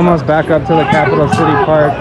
Almost back up to the Capital City Park.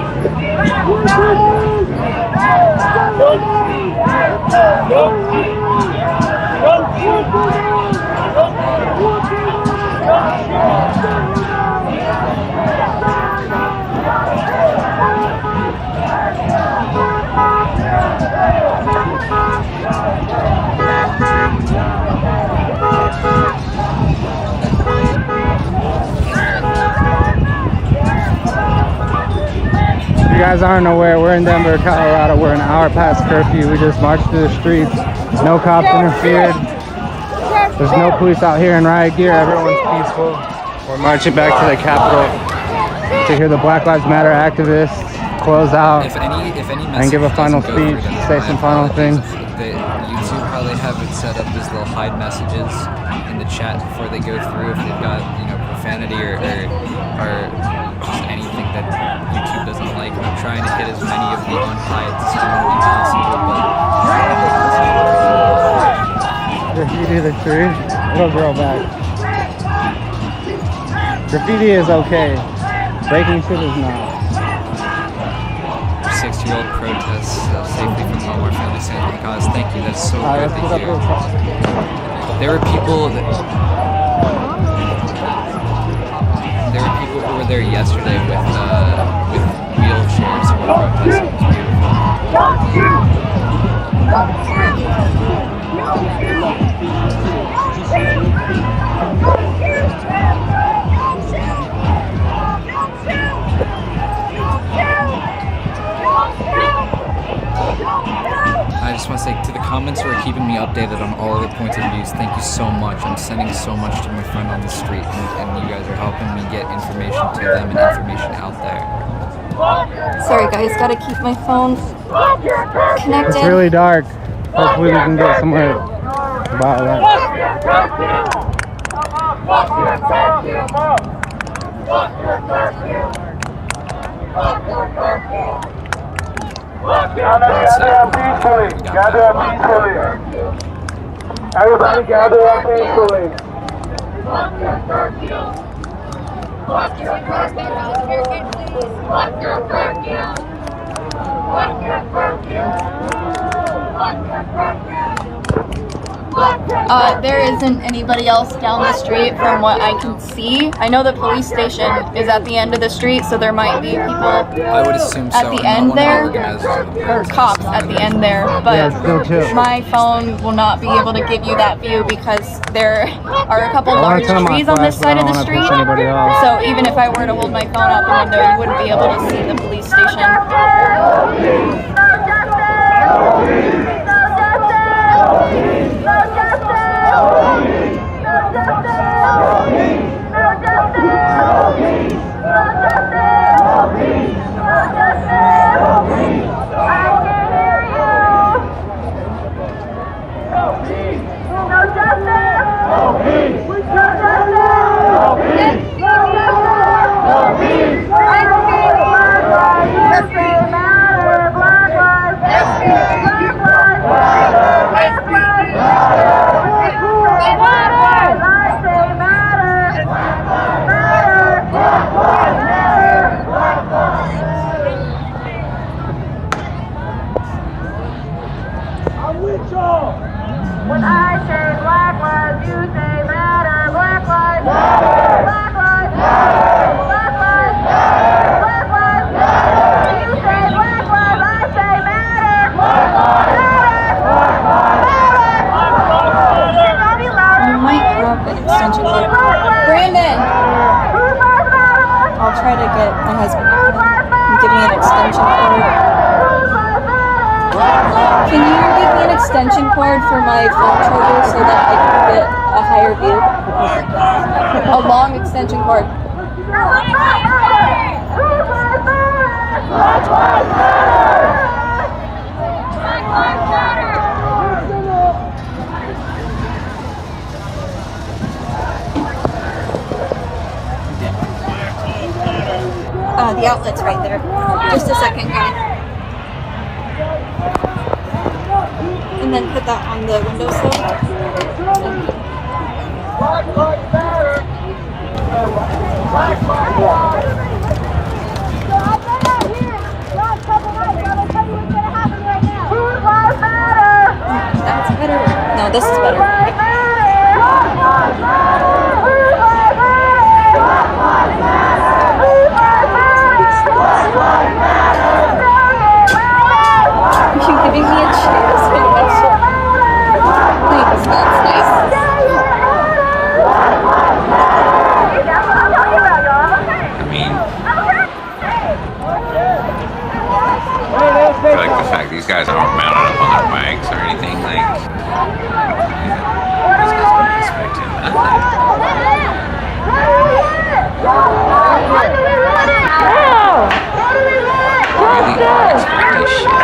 If you guys aren't aware, we're in Denver, Colorado. We're an hour past curfew. We just marched through the streets. No cops interfered. There's no police out here in riot gear. Everyone's peaceful. We're marching back to the Capitol to hear the Black Lives Matter activists close out and give a final speech, say some final things. YouTube, how they have it set up is they'll hide messages in the chat before they go through if they've got, profanity or just anything that YouTube doesn't like. And I'm trying to hit as many of the unhides as humanly possible, but Graffiti the tree. It'll grow back. Graffiti is okay. Breaking shit is not. 6-year-old protests safely from home. Our family stands with the cause. Thank you. That's so good to hear. There were people who were there yesterday with wheelchairs who were protesting. It I just want to say to the comments who are keeping me updated on all of the points of views, thank you so much. I'm sending so much to my friend on the street, and you guys are helping me get information to them and information out there. Sorry guys, gotta keep my phone connected. It's really dark. Hopefully we can get somewhere about that. Gather peacefully. Gather peacefully. Everybody gather up peacefully. Fuck your curfew. Fuck your curfew. Fuck your curfew. Fuck your curfew. Fuck your curfew. There isn't anybody else down the street from what I can see. I know the police station is at the end of the street, so there might be people I would assume so. at the end there, or cops at the end there, but my phone will not be able to give you that view because there are a couple large trees on this side of the street, so even if I were to hold my phone out the window, you wouldn't be able to see the police station. When I say black lives, you say matter. Black lives matter. Black lives matter. Black lives matter. Black lives matter. You say black lives, I say matter. Black lives matter. Black lives matter. Not allowed. I might have an extension cord. Brandon! I'll try to get my husband to come and give me an extension cord. Can you give me an extension cord for my phone charger so that I can get a higher view? A long extension cord. The outlet's right there. Just a second, guys. And then put that on the windowsill. That's better. No, this is better. Are you giving me a cheer so much? Thanks, that's nice. I mean, I like the fact these guys aren't mounted up on their bikes or anything. Like, these guys aren't expecting nothing. Really aren't expecting shit.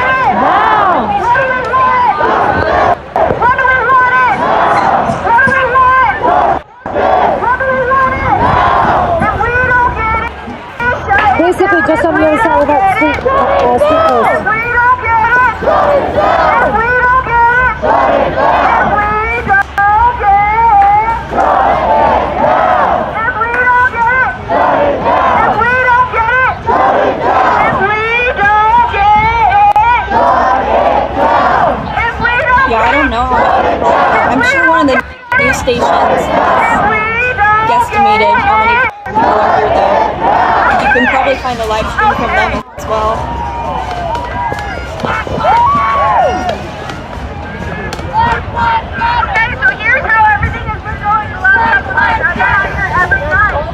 Basically, just on the other side of that street post. Yeah, I don't know. I'm sure one of the news stations has guesstimated how many people are here, though. You can probably find a live stream from them as well. Okay, so here's how everything has been going the last couple nights. I've been out here every night.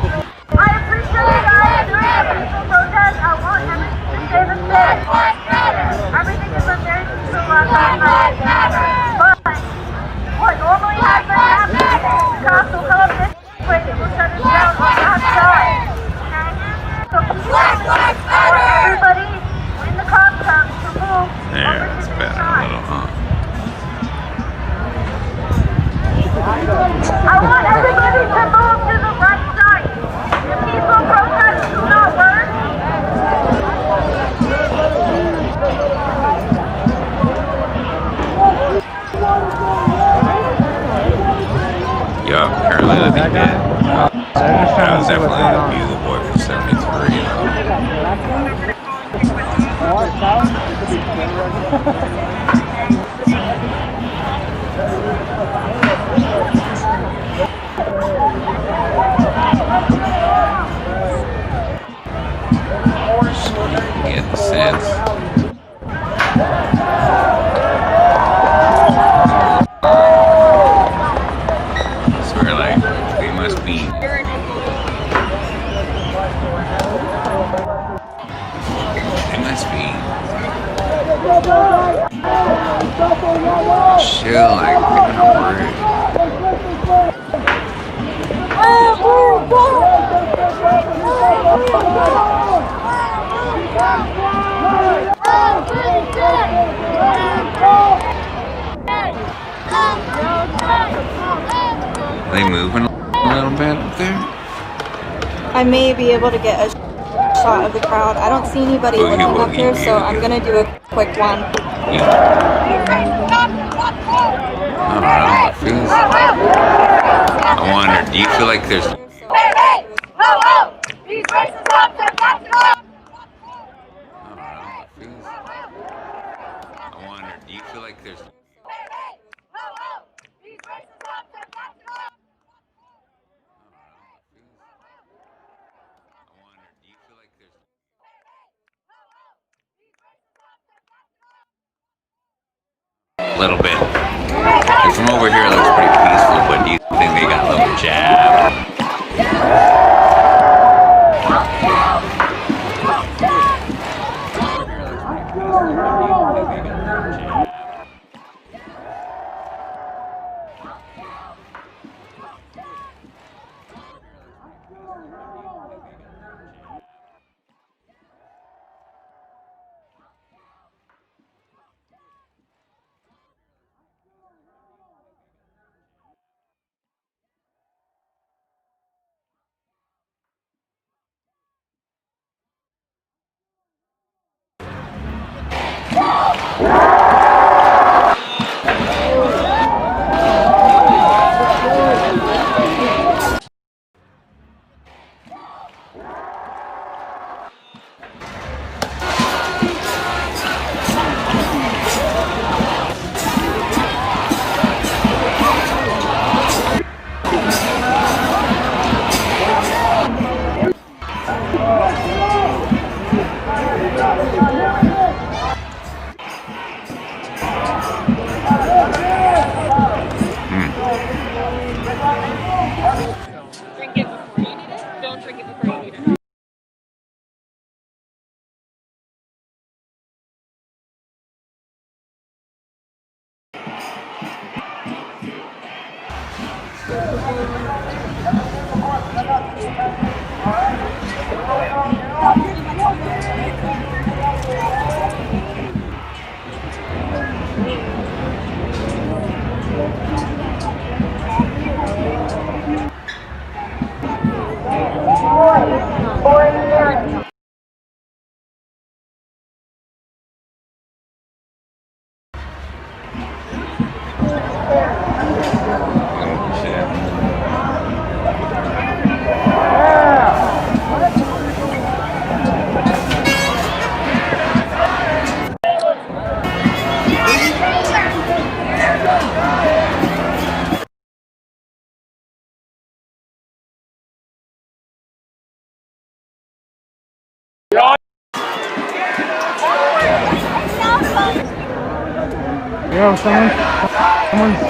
I appreciate you guys doing a peaceful protest. I want everything to stay the same. Everything has been very peaceful the last couple nights. But what normally happens, the cops will come up this way and will shut us down on that side. Okay? So everybody, when the cops come, to move There, over to it's this better a side. little, huh? I want everybody to move to the right side. The peaceful protests do not work. Yup, apparently they That did. guy? They're just That trying was to see what's definitely going the on. Bugle Boy from 73, Getting the sense. So we're like, they must be. They must be. Chill, like, giving a word. Are they moving a little bit up there? I may be able to get a shot of the crowd. I don't see anybody Boogie looking up woogie, here, so yeah, I'm yeah. gonna do a quick one. Yeah. I don't know. It feels. I wonder. Do you feel like there's? These racist cops are blasting off. I don't know. It feels. I wonder. Do you feel like there's? These racist cops are blasting off. I wonder. Do you feel like there's? A little bit. Like from over here, it looks pretty peaceful. But do you think they got a little jab? Yo, someone's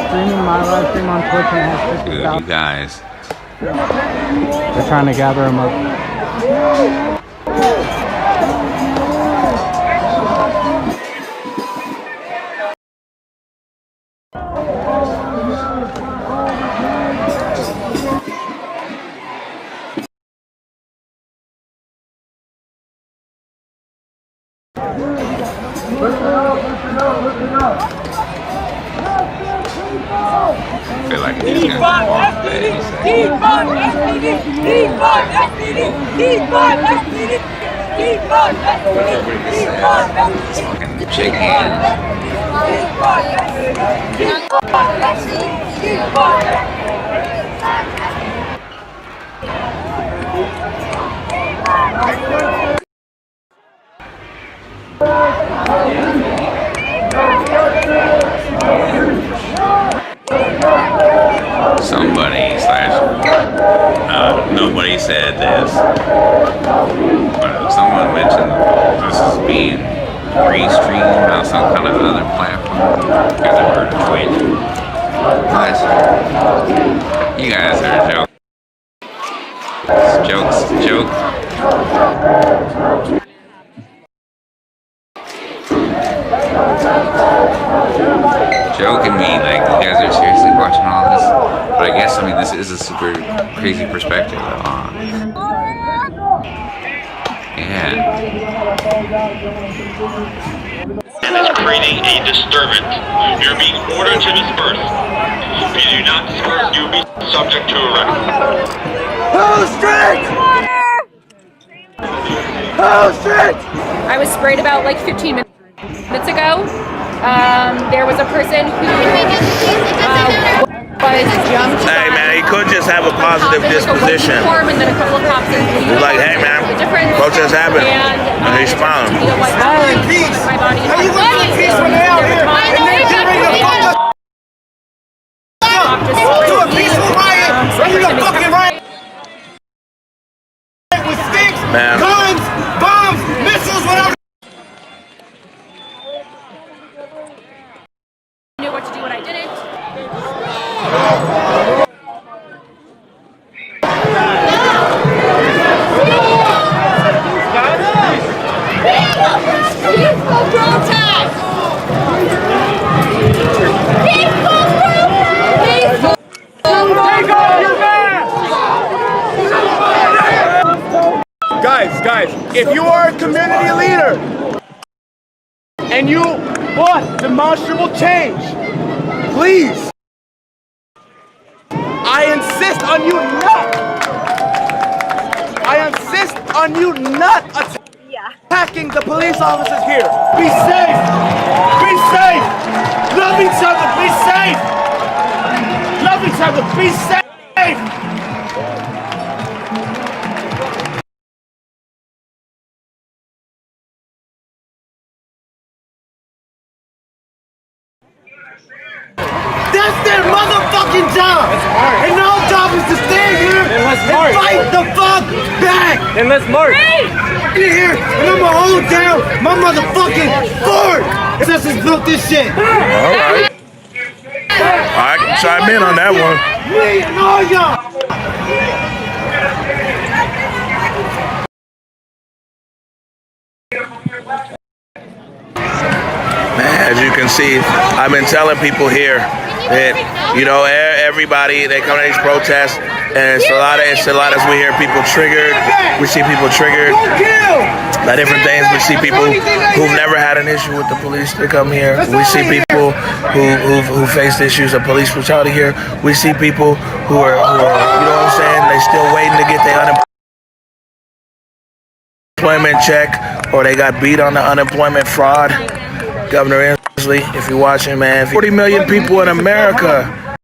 streaming my live stream on Twitch and has 50,000. You guys. They're trying to gather them up. I feel like he's gonna come off that any second. Fucking shake hands. Somebody nobody said this, but someone mentioned this is being re-streamed on some kind of other platform. You guys have heard of Twitch? What? You guys are a joke. Jokes, joke. Joking me, like you guys are seriously watching all this? But I guess, I mean, this is a super crazy perspective, yeah. And is creating a disturbance. You're being ordered to disperse. If you do not disperse, you'll be subject to arrest. Who's strict? Who's strict? I was sprayed about like 15 minutes ago. There was a person who was jumped. Hey man, he could just have a positive disposition. And then a couple of cops He's like, hey man, protest happened. And he's smiling. My body. How you gonna be in peace when they're out here? And they get ready to fuck us to a peaceful riot. And you got fucking riot with sticks, guns, bombs, missiles, whatever. I knew what to do when I did it. Peaceful protest! Peaceful protest! Peaceful Take off your mask! Guys, if you are a community leader and you want demonstrable change, please, I insist on you not attacking the police officers here. Be safe. Be safe. Love each other. Be safe. Love each other. Be safe. That's their motherfucking job. And our job is to stand here and fight the fuck back. And let's march. In here, and I'm gonna hold down my motherfucking fort. Since he's built this shit. All right. I can chime in on that one. Me and all y'all. Man, as you can see, I've been telling people here You know, everybody, they come to these protests, and it's a lot as we hear people triggered. We see people triggered by different things. We see people who've never had an issue with the police that come here. We see people who faced issues of police brutality here. We see people who are, you know what I'm saying, they still waiting to get their unemployment check, or they got beat on the unemployment fraud. Governor Inslee, if you're watching, man, 40 million people in America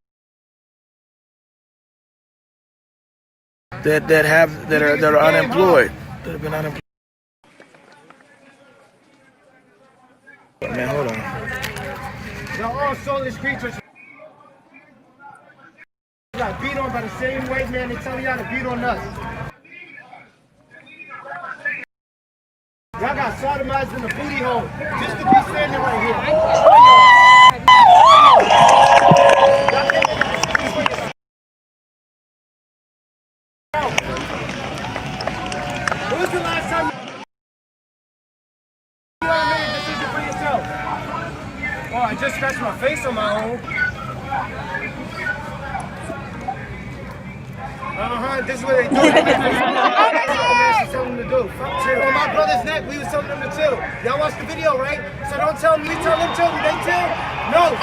that are unemployed, that have been unemployed. Man, hold on. Y'all all soulless creatures. Got beat on by the same white man they tell y'all to beat on us. Y'all got sodomized in the booty hole just to be standing right here. When was the last time you made a decision for yourself? Oh, I just scratched my face on my own. This is what they do. Tell them to do. Fuck chill. On my brother's neck, we was telling them to chill. Y'all watched the video, right? So don't tell them we tell them chill. They chill? No. You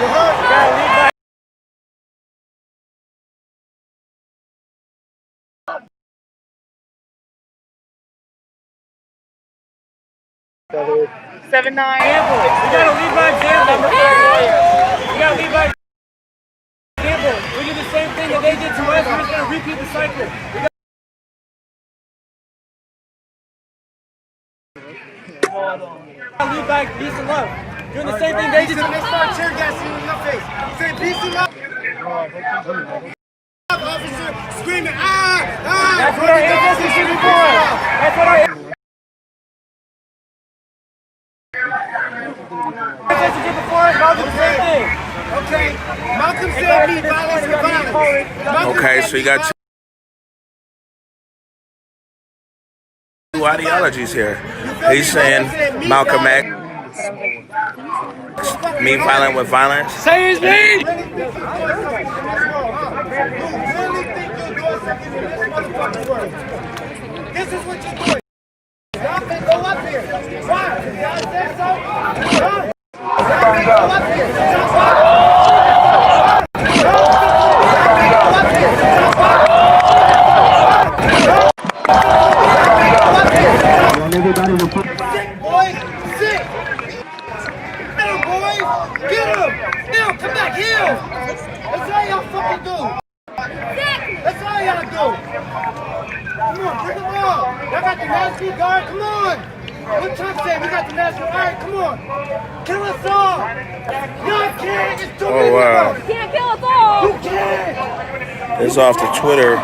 heard? You gotta leave back. 7-9. You gotta lead by example. You gotta lead by example. We do the same thing that they did to us. We're just gonna repeat the cycle. Lead by peace and love. Doing the same thing they did to us. They start tear gassing you in your face. Say peace and love. Officer screaming, That's what our ancestors did before. That's what our ancestors did before. I'll do the same thing. Okay. Malcolm said need violence for violence. Okay, so you got two ideologies here. He's saying Malcolm X, mean violent with violence. Say his name! This is what you're doing. Y'all can go up here. Why? Y'all said so? Y'all can go up here. Sick, boys! Sick! Get him, boys! Get him! Now, come back here! That's all y'all fucking do! That's all y'all do! Come on, bring them all! Y'all got the National Guard, come on! What Trump said? We got the National Guard, come on! Kill us all! Y'all can't! It's too many of us! You can't kill us all! You can't! It's off the Twitter.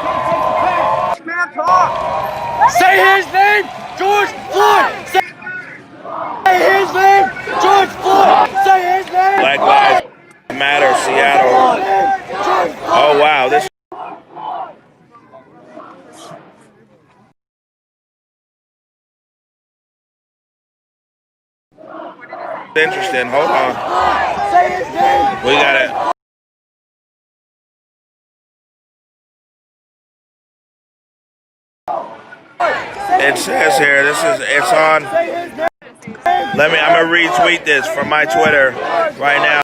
Man, talk! Say his name! George Floyd! Say his name! George Floyd! Say his name! Black Lives Matter, Seattle. Oh wow, this. Interesting. Hold on. We got it. It says here, it's on. I'm gonna retweet this from my Twitter right now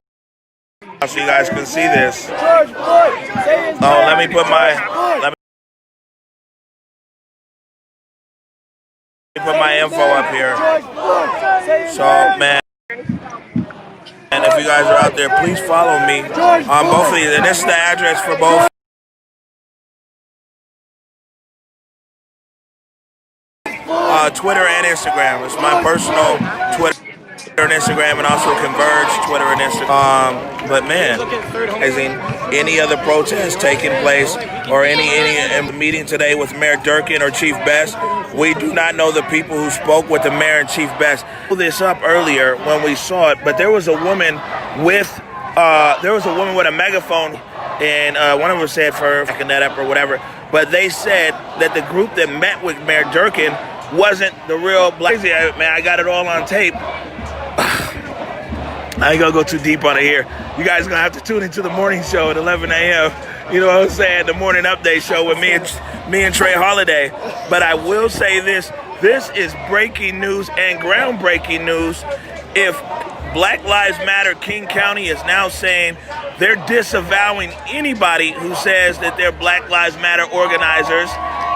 so you guys can see this. Oh, let me put my info up here. So, man, and if you guys are out there, please follow me on both of these. And this is the address for both. Twitter and Instagram. It's my personal Twitter and Instagram, and also Converge Twitter and Instagram. But man, as in any other protest taking place or any meeting today with Mayor Durkan or Chief Best, we do not know the people who spoke with the mayor and Chief Best. I pulled this up earlier when we saw it, but there was a woman with a megaphone, and one of them said for backing that up or whatever. But they said that the group that met with Mayor Durkan wasn't the real black. Man, I got it all on tape. I ain't gonna go too deep on it here. You guys are gonna have to tune into the morning show at 11 a.m. You know what I'm saying? The morning update show with me and Trey Holiday. But I will say this: this is breaking news and groundbreaking news. If Black Lives Matter King County is now saying they're disavowing anybody who says that they're Black Lives Matter organizers.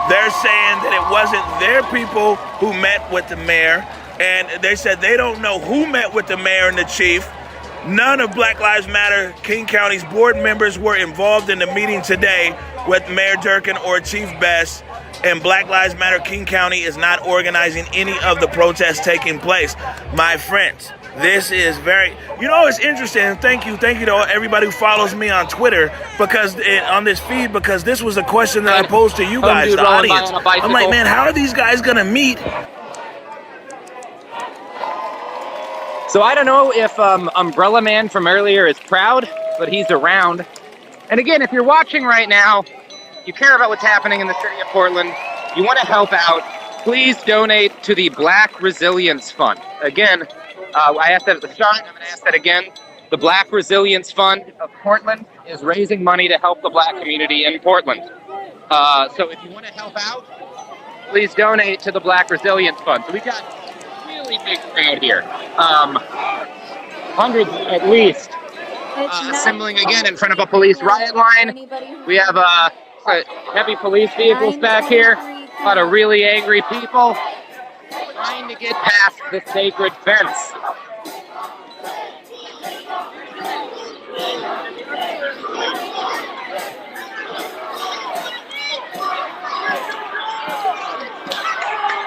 They're saying that it wasn't their people who met with the mayor, and they said they don't know who met with the mayor and the chief. None of Black Lives Matter King County's board members were involved in the meeting today with Mayor Durkin or Chief Best, and Black Lives Matter King County is not organizing any of the protests taking place. My friends, this is very, it's interesting. Thank you to everybody who follows me on Twitter because on this feed, because this was a question that I posed to you guys, the audience. I'm like, man, how are these guys gonna meet? So I don't know if Umbrella Man from earlier is proud, but he's around. And again, if you're watching right now, you care about what's happening in the city of Portland, you want to help out, please donate to the Black Resilience Fund. Again, I asked that at the start, I'm going to ask that again. The Black Resilience Fund of Portland is raising money to help the Black community in Portland. So if you want to help out, please donate to the Black Resilience Fund. So we've got really big crowd here, hundreds at least, assembling again in front of a police riot line. We have heavy police vehicles back here, a lot of really angry people trying to get past the sacred fence.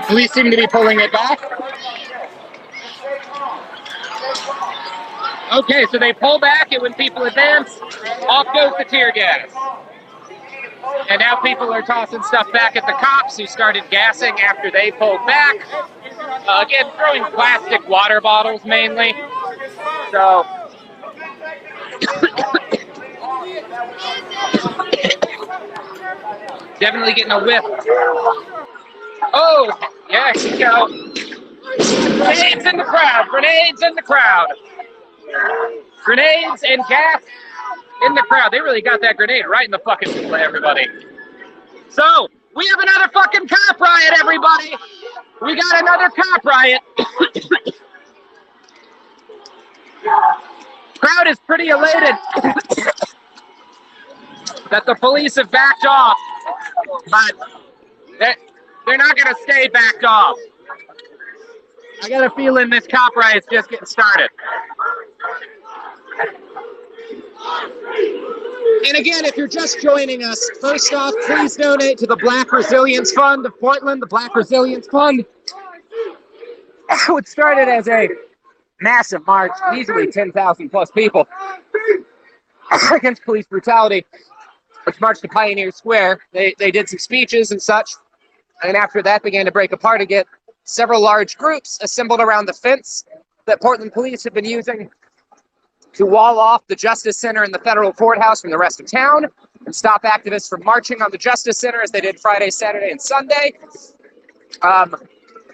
Police seem to be pulling it back. Okay, so they pull back, and when people advance, off goes the tear gas. And now people are tossing stuff back at the cops who started gassing after they pulled back. Again, throwing plastic water bottles mainly. So, definitely getting a whiff. Oh, yeah, here you go. Grenades in the crowd, grenades in the crowd. Grenades and gas in the crowd. They really got that grenade right in the fucking middle of everybody. So, we have another fucking cop riot, everybody. We got another cop riot. Crowd is pretty elated that the police have backed off, but they're not going to stay backed off. I got a feeling this cop riot's just getting started. And again, if you're just joining us, first off, please donate to the Black Resilience Fund of Portland. The Black Resilience Fund, it started as a massive march, easily 10,000 plus people, against police brutality, which marched to Pioneer Square. They did some speeches and such, and after that began to break apart again. Several large groups assembled around the fence that Portland police have been using to wall off the Justice Center and the federal courthouse from the rest of town and stop activists from marching on the Justice Center as they did Friday, Saturday, and Sunday.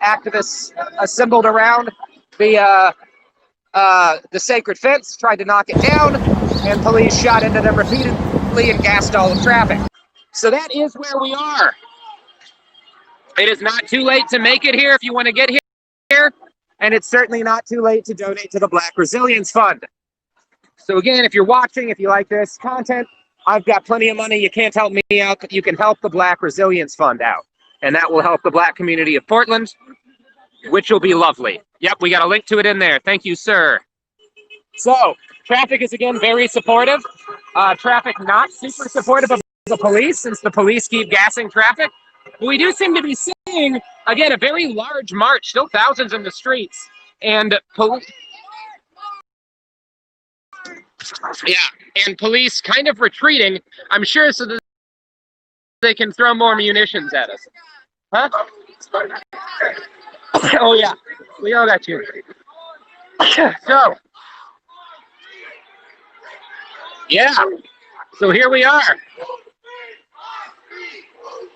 Activists assembled around the sacred fence, tried to knock it down, and police shot into them repeatedly and gassed all of traffic. So that is where we are. It is not too late to make it here if you want to get here, and it's certainly not too late to donate to the Black Resilience Fund. So again, if you're watching, if you like this content, I've got plenty of money. You can't help me out, but you can help the Black Resilience Fund out, and that will help the Black community of Portland, which will be lovely. Yep, we got a link to it in there. Thank you, sir. So, traffic is again very supportive. Traffic not super supportive of the police, since the police keep gassing traffic. But we do seem to be seeing, again, a very large march, still thousands in the streets, and police kind of retreating, I'm sure, so that they can throw more munitions at us. Huh? Oh, yeah. We all got you. So, yeah. So here we are.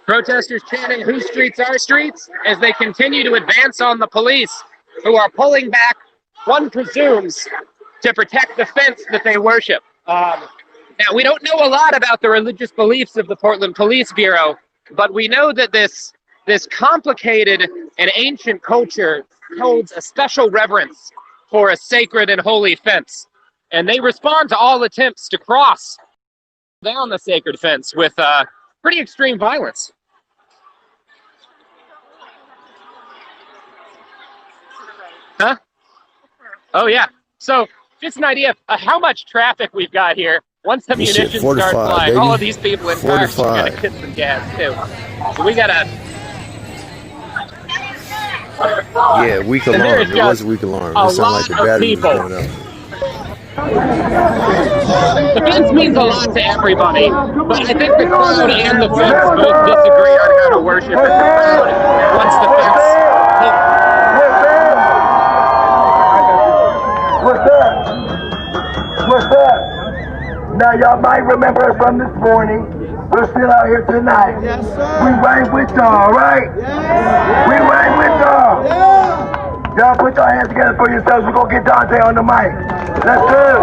Protesters chanting, "Whose streets are streets?" as they continue to advance on the police, who are pulling back, one presumes, to protect the fence that they worship. Now, we don't know a lot about the religious beliefs of the Portland Police Bureau, but we know that this complicated and ancient culture holds a special reverence for a sacred and holy fence. And they respond to all attempts to cross down the sacred fence with pretty extreme violence. Huh? Oh, yeah. So just an idea of how much traffic we've got here. Once the munitions start flying, baby. all of these people in cars are going to get some gas, too. So we got to... Yeah, weak alarm. It was a weak alarm. It sounded like the battery was going up. The fence means a lot to everybody, but I think the crowd and the fence both disagree on how to worship it. Once the fence... What's that? Now y'all might remember us from this morning. We're still out here tonight. Yes, sir. We right with y'all, right? Yes. We right with y'all. Yeah. Y'all put your hands together for yourselves. We're gonna get Dante on the mic. Let's do it.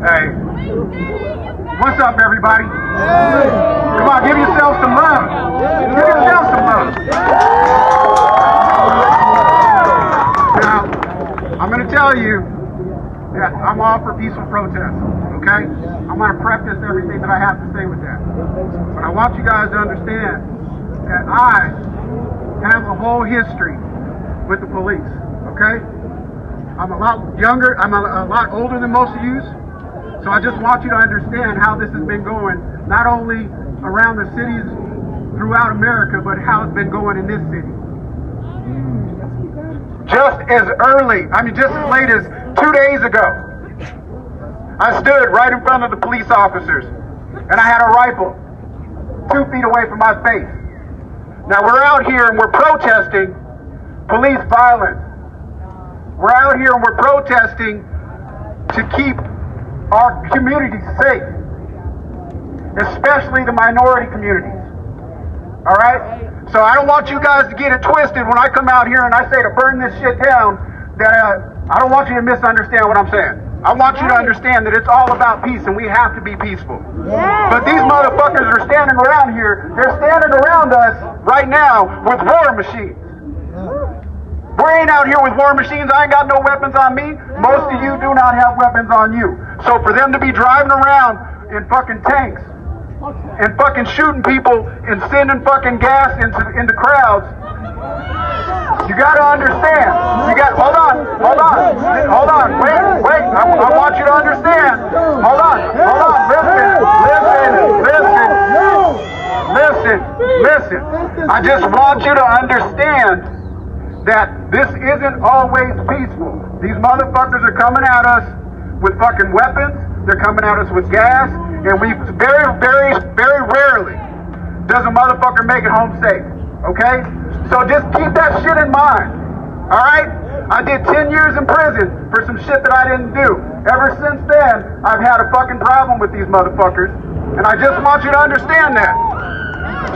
Hey, what's up, everybody? Come on, give yourself some love. Give yourself some love. Now, I'm going to tell you that I'm all for peaceful protest, okay? I'm going to preface everything that I have to say with that. But I want you guys to understand that I have a whole history with the police, okay? I'm a lot younger, I'm a lot older than most of you, so I just want you to understand how this has been going, not only around the cities throughout America, but how it's been going in this city. Just as late as 2 days ago, I stood right in front of the police officers, and I had a rifle 2 feet away from my face. Now we're out here and we're protesting police violence. We're out here and we're protesting to keep our communities safe, especially the minority communities. All right? So I don't want you guys to get it twisted when I come out here and I say to burn this shit down, that I don't want you to misunderstand what I'm saying. I want you to understand that it's all about peace and we have to be peaceful. But these motherfuckers are standing around here, they're standing around us right now with war machines. We ain't out here with war machines. I ain't got no weapons on me. Most of you do not have weapons on you. So for them to be driving around in fucking tanks and fucking shooting people and sending fucking gas into crowds, you gotta understand. Hold on, wait. I want you to understand. Hold on, listen. I just want you to understand that this isn't always peaceful. These motherfuckers are coming at us with fucking weapons. They're coming at us with gas, and we very rarely does a motherfucker make it home safe. Okay? So just keep that shit in mind. All right? I did 10 years in prison for some shit that I didn't do. Ever since then, I've had a fucking problem with these motherfuckers, and I just want you to understand that.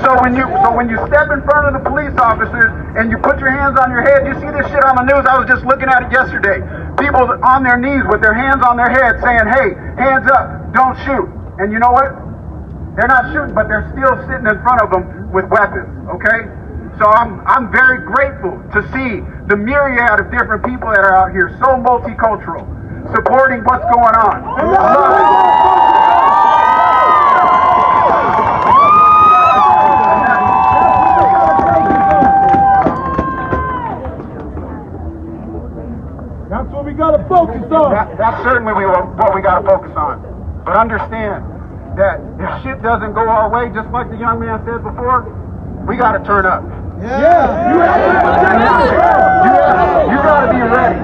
So when you step in front of the police officers and you put your hands on your head, you see this shit on the news. I was just looking at it yesterday. People on their knees with their hands on their head saying, hey, hands up, don't shoot. And you know what? They're not shooting, but they're still sitting in front of them with weapons, okay? So I'm very grateful to see the myriad of different people that are out here, so multicultural, supporting what's going on. I love it. That's what we gotta focus on. That's certainly what we gotta focus on. But understand that if shit doesn't go our way, just like the young man said before, we gotta turn up. Yeah. You gotta be ready.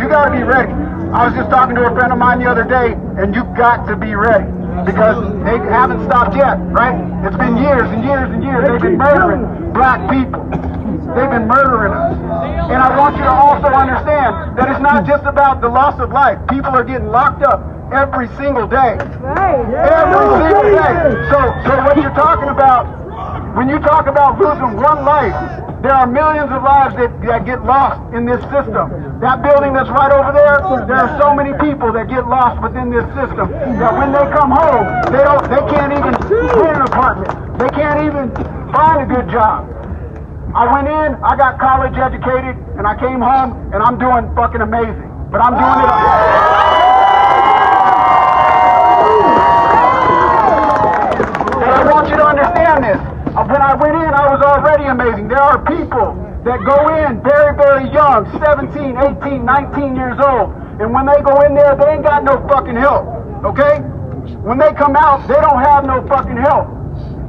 You gotta be ready. I was just talking to a friend of mine the other day, and you've got to be ready. Because they haven't stopped yet, right? It's been years and years and years. They've been murdering black people. They've been murdering us. And I want you to also understand that it's not just about the loss of life. People are getting locked up every single day. Every single day. So what you're talking about, when you talk about losing one life, there are millions of lives that get lost in this system. That building that's right over there are so many people that get lost within this system that when they come home, they can't even rent an apartment. They can't even find a good job. I went in, I got college educated, and I came home, and I'm doing fucking amazing. But I'm doing it. But I want you to understand this. When I went in, I was already amazing. There are people that go in very, very young, 17, 18, 19 years old. And when they go in there, they ain't got no fucking help, okay? When they come out, they don't have no fucking help.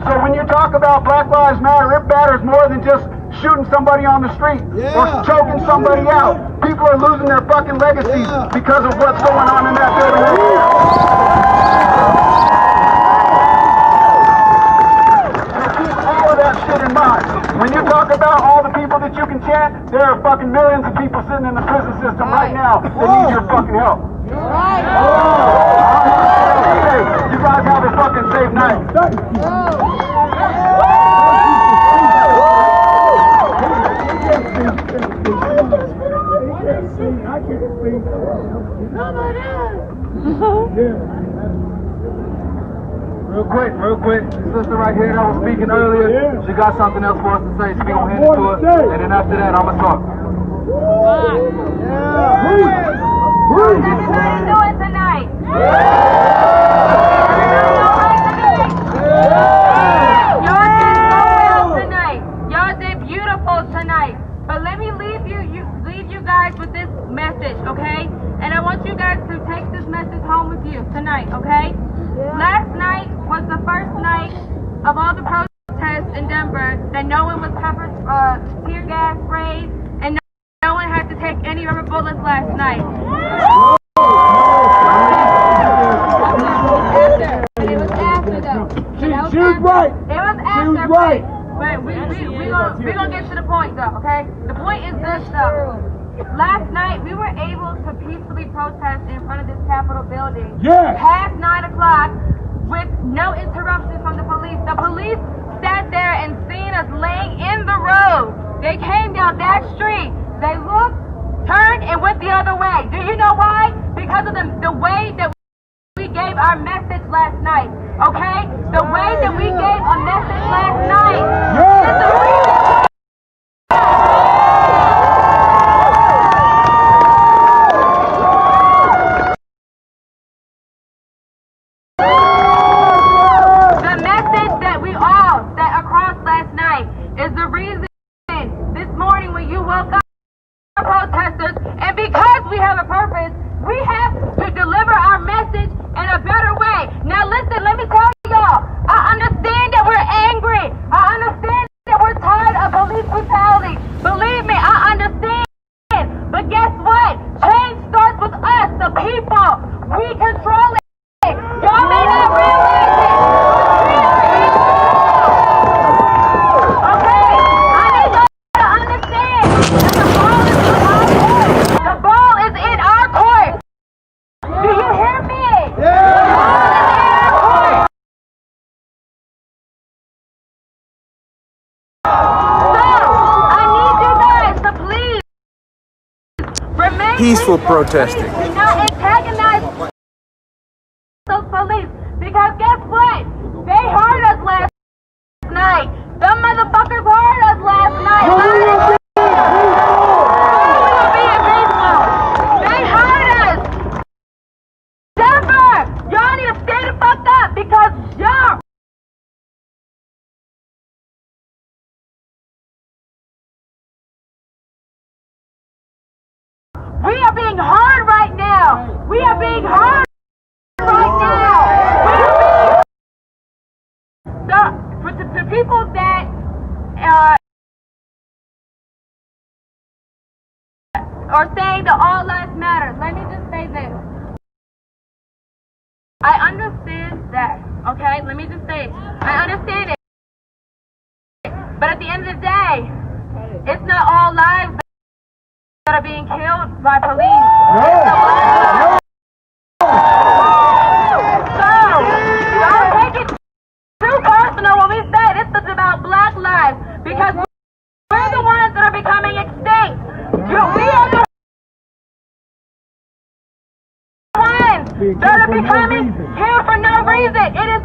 So when you talk about Black Lives Matter, it matters more than just shooting somebody on the street or choking somebody out. People are losing their fucking legacies because of what's going on in that building. In mind. When you talk about all the people that you can chant, there are fucking millions of people sitting in the prison system right now that need your fucking help. Hey, you guys have a fucking safe night. Real quick, the sister right here that was speaking earlier, she got something else for us to say, so we gonna hand it to her, and then after that, I'ma talk. How's everybody doing tonight? Y'all did so well tonight. Y'all did beautiful tonight. But let me leave you guys with this message, okay? And I want you guys to take this message home with you tonight, okay? Last night was the first night of all the protests in Denver that no one was pepper tear gas sprayed and no one had to take any rubber bullets last night. It was after though. She was right. It was after. She was right. But we gonna get to the point though, okay? The point is this though. Last night we were able to peacefully protest in front of this Capitol building past 9 o'clock with no interruption from the police. The police sat there and seen us laying in the road. They came down that street. They looked, turned, and went the other way. Do you know why? Because of the way that we gave our message last night, okay? The way that we gave a message last night is the reason. Peaceful protesting. Do not antagonize those police because guess what? They heard us last night. Them motherfuckers heard us last night. They heard us. Denver, y'all need to stay the fuck up because y'all. We are being heard right now. We are being heard right now. The people that are saying that all lives matter, let me just say this. I understand that, okay? Let me just say it. I understand it. But at the end of the day, it's not all lives that are being killed by police. No. because we're the ones that are becoming extinct. We are the ones that are becoming here for no reason. It is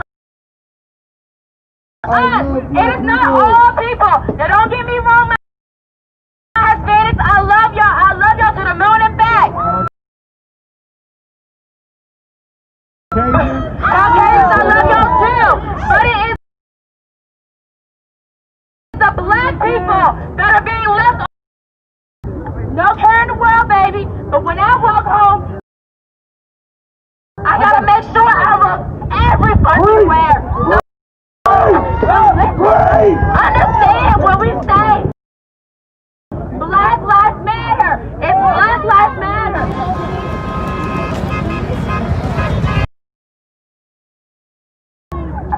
us. It is not all people. Now don't get me wrong, my Hispanics. I love y'all. I love y'all to the moon and back. Caucasians, I love y'all too. But it is the black people that are being left. No care in the world, baby. But when I walk home, I gotta make sure I look every fucking where. Understand what we say. Black Lives Matter. It's Black Lives Matter.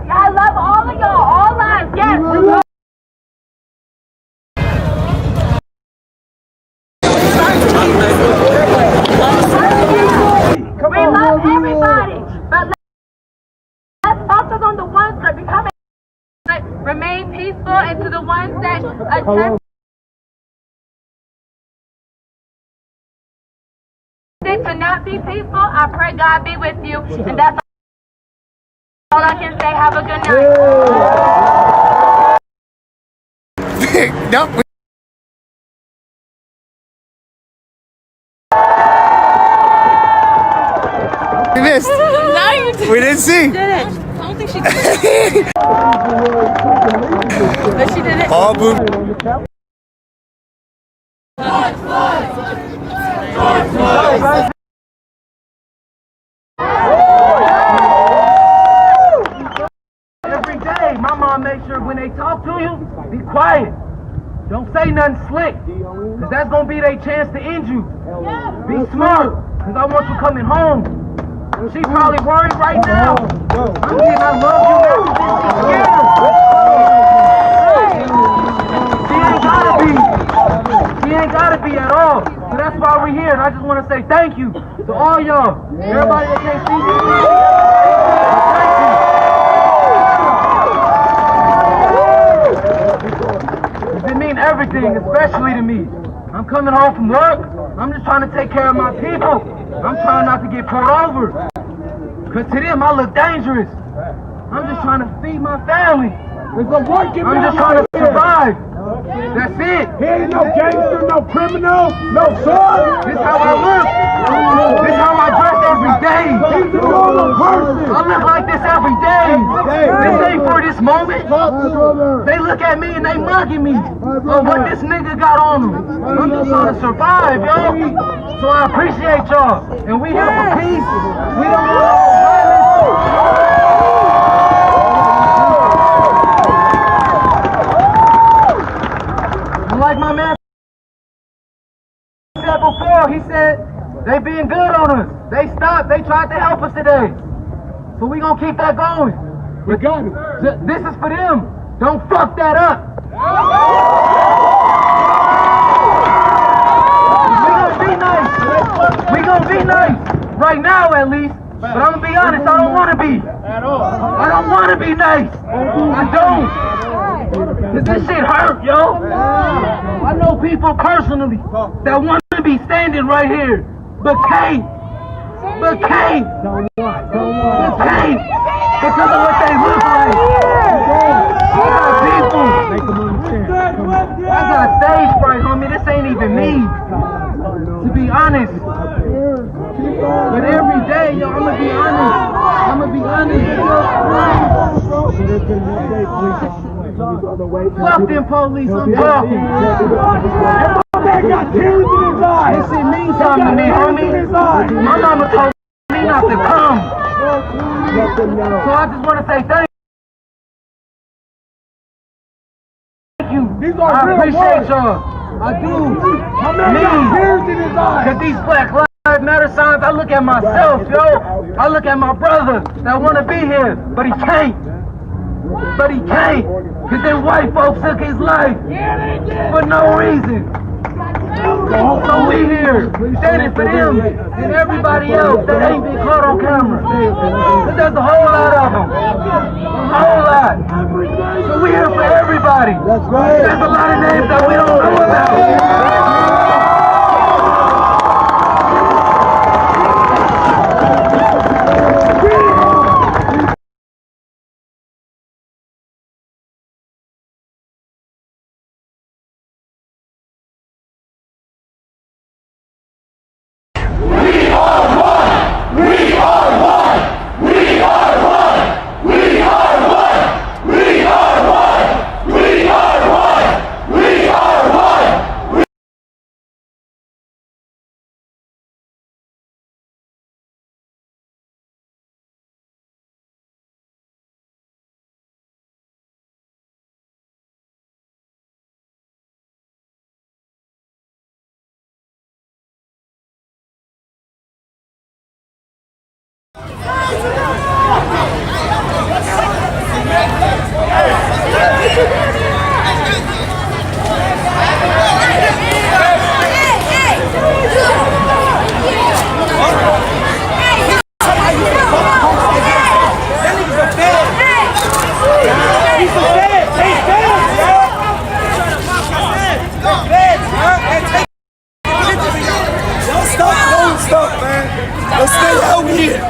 I love all of y'all. All lives. Yes. We love everybody. But let's focus on the ones that become remain peaceful, and to the ones that attempt to not be peaceful, I pray God be with you, and that's all I can say. Have a good night. Nope. We missed. No, you didn't. We didn't see. Didn't. I don't think she did. But she did it. All boo. Every day, my mom makes sure when they talk to you, be quiet. Don't say nothing slick, because that's going to be their chance to end you. Be smart, because I want you coming home. She probably worried right now. I'm saying I love you messages. She's scared. She ain't gotta be. She ain't gotta be at all. So that's why we're here. And I just want to say thank you to all y'all. Everybody that can't see me. It means everything, especially to me. I'm coming home from work. I'm just trying to take care of my people. I'm trying not to get pulled over. Because to them, I look dangerous. I'm just trying to feed my family. I'm just trying to survive. That's it. He ain't no gangster, no criminal, no son. This is how I look. This is how I dress every day. He's a normal person. I look like this every day. This ain't for this moment. They look at me and they mugging me. Oh, what this nigga got on him. I'm just trying to survive, yo. So I appreciate y'all. And we here for peace. We don't want no violence. Like my man said before, he said they being good on us. They stopped. They tried to help us today. So we gonna keep that going. We got it. This is for them. Don't fuck that up. We gonna be nice. We gonna be nice. Right now at least. But I'm gonna be honest, I don't wanna be. I don't wanna be nice. I don't. Cause this shit hurt, yo. I know people personally that want to be standing right here, but can't. But can't. But can't. Because of what they look like. I got people. I got stage fright, homie. This ain't even me. To be honest. But every day, yo, I'ma be honest. I'ma be honest. Fuck them police, I'm talking. This shit means something to me, homie. My mama told me not to come. So I just want to say thank you. I appreciate y'all. I do. Because these Black Lives Matter signs, I look at myself, yo. I look at my brother that want to be here, but he can't. But he can't. Because them white folks took his life for no reason. So we here, standing for them and everybody else that ain't been caught on camera. But there's a whole lot of them. A whole lot. So we here for everybody. everybody. That's right. There's a lot of names that we don't know about.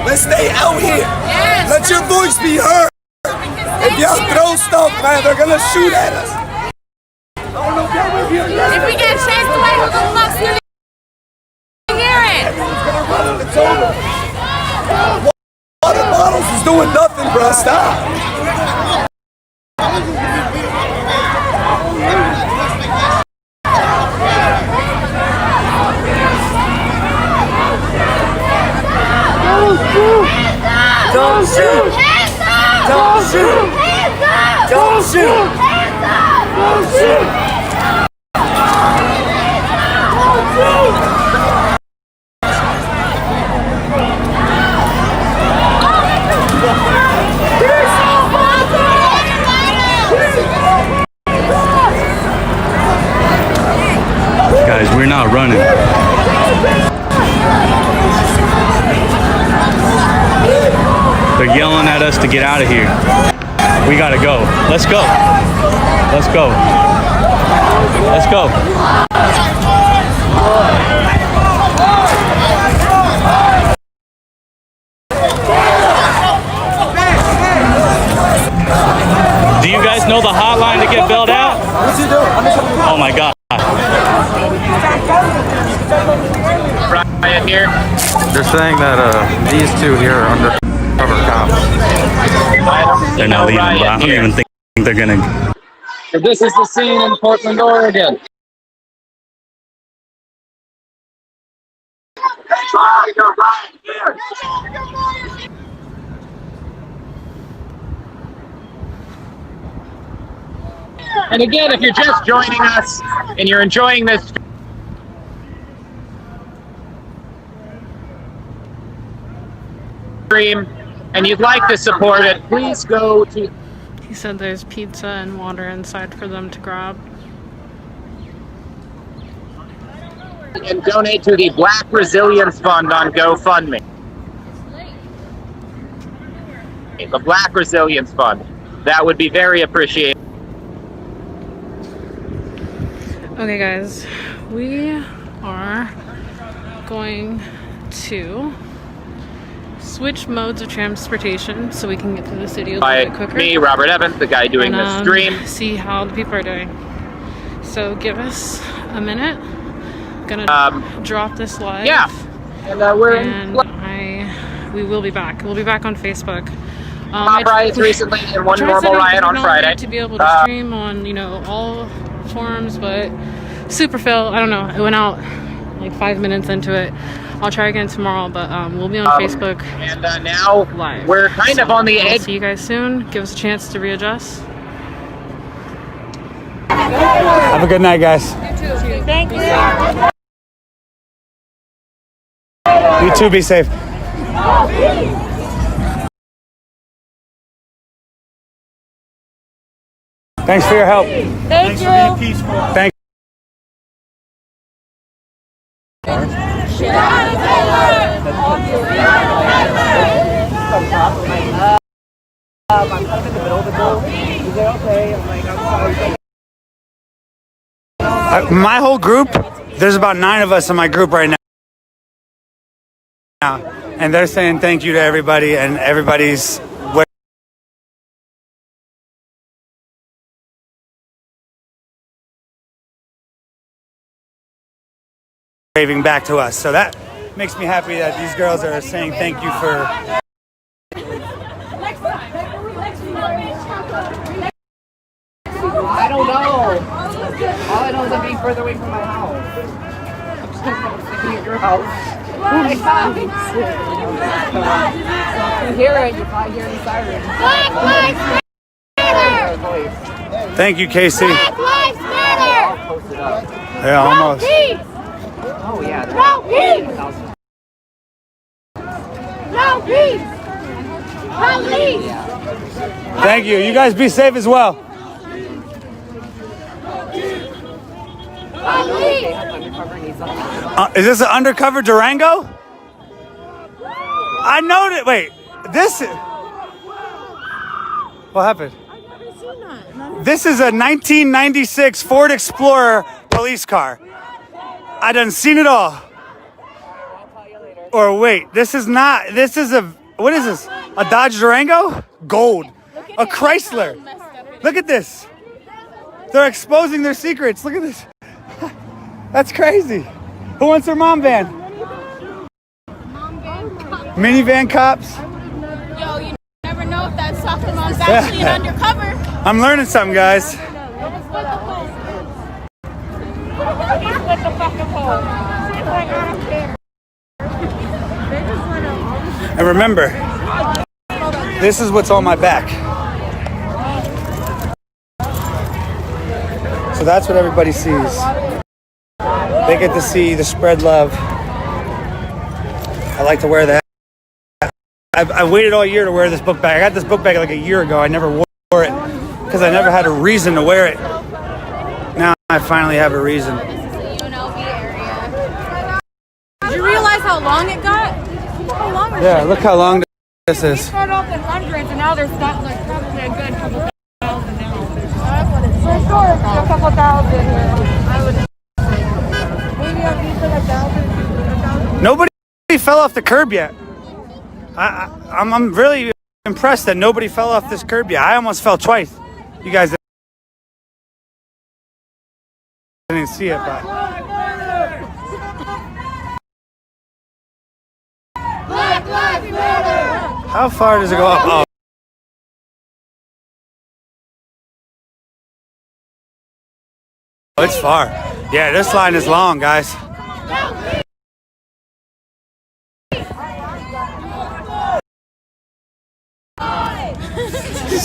Let's stay out here. Yes. Let your voice be heard. If y'all throw stuff, man, they're gonna shoot at us. If we get chased away, who the fuck's gonna hear it? It's over. Water bottles is doing nothing, bro. Stop. Don't shoot! Don't shoot! Don't shoot! Don't shoot! Guys, we're not running. They're yelling at us to get out of here. We gotta go. Let's go. Let's go. Let's go. Do you guys know the hotline to get bailed out? Oh my God. Brian here. They're saying that these two here are undercover cops. They're not leaving, but I don't even think they're gonna. So this is the scene in Portland, Oregon. And again, if you're just joining us and you're enjoying this stream and you'd like to support it, please go to... He said there's pizza and water inside for them to grab. And donate to the Black Resilience Fund on GoFundMe. The Black Resilience Fund. That would be very appreciated. Okay guys, we are going to switch modes of transportation so we can get to the city a little bit quicker. Me, Robert Evans, the guy doing this stream. See how the people are doing. So give us a minute. I'm gonna drop this live. Yeah, and we will be back. We'll be back on Facebook. Mob riots recently and one normal riot on Friday. To be able to stream on, all forums, but super fail. I don't know. It went out like 5 minutes into it. I'll try again tomorrow, but we'll be on Facebook. And now live. We're kind of on the edge. See you guys soon. Give us a chance to readjust. Have a good night, guys. You too. Thank you. You too, be safe. Thanks for your help. Thank you. For being peaceful. Thank I'm kind of in the middle of the bill. Is it okay? I'm like, I'm sorry. My whole group, there's about 9 of us in my group right now. And they're saying thank you to everybody, and everybody's waving back to us. So that makes me happy that these girls are saying thank you for... I don't know. All I know is I'm being further away from my house. I'm just thinking of your house. You hear it, you probably hear the sirens. Black Lives Matter! Thank you, Casey. Black Lives Matter! Yeah, almost. No peace! Oh, yeah. No peace! No peace! Police! Thank you. You guys be safe as well. Is this an undercover Durango? I know that. Wait, this is... What happened? This is a 1996 Ford Explorer police car. I done seen it all. Or wait, this is not... This is a... What is this? A Dodge Durango? Gold. A Chrysler. Look at this. They're exposing their secrets. Look at this. That's crazy. Who wants their mom van? Minivan cops? Yo, you never know if that soccer mom's actually an undercover. I'm learning something, guys. And remember, this is what's on my back. So that's what everybody sees. They get to see the spread love. I like to wear that. I waited all year to wear this book bag. I got this book bag like a year ago. I never wore it because I never had a reason to wear it. Now I finally have a reason. Did you realize how long it got? How long Yeah, look how long this They is. started off in hundreds and now they're probably a good couple thousand now. A couple thousand. Nobody fell off the curb yet. I'm really impressed that nobody fell off this curb yet. I almost fell twice. You guys didn't see it, but... Black Lives Matter! How far does it go up? Oh, it's far. Yeah, this line is long, guys.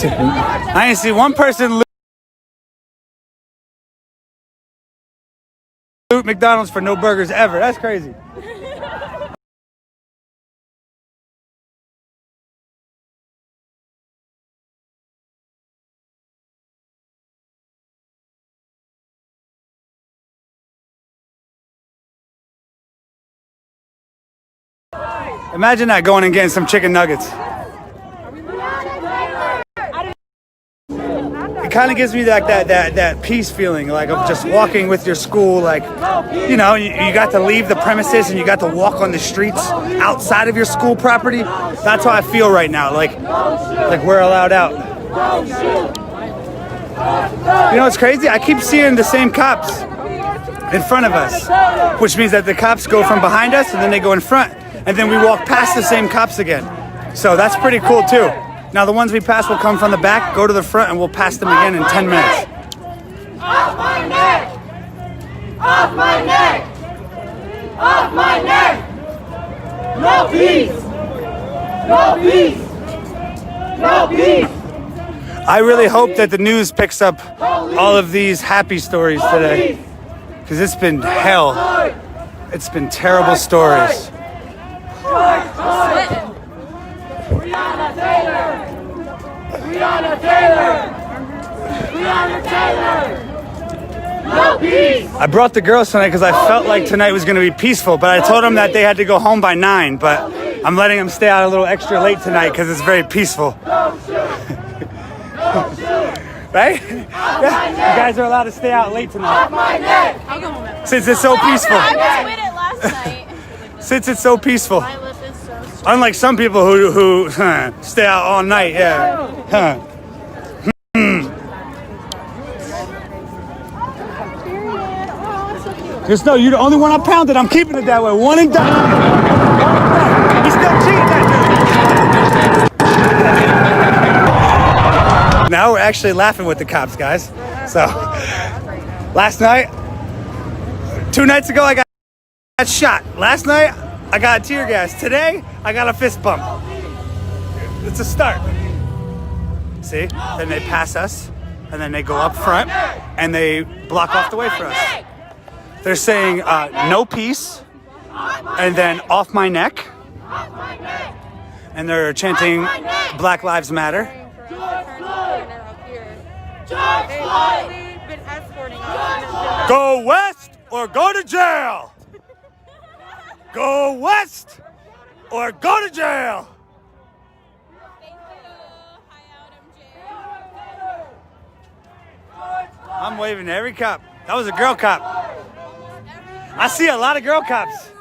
I ain't see one person loot McDonald's for no burgers ever. That's crazy. Imagine that, going and getting some chicken nuggets. It kind of gives me that peace feeling, like of just walking with your school, like, you know, you got to leave the premises and you got to walk on the streets outside of your school property. That's how I feel right now, like we're allowed out. You know what's crazy? I keep seeing the same cops in front of us, which means that the cops go from behind us and then they go in front, and then we walk past the same cops again. So that's pretty cool too. Now the ones we pass will come from the back, go to the front, and we'll pass them again in 10 minutes. Off my neck! Off my neck! Off my neck! No peace! No peace! No peace! I really hope that the news picks up all of these happy stories today, because it's been hell. It's been terrible stories. Breonna Taylor! Breonna Taylor! Breonna Taylor! No peace! I brought the girls tonight because I felt like tonight was going to be peaceful, but I told them that they had to go home by 9, but I'm letting them stay out a little extra late tonight because it's very peaceful. Right? Yeah. You guys are allowed to stay out late tonight. I'll go home after. Since it's so peaceful. I was with it last night. Since it's so peaceful. My lip is so strong. Unlike some people who stay out all night, yeah. Huh. Just know you're the only one I pounded. I'm keeping it that way. One and done. He's still cheating that dude. Now we're actually laughing with the cops, guys. So, last night, 2 nights ago, I got shot. Last night, I got tear gas. Today, I got a fist bump. It's a start. See? Then they pass us, and then they go up front, and they block off the way for us. They're saying no peace, and then off my neck, and they're chanting Black Lives Matter. Go west or go to jail. Go west or go to jail. I'm waving to every cop. That was a girl cop. I see a lot of girl cops.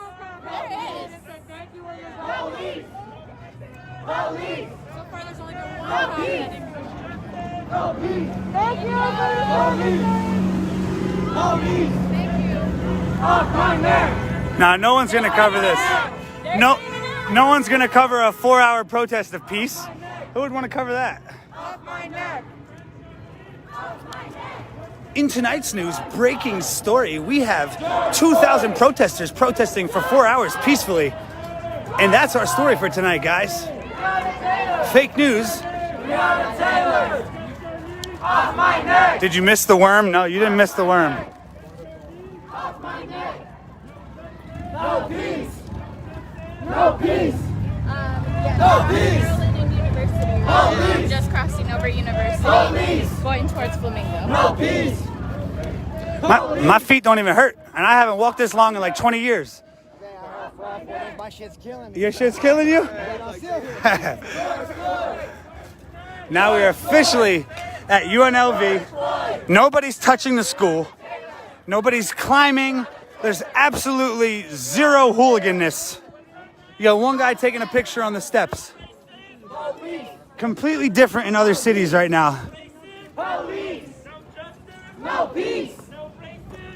Now, no one's gonna cover this. No one's gonna cover a 4-hour protest of peace. Who would want to cover that? In tonight's news, breaking story, we have 2,000 protesters protesting for 4 hours peacefully. And that's our story for tonight, guys. Fake news. Did you miss the worm? No, you didn't miss the worm. No peace! No peace! No peace! Berlin University. No peace! Just crossing over University. No peace! Going towards Flamingo. No peace! My feet don't even hurt, and I haven't walked this long in like 20 years. My shit's killing me. Your shit's killing you? Now we are officially at UNLV. Nobody's touching the school. Nobody's climbing. There's absolutely zero hooligan-ness. You got one guy taking a picture on the steps. Completely different in other cities right now. Police! No peace!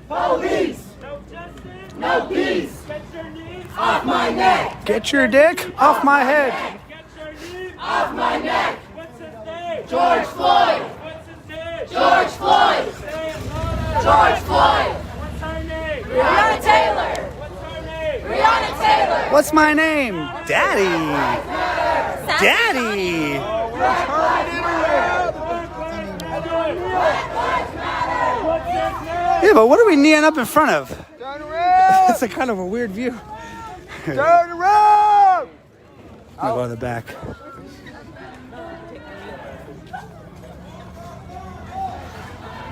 Police! No peace! Off my neck! Get your dick off my head. Off my neck! George Floyd! George Floyd! George Floyd! Breonna Taylor! Breonna Taylor! What's my name? Daddy! Daddy! Yeah, but what are we kneeling up in front of? It's a kind of a weird view. Turn around! I'll go to the back.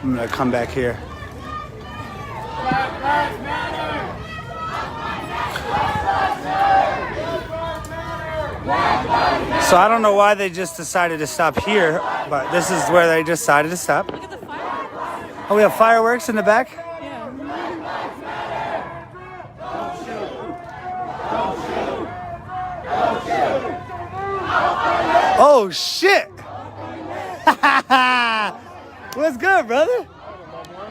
I'm gonna come back here. So I don't know why they just decided to stop here, but this is where they decided to stop. Look at the fireworks. Oh, we have fireworks in the back? Yeah. Oh, shit! What's good, brother?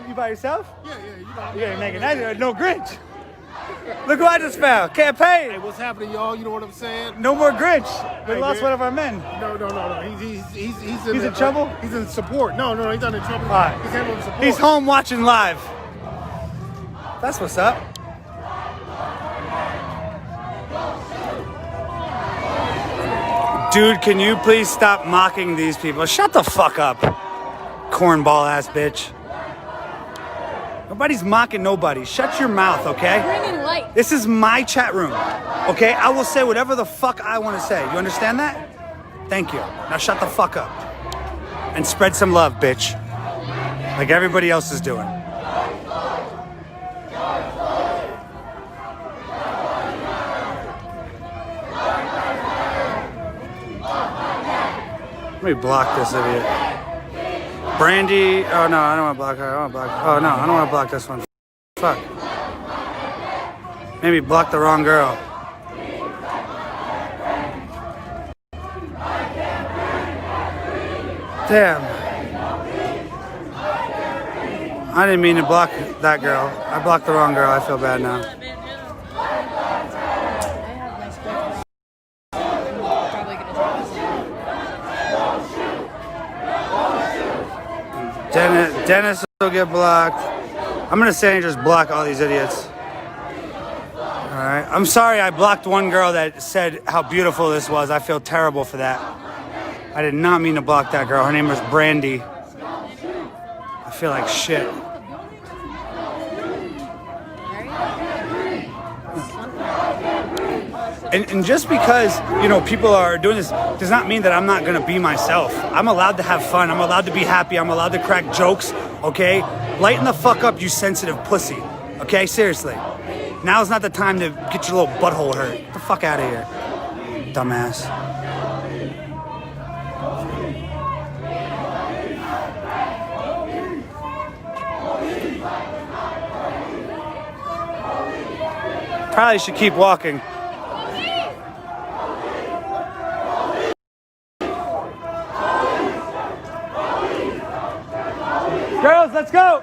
You by yourself? Yeah, you're making that no Grinch. Look who I just found. Campaign. Hey, what's happening, y'all? You know what I'm saying? No more Grinch. We Hey, lost man. one of our men. No. He's in trouble? He's in support. No, he's not in trouble. All right. He's handling support. He's home watching live. That's what's up. Dude, can you please stop mocking these people? Shut the fuck up, cornball ass bitch. Nobody's mocking nobody. Shut your mouth, okay? Bringing light. This is my chat room, okay? I will say whatever the fuck I want to say. You understand that? Thank you. Now shut the fuck up. And spread some love, bitch. Like everybody else is doing. Let me block this idiot. Brandy. Oh no, I don't want to block her. I want to block. Oh no, I don't want to block this one. Fuck. Maybe block the wrong girl. Damn. I didn't mean to block that girl. I blocked the wrong girl. I feel bad now. Dennis will get blocked. I'm gonna say and just block all these idiots. Alright. I'm sorry I blocked one girl that said how beautiful this was. I feel terrible for that. I did not mean to block that girl. Her name was Brandy. I feel like shit. And just because, you know, people are doing this does not mean that I'm not gonna be myself. I'm allowed to have fun. I'm allowed to be happy. I'm allowed to crack jokes, okay? Lighten the fuck up, you sensitive pussy. Okay, seriously. Now's not the time to get your little butthole hurt. Get the fuck out of here, dumbass. Probably should keep walking. Girls, let's go!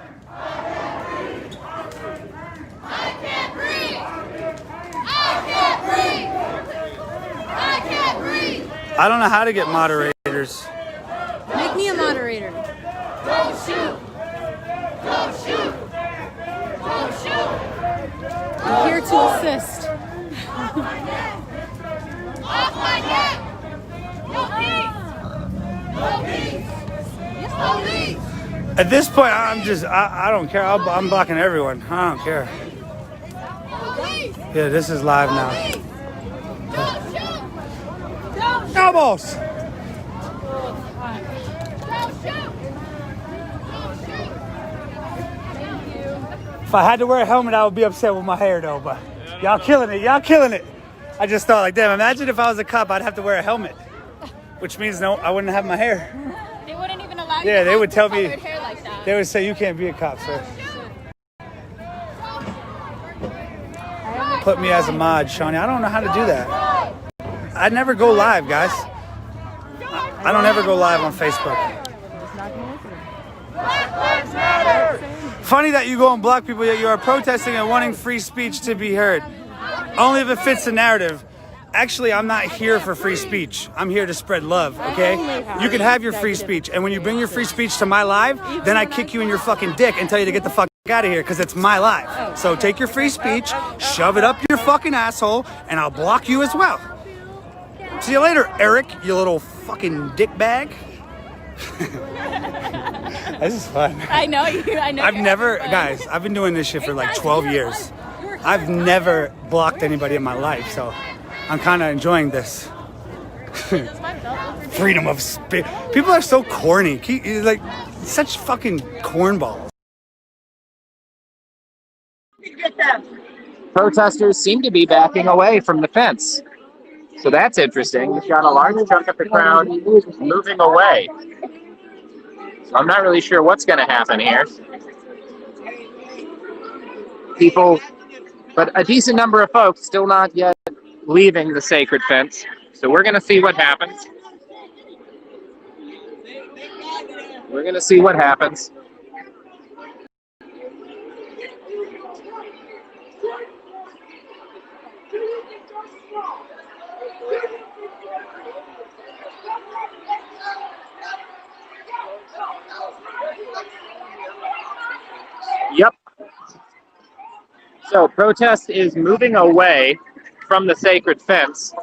I can't breathe! I can't breathe! I can't breathe! I don't know how to get moderators. Make me a moderator. Don't shoot! Don't shoot! Don't shoot! I'm here to assist. Off my neck! No peace! No peace! At this point, I don't care. I'm blocking everyone. I don't care. Yeah, this is live now. Elbows! If I had to wear a helmet, I would be upset with my hair though, but y'all killing it. Y'all killing it. I just thought like, damn, imagine if I was a cop, I'd have to wear a helmet, which means no, I wouldn't have my hair. They wouldn't even allow you Yeah, to they have would tell me, colored hair like that. they would say, you can't be a cop, sir. Put me as a mod, Shawnee. I don't know how to do that. I never go live, guys. I don't ever go live on Facebook. Funny that you go and block people, yet you are protesting and wanting free speech to be heard. Only if it fits the narrative. Actually, I'm not here for free speech. I'm here to spread love, okay? You can have your free speech, and when you bring your free speech to my live, then I kick you in your fucking dick and tell you to get the fuck out of here, because it's my live. So take your free speech, shove it up your fucking asshole, and I'll block you as well. See you later, Eric, you little fucking dick bag. This is fun. I know you. I know. I've never, guys, I've been doing this shit for like 12 years. I've never blocked anybody in my life, so I'm kind of enjoying this. Freedom of speech. People are so corny. Like, such fucking cornballs. Protesters seem to be backing away from the fence. So that's interesting. We've got a large chunk of the crowd moving away. So I'm not really sure what's going to happen here. People, but a decent number of folks still not yet leaving the sacred fence. So we're going to see what happens. We're going to see what happens. Yep. So protest is moving away from the sacred fence,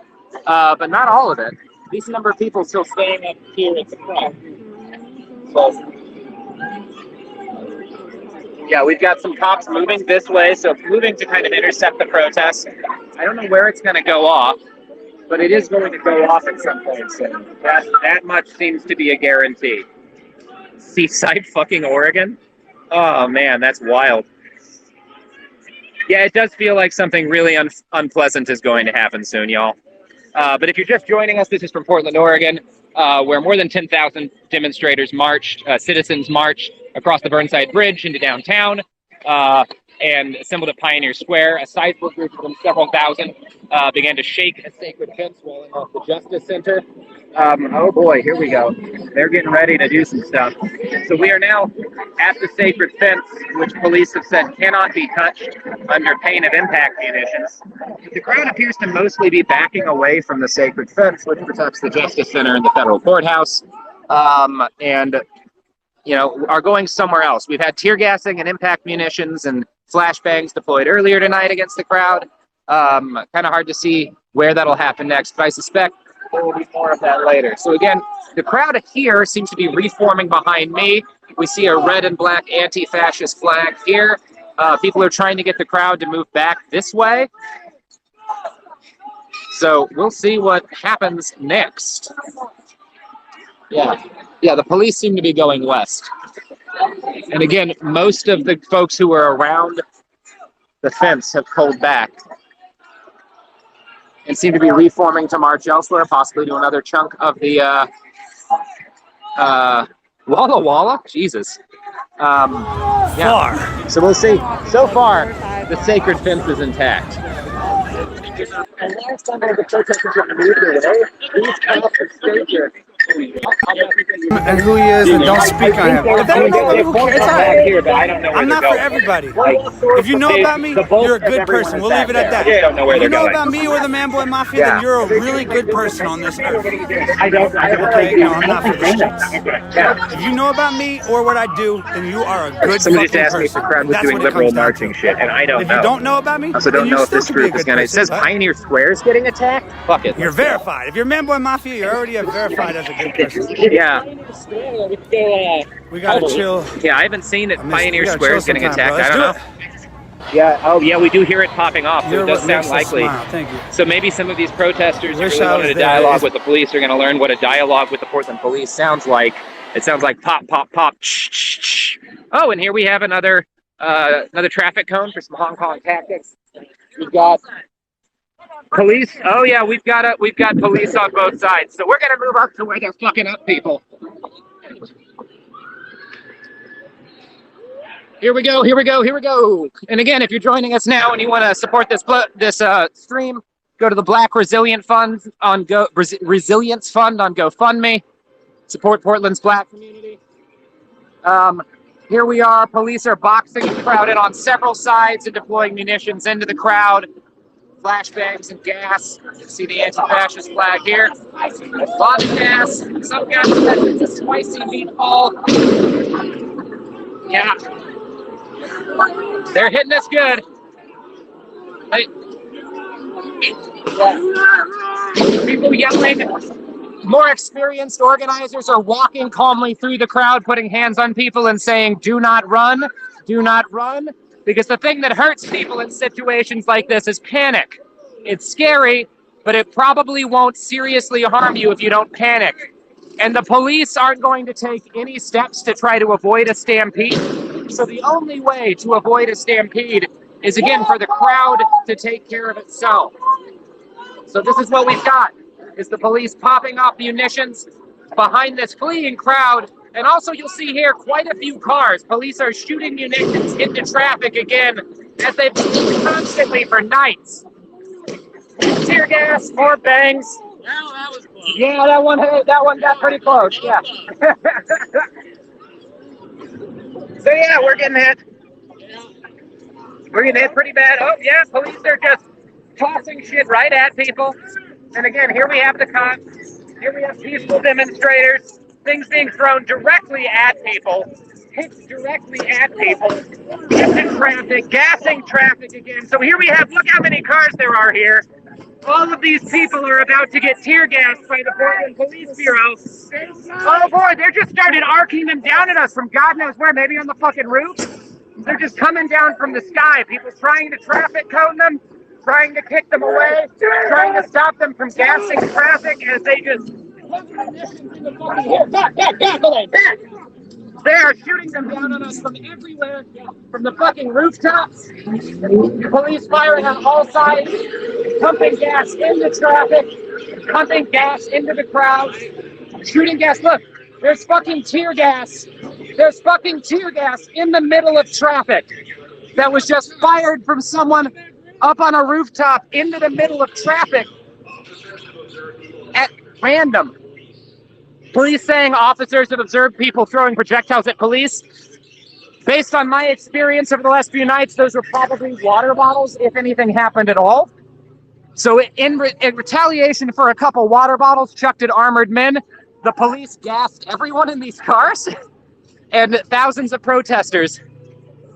but not all of it. A decent number of people still staying up here at the front. So, yeah, we've got some cops moving this way, so moving to kind of intercept the protest. I don't know where it's going to go off, but it is going to go off at some point soon. That much seems to be a guarantee. Seaside fucking Oregon? Oh man, that's wild. Yeah, it does feel like something really unpleasant is going to happen soon, y'all. But if you're just joining us, this is from Portland, Oregon. where more than 10,000 demonstrators marched, citizens marched across the Burnside Bridge into downtown and assembled at Pioneer Square. A sizable group of them, several thousand, began to shake a sacred fence rolling off the Justice Center. Oh boy, here we go. They're getting ready to do some stuff. So we are now at the sacred fence, which police have said cannot be touched under pain of impact munitions. The crowd appears to mostly be backing away from the sacred fence, which protects the Justice Center and the federal courthouse, and you know, are going somewhere else. We've had tear gassing and impact munitions and flashbangs deployed earlier tonight against the crowd. Kind of hard to see where that'll happen next, but I suspect there will be more of that later. So again, the crowd here seems to be reforming behind me. We see a red and black anti-fascist flag here. People are trying to get the crowd to move back this way. So we'll see what happens next. Yeah, the police seem to be going west. And again, most of the folks who were around the fence have pulled back and seem to be reforming to march elsewhere, possibly to another chunk of the Walla Walla? Jesus. Yeah. So we'll see. So far, the sacred fence is intact. And last time the protesters have moved away, these cops have stayed here. And who he is, and don't speak on him. If they don't know about me, who cares? It's all right. I'm not for everybody. If you know about me, you're a good person. We'll leave it at that. If you know about me or the Man Boy Mafia, then you're a really good person on this earth. Okay? No, I'm not for the streets. If you know about me or what I do, then you are a good Somebody fucking just asked me if the crowd was doing liberal marching shit, and I don't know. If you don't know about me, I also don't know if this group is going to... It says Pioneer Square is getting attacked? Fuck it. You're verified. If you're Man Boy Mafia, you're already verified as a good person. Yeah. We gotta chill. Yeah, I haven't seen that Pioneer Square is getting attacked. Bro. I don't know. Yeah. Oh, yeah. We do hear it popping off. So it does sound likely. Thank you. So maybe some of these protesters who really wanted a dialogue with the police are going to learn what a dialogue with the Portland police sounds like. It sounds like pop, pop, pop. Oh, and here we have another traffic cone for some Hong Kong tactics. We've got police. Oh yeah, we've got police on both sides. So we're gonna move up to where they're fucking up people. Here we go. And again, if you're joining us now and you want to support this stream, go to the Black Resilience Fund on GoFundMe. Support Portland's Black community. Here we are. Police are boxing the crowd in on several sides and deploying munitions into the crowd. Flashbangs and gas. You can see the anti-fascist flag here. A lot of gas. Some gas says it's a spicy meatball. Yeah. They're hitting us good. Hey. Yeah. People yelling. More experienced organizers are walking calmly through the crowd, putting hands on people and saying, "Do not run. Do not run." Because the thing that hurts people in situations like this is panic. It's scary, but it probably won't seriously harm you if you don't panic. And the police aren't going to take any steps to try to avoid a stampede. So the only way to avoid a stampede is, again, for the crowd to take care of itself. So this is what we've got, is the police popping off munitions behind this fleeing crowd. And also, you'll see here quite a few cars. Police are shooting munitions into traffic again, as they've been constantly for nights. Tear gas, more bangs. That was close. Yeah, that one got pretty close. Yeah. So yeah, we're getting hit. We're getting hit pretty bad. Oh yeah, police are just tossing shit right at people. And again, here we have the cops. Here we have peaceful demonstrators. Things being thrown directly at people, hits directly at people, gassing traffic again. So here we have, look how many cars there are here. All of these people are about to get tear gassed by the Portland Police Bureau. Oh boy, they're just started arcing them down at us from God knows where, maybe on the fucking roof. They're just coming down from the sky. People trying to traffic cone them, trying to kick them away, trying to stop them from gassing traffic as they just... Back! They are shooting them down on us from everywhere, from the fucking rooftops. Police firing on all sides, pumping gas into traffic, pumping gas into the crowd. shooting gas. Look, there's fucking tear gas. There's fucking tear gas in the middle of traffic that was just fired from someone up on a rooftop into the middle of traffic at random. Police saying officers have observed people throwing projectiles at police. Based on my experience over the last few nights, those were probably water bottles, if anything happened at all. So in retaliation for a couple water bottles chucked at armored men, the police gassed everyone in these cars and thousands of protesters,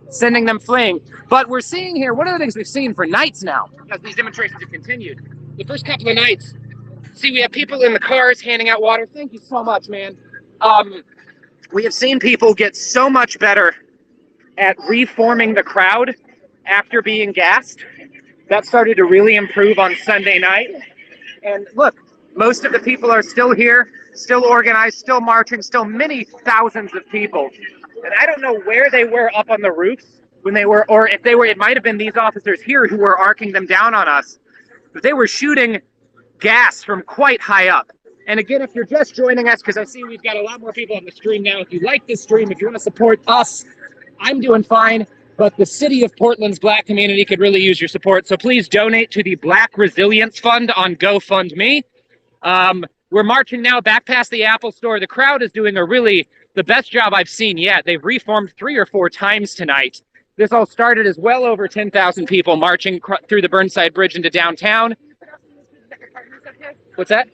sending them fleeing. But we're seeing here, one of the things we've seen for nights now, as these demonstrations have continued, the first couple of nights, see, we have people in the cars handing out water. Thank you so much, man. We have seen people get so much better at reforming the crowd after being gassed. That started to really improve on Sunday night. And look, most of the people are still here, still organized, still marching, still many thousands of people. And I don't know where they were up on the roofs when they were, or if they were, it might have been these officers here who were arcing them down on us. But they were shooting gas from quite high up. And again, if you're just joining us, because I see we've got a lot more people on the stream now, if you like this stream, if you want to support us, I'm doing fine, but the city of Portland's Black community could really use your support. So please donate to the Black Resilience Fund on GoFundMe. We're marching now back past the Apple Store. The crowd is doing the best job I've seen yet. They've reformed 3 or 4 times tonight. This all started as well over 10,000 people marching through the Burnside Bridge into downtown. What's that?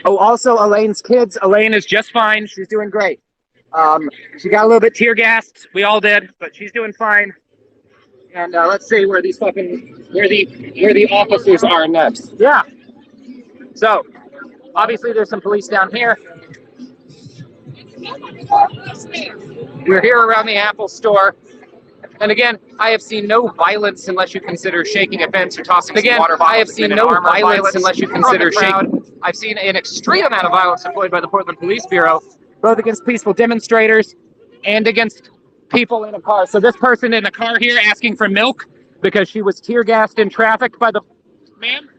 Oh, also Elaine's kids. Elaine is just fine. She's doing great. She got a little bit tear gassed. We all did, but she's doing fine. And let's see where these fucking where the officers are next. Yeah. So obviously there's some police down here. We're here around the Apple Store. And again, I have seen no violence unless you consider shaking a fence or tossing some water bottles. I have seen no violence unless you consider shaking. I've seen an extreme amount of violence deployed by the Portland Police Bureau, both against peaceful demonstrators and against people in a car. So this person in the car here asking for milk because she was tear gassed in traffic by the... Ma'am,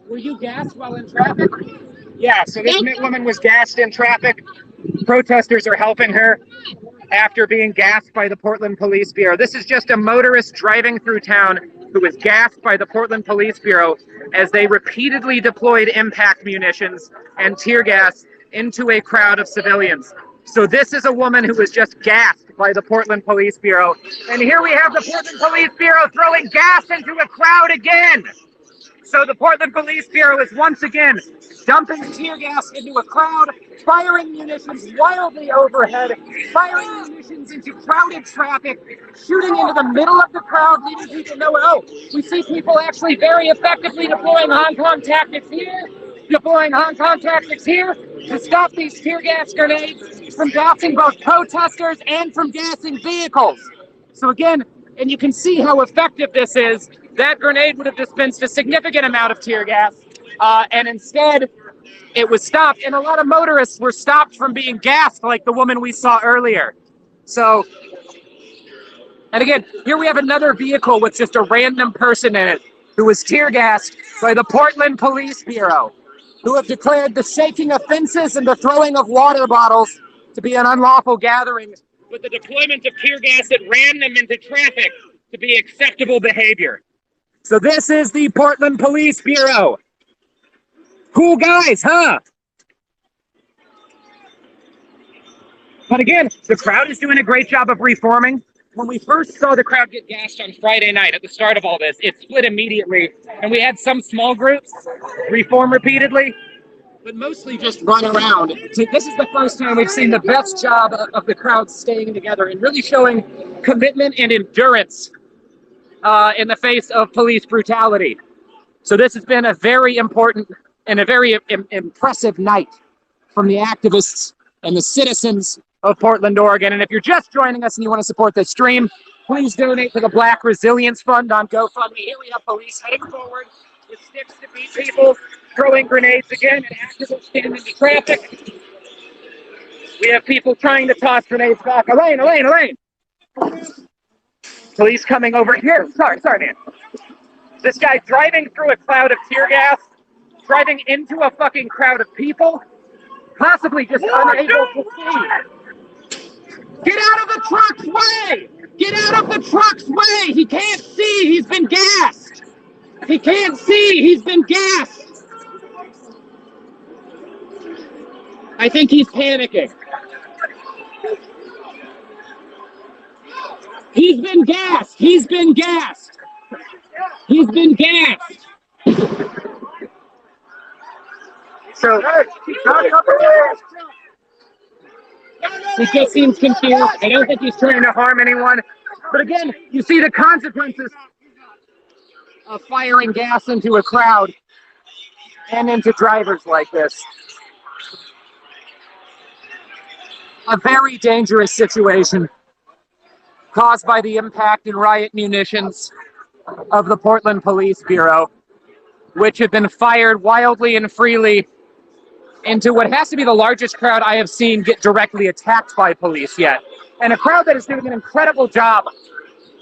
were you gassed while in traffic? Yeah, so this woman was gassed in traffic. Protesters are helping her after being gassed by the Portland Police Bureau. This is just a motorist driving through town who was gassed by the Portland Police Bureau as they repeatedly deployed impact munitions and tear gas into a crowd of civilians. So this is a woman who was just gassed by the Portland Police Bureau. And here we have the Portland Police Bureau throwing gas into a crowd again. So the Portland Police Bureau is once again dumping tear gas into a crowd, firing munitions wildly overhead, firing munitions into crowded traffic, shooting into the middle of the crowd, leaving people nowhere. Oh, we see people actually very effectively deploying Hong Kong tactics here, to stop these tear gas grenades from gassing both protesters and from gassing vehicles. So again, and you can see how effective this is. That grenade would have dispensed a significant amount of tear gas, and instead it was stopped. And a lot of motorists were stopped from being gassed like the woman we saw earlier. So, and again, here we have another vehicle with just a random person in it who was tear gassed by the Portland Police Bureau, who have declared the shaking of fences and the throwing of water bottles to be an unlawful gathering, with the deployment of tear gas at random into traffic to be acceptable behavior. So this is the Portland Police Bureau. Cool guys, huh? But again, the crowd is doing a great job of reforming. When we first saw the crowd get gassed on Friday night at the start of all this, it split immediately. And we had some small groups reform repeatedly, but mostly just run around. So this is the first time we've seen the best job of the crowd staying together and really showing commitment and endurance in the face of police brutality. So this has been a very important and a very impressive night from the activists and the citizens of Portland, Oregon. And if you're just joining us and you want to support this stream, please donate to the Black Resilience Fund on GoFundMe. Here we have police heading forward with sticks to beat people, throwing grenades again, and activists standing into traffic. We have people trying to toss grenades back. Elaine! Police coming over here. Sorry, man. This guy driving through a cloud of tear gas, driving into a fucking crowd of people, possibly just unable to see. Get out of the truck's way! Get out of the truck's way! He can't see! He's been gassed! He can't see! He's been gassed! I think he's panicking. He's been gassed! He's been gassed! He's been gassed! So, he just seems confused. I don't think he's trying to harm anyone. But again, you see the consequences of firing gas into a crowd and into drivers like this. A very dangerous situation caused by the impact and riot munitions of the Portland Police Bureau, which have been fired wildly and freely into what has to be the largest crowd I have seen get directly attacked by police yet. And a crowd that is doing an incredible job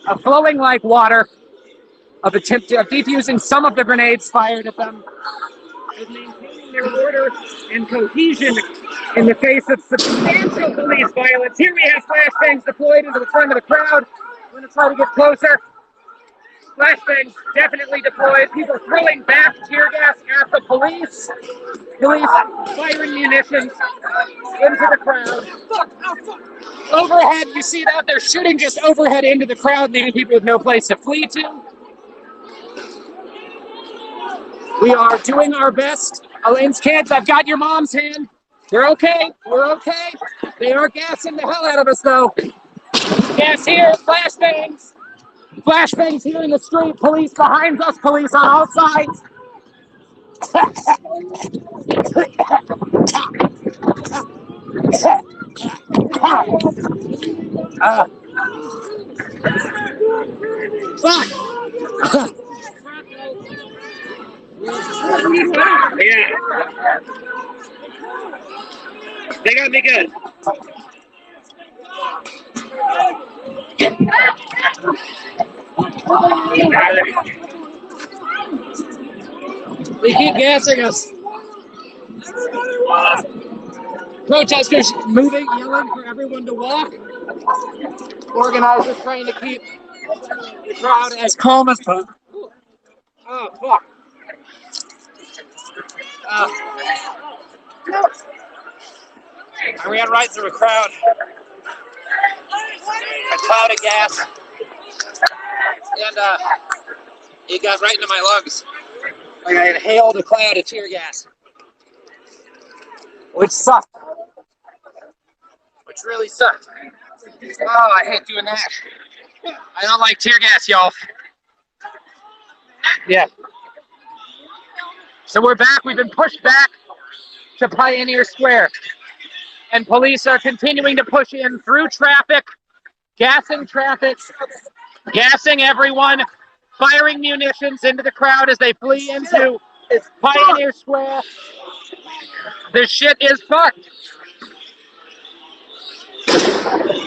of flowing like water, of defusing some of the grenades fired at them, of maintaining their order and cohesion in the face of substantial police violence. Here we have flashbangs deployed into the front of the crowd. I'm going to try to get closer. Flashbangs definitely deployed. People throwing back tear gas at the police. Police firing munitions into the crowd. Overhead, you see that? They're shooting just overhead into the crowd, leaving people with no place to flee to. We are doing our best. Elaine's kids, I've got your mom's hand. We're okay. We're okay. They are gassing the hell out of us, though. Gas here, flashbangs. Flashbangs here in the street, police behind us, police on all sides. Fuck! Yeah. They got me good. They keep gassing us. Protesters moving, yelling for everyone to walk. Organizers trying to keep the crowd as calm as possible. Oh, fuck. I ran right through a crowd. A cloud of gas. And it got right into my lungs. Like I inhaled a cloud of tear gas. Which sucked. Which really sucked. Oh, I hate doing that. I don't like tear gas, y'all. Yeah. So we're back. We've been pushed back to Pioneer Square. And police are continuing to push in through traffic, gassing everyone, firing munitions into the crowd as they flee into Pioneer Square. This shit is fucked.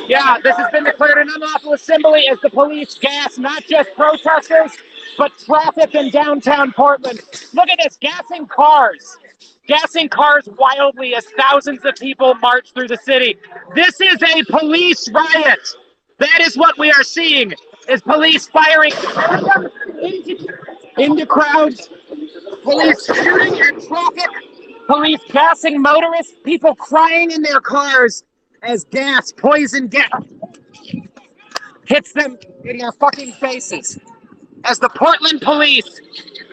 Yeah, this has been declared an unlawful assembly as the police gas not just protesters, but traffic in downtown Portland. Look at this, gassing cars wildly as thousands of people march through the city. This is a police riot. That is what we are seeing, is police firing into crowds, police shooting at traffic, police gassing motorists, people crying in their cars as gas, poison gas, hits them in their fucking faces. As the Portland police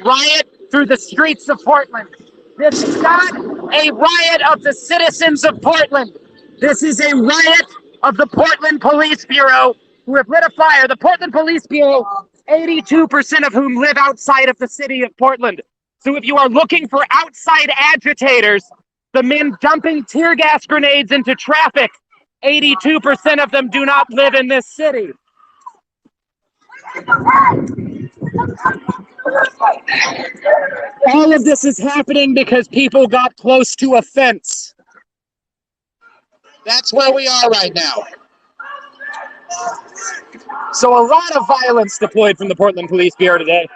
riot through the streets of Portland. This is not a riot of the citizens of Portland. This is a riot of the Portland Police Bureau who have lit a fire. The Portland Police Bureau, 82% of whom live outside of the city of Portland. So if you are looking for outside agitators, the men dumping tear gas grenades into traffic, 82% of them do not live in this city. All of this is happening because people got close to a fence. That's where we are right now. So a lot of violence deployed from the Portland Police Bureau today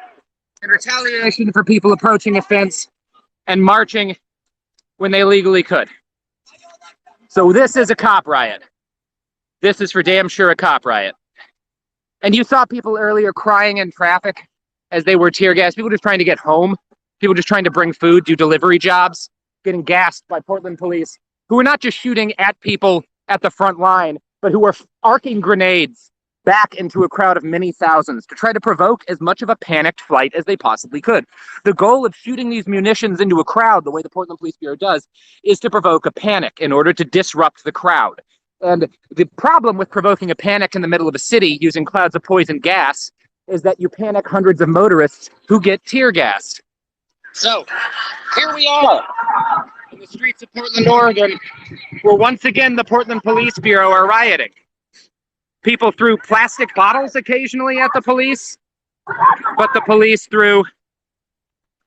in retaliation for people approaching a fence and marching when they legally could. So this is a cop riot. This is for damn sure a cop riot. And you saw people earlier crying in traffic as they were tear gassed. People just trying to get home. People just trying to bring food, do delivery jobs, getting gassed by Portland police, who were not just shooting at people at the front line, but who were arcing grenades back into a crowd of many thousands to try to provoke as much of a panicked flight as they possibly could. The goal of shooting these munitions into a crowd, the way the Portland Police Bureau does, is to provoke a panic in order to disrupt the crowd. And the problem with provoking a panic in the middle of a city using clouds of poison gas is that you panic hundreds of motorists who get tear gassed. So, here we are in the streets of Portland, Oregon, where once again the Portland Police Bureau are rioting. People threw plastic bottles occasionally at the police, but the police threw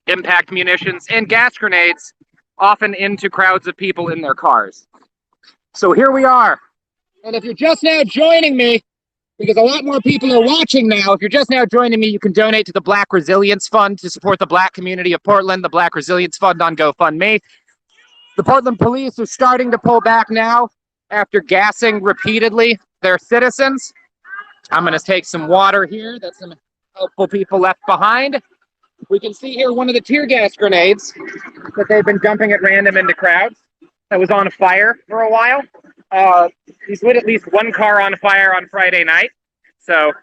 impact munitions and gas grenades, often into crowds of people in their cars. So here we are. And if you're just now joining me, because a lot more people are watching now, if you're just now joining me, you can donate to the Black Resilience Fund to support the Black community of Portland, the Black Resilience Fund on GoFundMe. The Portland police are starting to pull back now after gassing repeatedly their citizens. I'm going to take some water here that some helpful people left behind. We can see here one of the tear gas grenades that they've been dumping at random into crowds that was on fire for a while. He's lit at least one car on fire on Friday night, so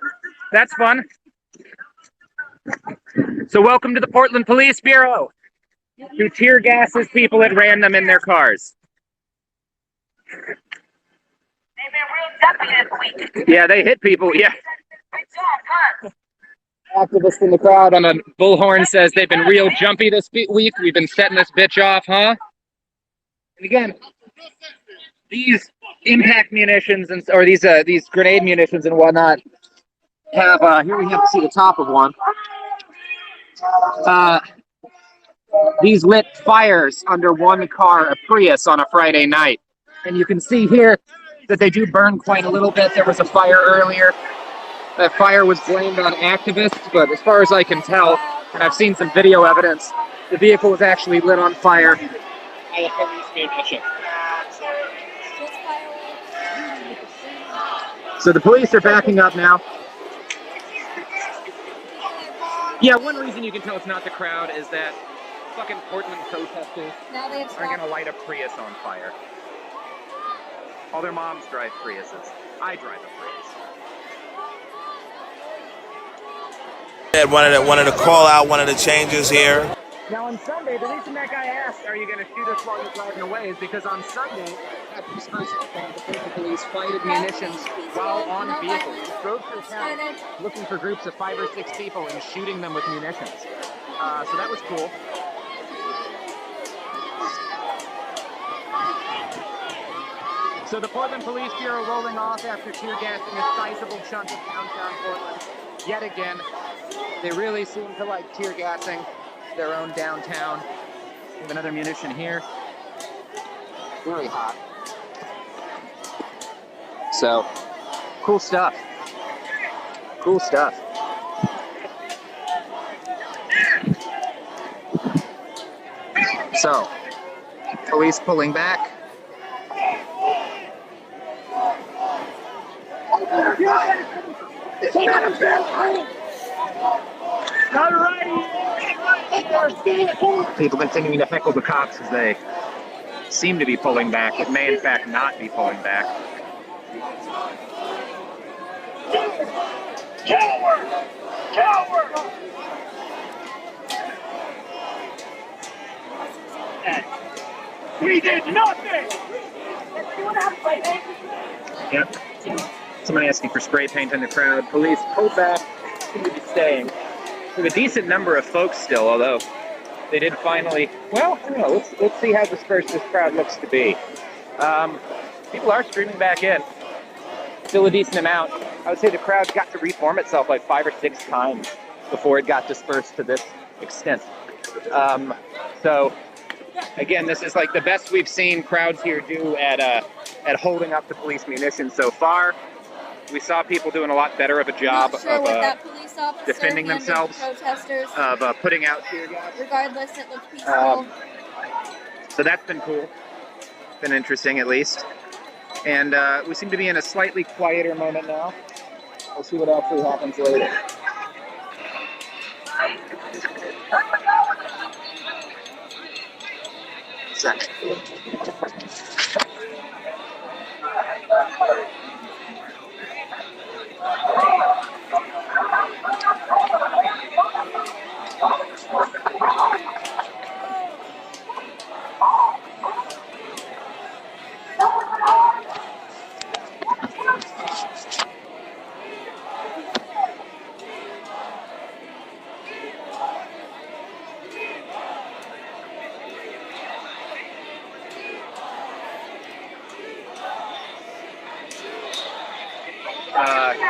that's fun. So welcome to the Portland Police Bureau, who tear gases people at random in their cars. Yeah, they hit people, yeah. Activist in the crowd on a bullhorn says they've been real jumpy this week. We've been setting this bitch off, huh? And again, these impact munitions or these grenade munitions and whatnot have here we have to see the top of one. These lit fires under one car, a Prius, on a Friday night, and you can see here that they do burn quite a little bit. There was a fire earlier. That fire was blamed on activists, but as far as I can tell, and I've seen some video evidence, the vehicle was actually lit on fire by a police munition. So the police are backing up now. Yeah, one reason you can tell it's not the crowd is that fucking Portland protesters are gonna light a Prius on fire. All their moms drive Priuses. I drive a Prius. Wanted to call out one of the changes here. Now on Sunday, the reason that guy asked, "Are you going to shoot us while you're driving away?" is because on Sunday, after this first thing, the police fired munitions while on vehicles. They drove through town looking for groups of 5 or 6 people and shooting them with munitions. So that was cool. So the Portland Police Bureau rolling off after tear gassing a sizable chunk of downtown Portland. Yet again, they really seem to like tear gassing their own downtown. We have another munition here. Very hot. So, cool stuff. Cool stuff. So, police pulling back. People continuing to heckle the cops as they seem to be pulling back. It may in fact not be pulling back. Coward! Coward! We did nothing! Yep. Somebody asking for spray paint in the crowd. Police pulled back, seem to be staying. We have a decent number of folks still, although they did finally, well, I don't know, let's see how dispersed this crowd looks to be. People are streaming back in. Still a decent amount. I would say the crowd got to reform itself like 5 or 6 times before it got dispersed to this extent. So, again, this is like the best we've seen crowds here do at holding up the police munitions so far. We saw people doing a lot better of a job Not sure what that police defending themselves, protesters. of putting out tear gas. Regardless, it looked peaceful. So that's been cool. Been interesting, at least. And we seem to be in a slightly quieter moment now. We'll see what actually happens later. Second.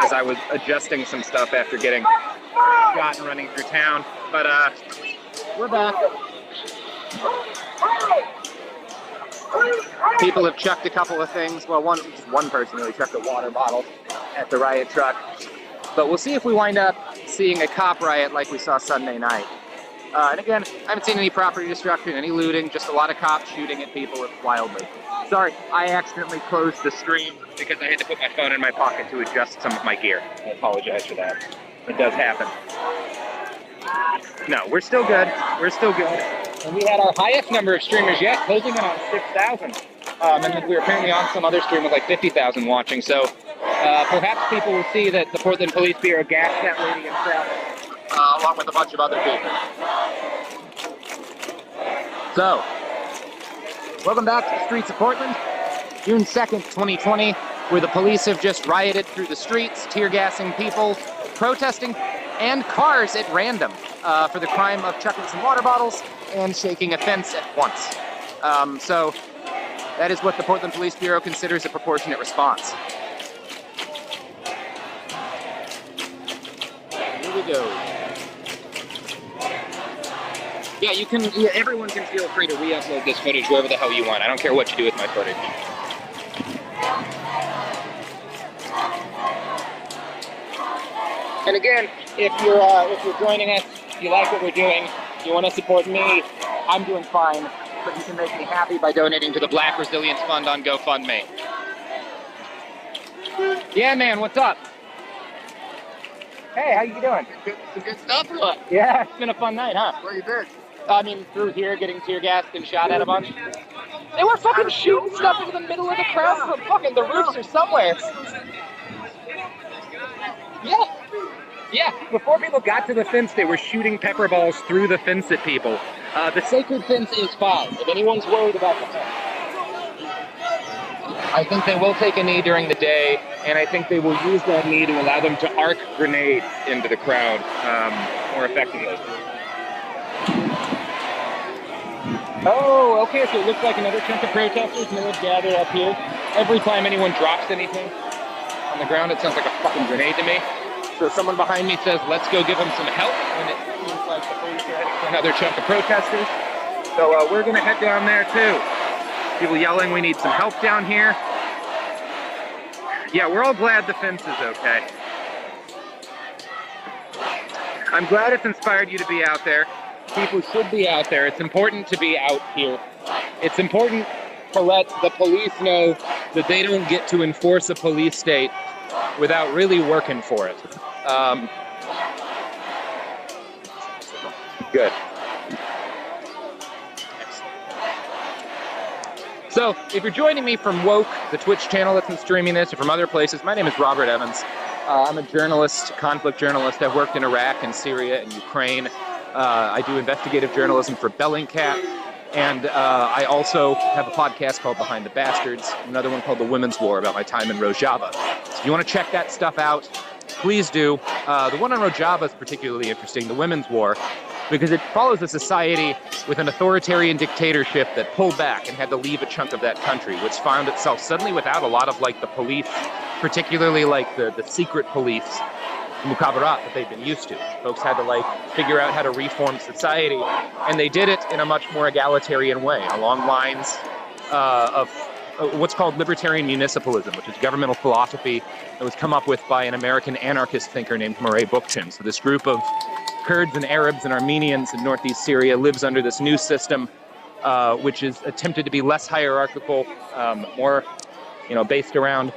As I was adjusting some stuff after getting shot and running through town. But we're back. People have chucked a couple of things. Well, just one person really chucked a water bottle at the riot truck. But we'll see if we wind up seeing a cop riot like we saw Sunday night. And again, I haven't seen any property destruction, any looting, just a lot of cops shooting at people wildly. Sorry, I accidentally closed the stream because I had to put my phone in my pocket to adjust some of my gear. I apologize for that. It does happen. No, we're still good. We're still good. And we had our highest number of streamers yet, closing in on 6,000. And then we were apparently on some other stream with like 50,000 watching. So perhaps people will see that the Portland Police Bureau gassed that lady in traffic, along with a bunch of other people. So, welcome back to the streets of Portland, June 2nd, 2020, where the police have just rioted through the streets, tear gassing people, protesting, and cars at random for the crime of chucking some water bottles and shaking a fence at once. So, that is what the Portland Police Bureau considers a proportionate response. Here we go. Yeah, everyone can feel free to re-upload this footage wherever the hell you want. I don't care what you do with my footage. And again, if you're joining us, you like what we're doing, you want to support me, I'm doing fine, but you can make me happy by donating to the Black Resilience Fund on GoFundMe. Yeah, man, what's up? Hey, how you doing? Some good stuff or what? Yeah, it's been a fun night, huh? Where you been? I mean, through here, getting tear gassed and shot at a bunch. They were fucking shooting stuff into the middle of the crowd from fucking the roofs or somewhere. Yeah. Yeah, before people got to the fence, they were shooting pepper balls through the fence at people. The sacred fence is fine, if anyone's worried about the fence. I think they will take a knee during the day, and I think they will use that knee to allow them to arc grenades into the crowd more effectively. Oh, okay, so it looks like another chunk of protesters may have gathered up here. Every time anyone drops anything on the ground, it sounds like a fucking grenade to me. So someone behind me says, let's go give them some help, and it seems like the police are heading for another chunk of protesters. So we're gonna head down there too. People yelling, we need some help down here. Yeah, we're all glad the fence is okay. I'm glad it's inspired you to be out there. People should be out there. It's important to be out here. It's important to let the police know that they don't get to enforce a police state without really working for it. Good. So, if you're joining me from Woke, the Twitch channel that's been streaming this, or from other places, my name is Robert Evans. I'm a journalist, conflict journalist. I've worked in Iraq and Syria and Ukraine. I do investigative journalism for Bellingcat, and I also have a podcast called Behind the Bastards, another one called The Women's War about my time in Rojava. So if you want to check that stuff out, please do. The one on Rojava is particularly interesting, The Women's War, because it follows a society with an authoritarian dictatorship that pulled back and had to leave a chunk of that country, which found itself suddenly without a lot of like the police, particularly like the secret police, mukhabarat, that they've been used to. Folks had to like figure out how to reform society, and they did it in a much more egalitarian way, along lines of what's called libertarian municipalism, which is governmental philosophy that was come up with by an American anarchist thinker named Murray Bookchin. So this group of Kurds and Arabs and Armenians in northeast Syria lives under this new system, which is attempted to be less hierarchical, more, based around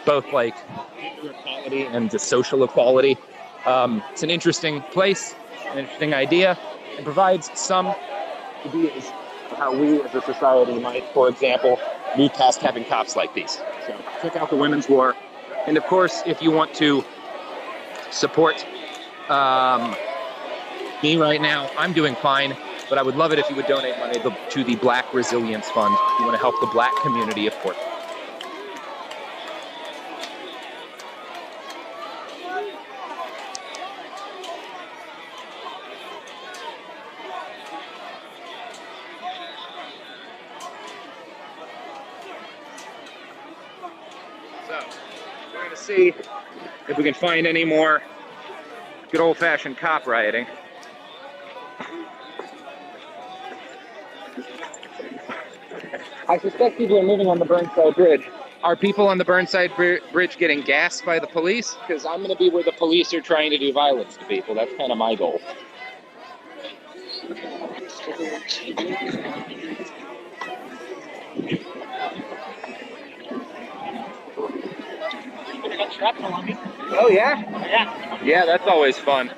both like equality and just social equality. It's an interesting place, an interesting idea. It provides some ideas of how we as a society might, for example, move past having cops like these. So check out the Women's War. And of course, if you want to support me right now, I'm doing fine, but I would love it if you would donate money to the Black Resilience Fund. If you want to help the Black community of Portland. So, we're going to see if we can find any more good old-fashioned cop rioting. I suspect people are moving on the Burnside Bridge. Are people on the Burnside Bridge getting gassed by the police? Because I'm going to be where the police are trying to do violence to people. That's kind of my goal. Oh yeah? Yeah. Yeah, that's always fun.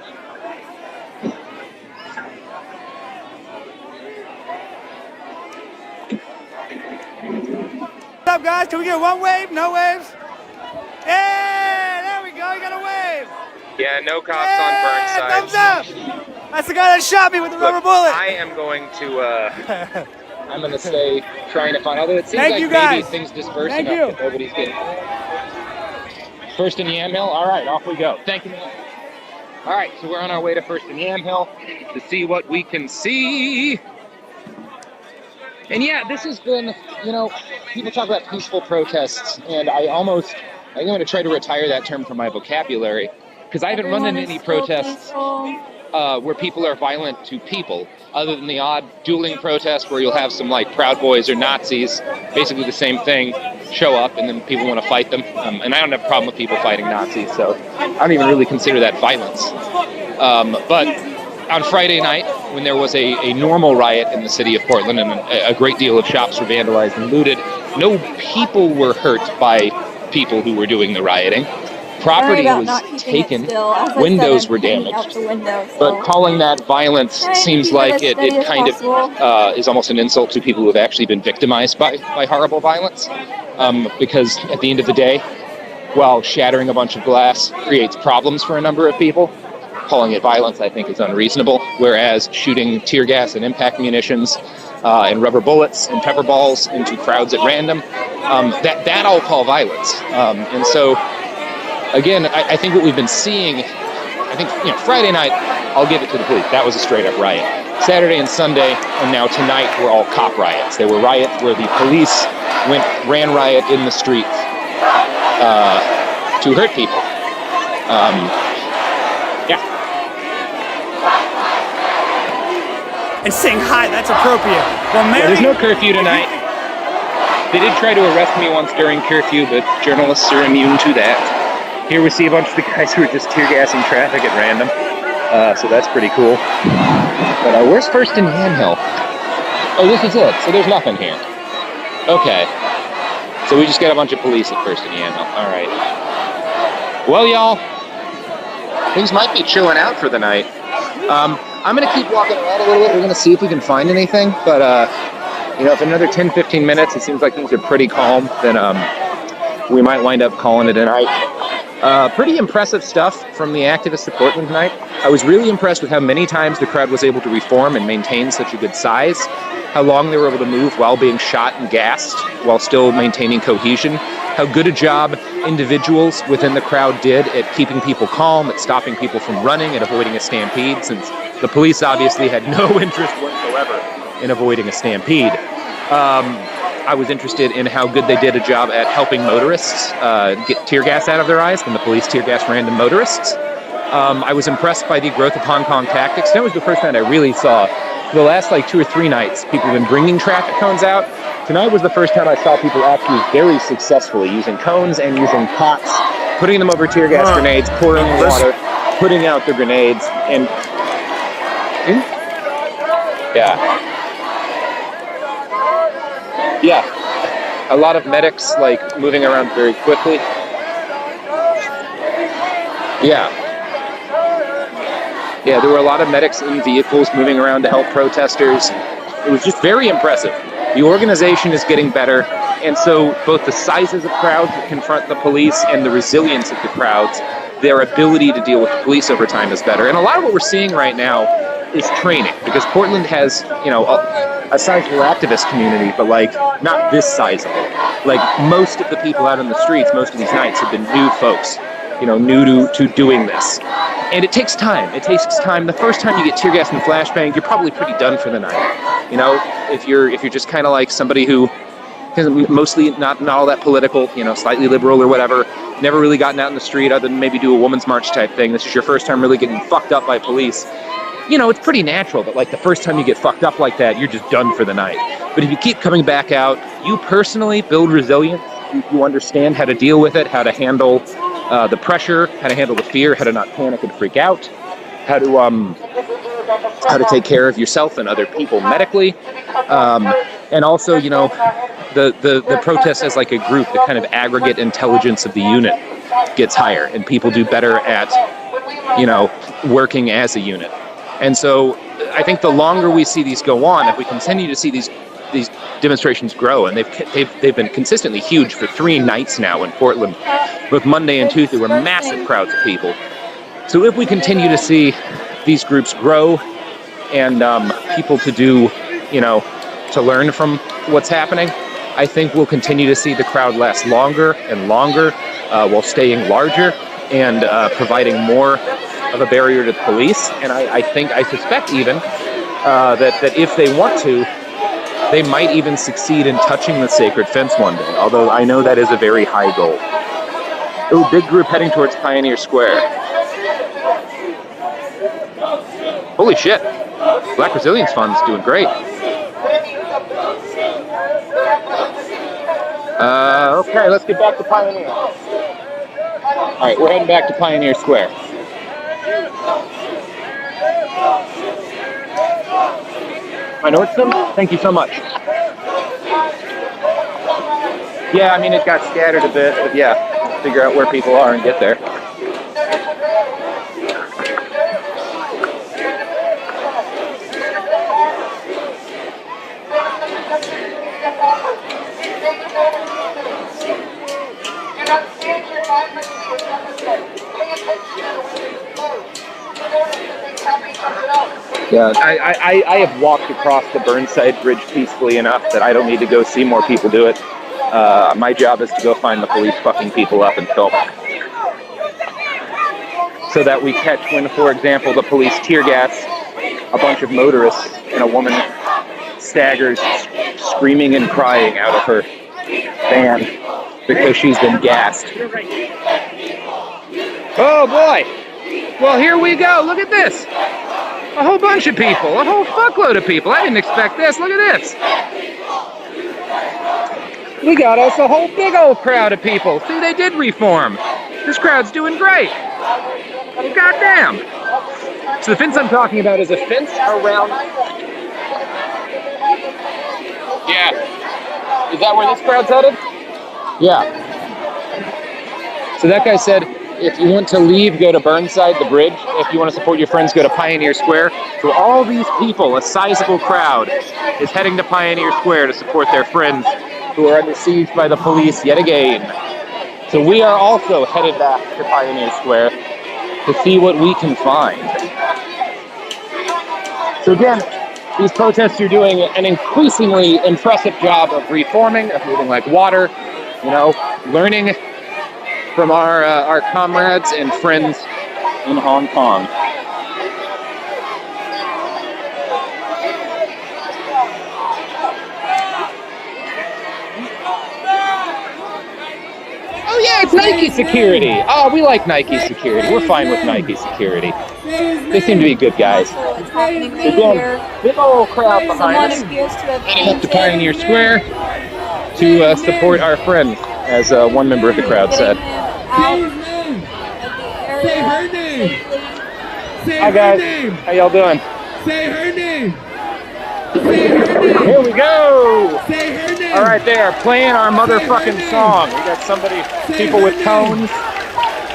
What's up, guys? Can we get one wave? No waves? Hey, there we go. You got a wave. Yeah, no cops on Burnside. Thumbs up. That's the guy that shot me with the rubber bullet. I am going to, I'm going to stay trying to find, although it seems Thank like maybe things disperse enough that nobody's getting. First and Yamhill? All right, off we go. Thank you. All right, so we're on our way to First and Yamhill to see what we can see. And yeah, this has been, people talk about peaceful protests, and I'm going to try to retire that term from my vocabulary, because I haven't run into any protests where people are violent to people, other than the odd dueling protest where you'll have some like Proud Boys or Nazis, basically the same thing, show up and then people want to fight them. And I don't have a problem with people fighting Nazis, so I don't even really consider that violence. But on Friday night, when there was a normal riot in the city of Portland and a great deal of shops were vandalized and looted, no people were hurt by people who were doing the rioting. Property was taken, windows were damaged, but calling that violence seems like it kind of is almost an insult to people who have actually been victimized by horrible violence, because at the end of the day, while shattering a bunch of glass creates problems for a number of people, calling it violence I think is unreasonable, whereas shooting tear gas and impact munitions and rubber bullets and pepper balls into crowds at random, that I'll call violence. And so again, I think what we've been seeing, I think, Friday night, I'll give it to the police. That was a straight-up riot. Saturday and Sunday, and now tonight, were all cop riots. They were riots where the police ran riot in the streets to hurt people. Yeah. And saying hi, that's appropriate. Well, Mary, there's no curfew tonight. They did try to arrest me once during curfew, but journalists are immune to that. Here we see a bunch of the guys who are just tear gassing traffic at random, so that's pretty cool. But where's First and Yamhill? Oh, this is it. So there's nothing here. Okay. So we just got a bunch of police at First and Yamhill. All right. Well, y'all, things might be chilling out for the night. I'm gonna keep walking around a little bit. We're gonna see if we can find anything. But if in another 10-15 minutes it seems like things are pretty calm, then we might wind up calling it a night. Pretty impressive stuff from the activists at Portland tonight. I was really impressed with how many times the crowd was able to reform and maintain such a good size, how long they were able to move while being shot and gassed, while still maintaining cohesion, how good a job individuals within the crowd did at keeping people calm, at stopping people from running, at avoiding a stampede, since the police obviously had no interest whatsoever in avoiding a stampede. I was interested in how good they did a job at helping motorists get tear gas out of their eyes when the police tear gas random motorists. I was impressed by the growth of Hong Kong tactics. That was the first time I really saw for the last like 2 or 3 nights, people have been bringing traffic cones out. Tonight was the first time I saw people actually very successfully using cones and using pots, putting them over tear gas grenades, pouring in water, putting out the grenades, and a lot of medics like moving around very quickly. Yeah, there were a lot of medics in vehicles moving around to help protesters. It was just very impressive. The organization is getting better, and so both the sizes of crowds that confront the police and the resilience of the crowds, their ability to deal with the police over time is better. And a lot of what we're seeing right now is training, because Portland has, you know, a sizable activist community, but like not this sizable. Like most of the people out on the streets, most of these nights have been new folks, you know, new to doing this. And it takes time. It takes time. The first time you get tear gas and flashbang, you're probably pretty done for the night. You know, if you're just kind of like somebody who is mostly not all that political, you know, slightly liberal or whatever, never really gotten out in the street other than maybe do a woman's march type thing. This is your first time really getting fucked up by police. You know, it's pretty natural that like the first time you get fucked up like that, you're just done for the night. But if you keep coming back out, you personally build resilience. You understand how to deal with it, how to handle the pressure, how to handle the fear, how to not panic and freak out, how to take care of yourself and other people medically, and also, you know, the protest as like a group, the kind of aggregate intelligence of the unit gets higher, and people do better at, you know, working as a unit. And so I think the longer we see these go on, if we continue to see these demonstrations grow, and they've been consistently huge for 3 nights now in Portland. Both Monday and Tuesday were massive crowds of people. So if we continue to see these groups grow and people to do, you know, to learn from what's happening, I think we'll continue to see the crowd last longer and longer while staying larger and providing more of a barrier to the police. And I suspect even that if they want to, they might even succeed in touching the sacred fence one day, although I know that is a very high goal. Oh, big group heading towards Pioneer Square. Holy shit. Black Resilience Fund's doing great. Okay, let's get back to Pioneer. All right, we're heading back to Pioneer Square. My Nordstrom, thank you so much. Yeah, I mean, it got scattered a bit, but yeah, figure out where people are and get there. Yeah, I have walked across the Burnside Bridge peacefully enough that I don't need to go see more people do it. My job is to go find the police fucking people up and film it. So that we catch when, for example, the police tear gas a bunch of motorists and a woman staggers screaming and crying out of her van because she's been gassed. Oh boy! Well, here we go. Look at this. A whole bunch of people. A whole fuckload of people. I didn't expect this. Look at this. We got us a whole big old crowd of people. See, they did reform. This crowd's doing great. Goddamn. So the fence I'm talking about is a fence around... Yeah. Is that where this crowd's headed? Yeah. So that guy said, if you want to leave, go to Burnside, the bridge. If you want to support your friends, go to Pioneer Square. So all these people, a sizable crowd, is heading to Pioneer Square to support their friends who are under siege by the police yet again. So we are also headed back to Pioneer Square to see what we can find. So again, these protests are doing an increasingly impressive job of reforming, of moving like water, you know, learning from our comrades and friends in Hong Kong. Oh yeah, Nike security. Oh, we like Nike security. We're fine with Nike security. They seem to be good guys. What's happening Big here? old crowd behind Someone us. appears to have Heading up to fainted. Pioneer Square to support our friend, as one member of the crowd said. Say her name. Say Hi her guys, name. how y'all doing? Say her name. Here we go. Say her name. All right, they are playing our motherfucking song. We got somebody, people with cones.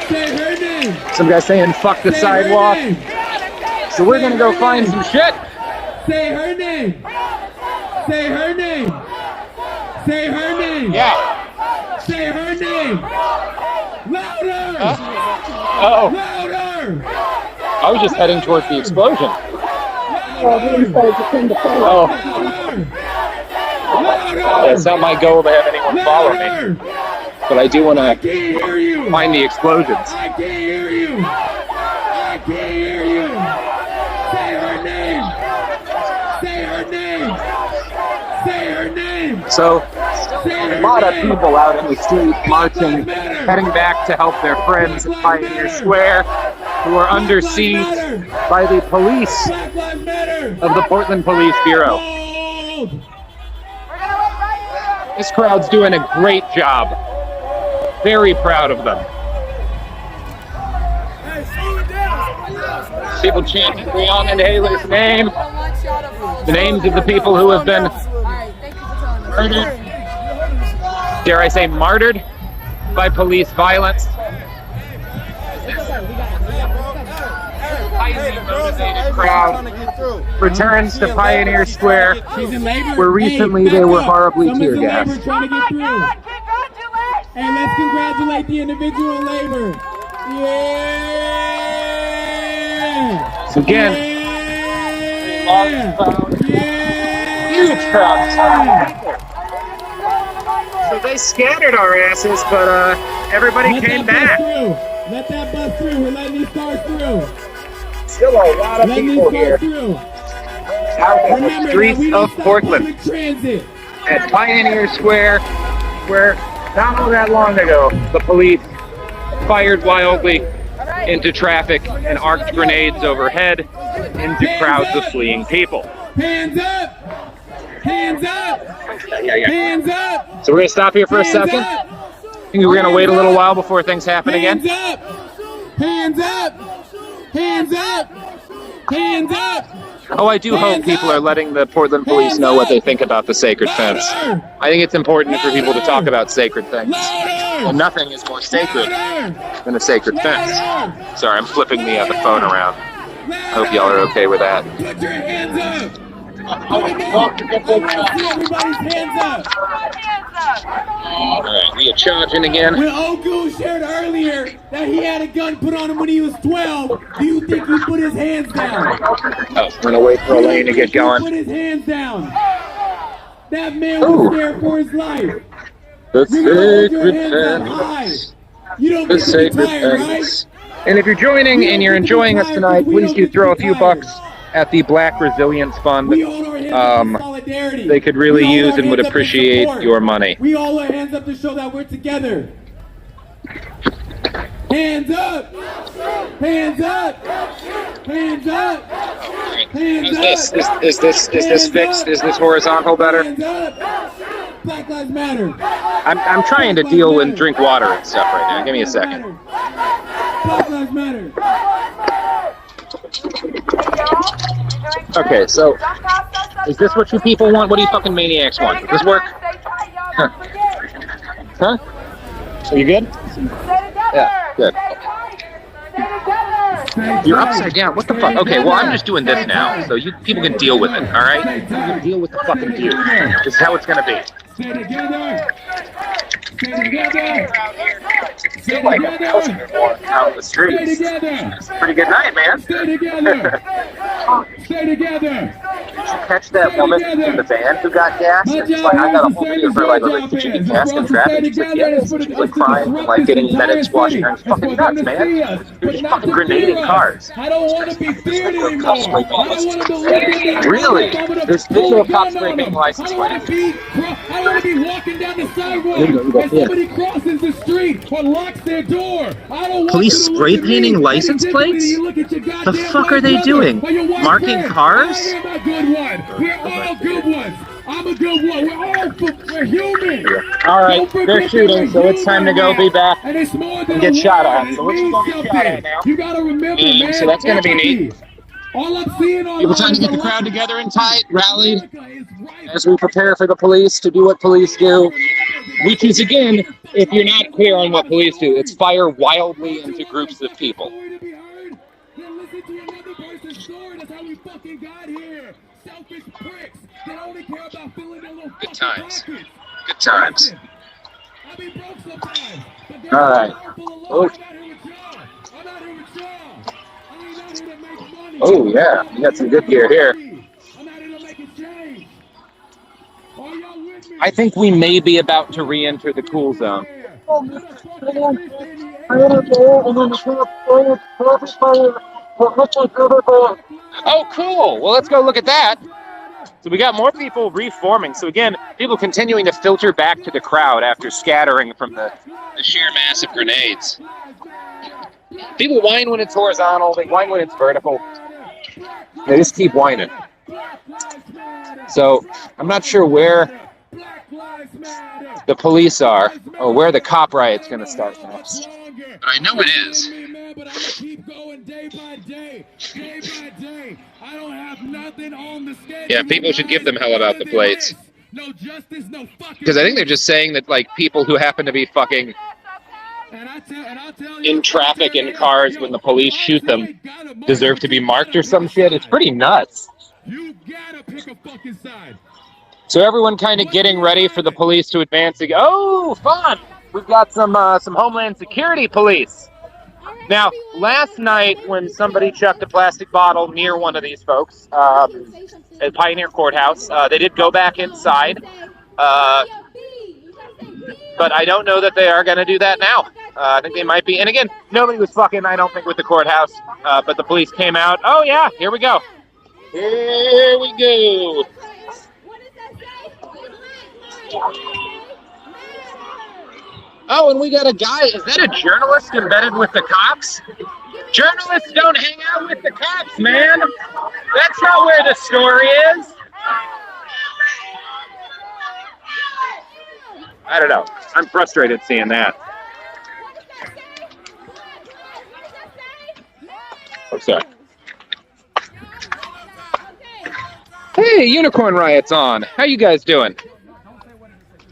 Say her name. Some guy saying "fuck the sidewalk." So we're gonna go find some shit. Say her name. Say her name. Say her name. Yeah. Say her name. Louder. Oh. Louder. I was just heading towards the explosion. Oh. Yeah, it's not my goal to have anyone follow me, but I do want to find the explosions. I can't hear you. I can't hear you. Say her name. Say her name. Say her name. So, a lot of people out in the street marching, heading back to help their friends at Pioneer Square, who are under siege by the police of the Portland Police Bureau. This crowd's doing a great job. Very proud of them. People chanting Breonna Taylor's name, the names of the people who have been murdered, dare I say martyred, by police violence. Highly motivated crowd returns to Pioneer Square, where recently they were horribly tear gassed. And let's congratulate the individual labor. Yeah. So again, huge crowd. So they scattered our asses, but everybody came back. Let that bus through. We're letting these cars through. Still a lot of people here out in the streets of Portland at Pioneer Square, where not that long ago the police fired wildly into traffic and arced grenades overhead into crowds of fleeing people. Hands up! Hands up! Hands up! So we're gonna stop here for a second. I think we're gonna wait a little while before things happen again. Hands up! Hands up! Hands up! Hands up! Oh, I do hope people are letting the Portland police know what they think about the sacred fence. I think it's important for people to talk about sacred things. And nothing is more sacred than a sacred fence. Sorry, I'm flipping the phone around. I hope y'all are okay with that. Put your hands up! Everybody's hands up! Alright, we are charging again. When Ogu shared earlier that he had a gun put on him when he was 12, do you think he put his hands down? Oh, we're gonna wait for Elaine to get going. Put his hands down. That man was scared for his life. The sacred fence. You don't the sacred fence. And if you're joining and you're enjoying us tonight, please do throw a few bucks at the Black Resilience Fund. They could really use and would appreciate your money. We all our hands up to show that we're together. Hands up! Hands up! Hands up! Hands up! Is this fixed? Is this horizontal better? Black Lives Matter. I'm trying to deal and drink water and stuff right now. Give me a second. Black Lives Matter. Okay, so is this what you people want? What do you fucking maniacs want? Does this work? Huh? Huh? Are you good? Yeah, good. You're upside down. What the fuck? Okay, well, I'm just doing this now, so you people can deal with it, all right? You can deal with the fucking view. This is how it's gonna be. Stay together. Stay together. I feel like I'm out in the streets. Stay together. It's a pretty good night, man. Stay together. Stay together. Did you catch that woman in the van who got gassed? And she's like, I got a whole video of her, like, did you get gassed in traffic? She's like, yes. She's like crying, like getting medics washing her. It's fucking nuts, man. They're just fucking grenading cars. I don't want to be feared anymore. I don't want to believe Really? There's video of cops scraping license plates. I don't want to be walking down the sidewalk and somebody crosses the street or locks their door. I don't want Police spray painting license plates? The fuck are they doing? Marking cars? I'm a good one. We're all good ones. I'm a good one. We're human. All right, they're shooting, so it's time to go be back and get shot at. So we're just going to get shot at now. You gotta remember, man. So that's going to be neat. All I'm seeing on People trying to get the crowd together and tight, rallied, as we prepare for the police to do what police do, which is, again, if you're not clear on what police do, it's fire wildly into groups of people. Good times. Good times. All right. Oh yeah, you got some good gear here. I think we may be about to re-enter the cool zone. Oh, cool. Well, let's go look at that. So we got more people reforming. So again, people continuing to filter back to the crowd after scattering from the sheer mass of grenades. People whine when it's horizontal. They whine when it's vertical. They just keep whining. So I'm not sure where the police are or where the cop riot's going to start next. But I know it is. But I'm gonna keep going day by day. I don't have nothing on the schedule. Yeah, people should give them hell about the plates. No justice, no fucking. Because I think they're just saying that, like, people who happen to be fucking in traffic in cars when the police shoot them deserve to be marked or some shit. It's pretty nuts. You gotta pick a fucking side. So everyone kind of getting ready for the police to advance. Oh, fun! We've got some Homeland Security police. Now, last night when somebody chucked a plastic bottle near one of these folks at Pioneer Courthouse, they did go back inside. But I don't know that they are going to do that now. I think they might be. And again, nobody was fucking, I don't think, with the courthouse. But the police came out. Oh, yeah, here we go. Here we go. Oh, and we got a guy. Is that a journalist embedded with the cops? Journalists don't hang out with the cops, man. That's not where the story is. I don't know. I'm frustrated seeing that. Oh, sorry. Hey, Unicorn Riot's on. How you guys doing?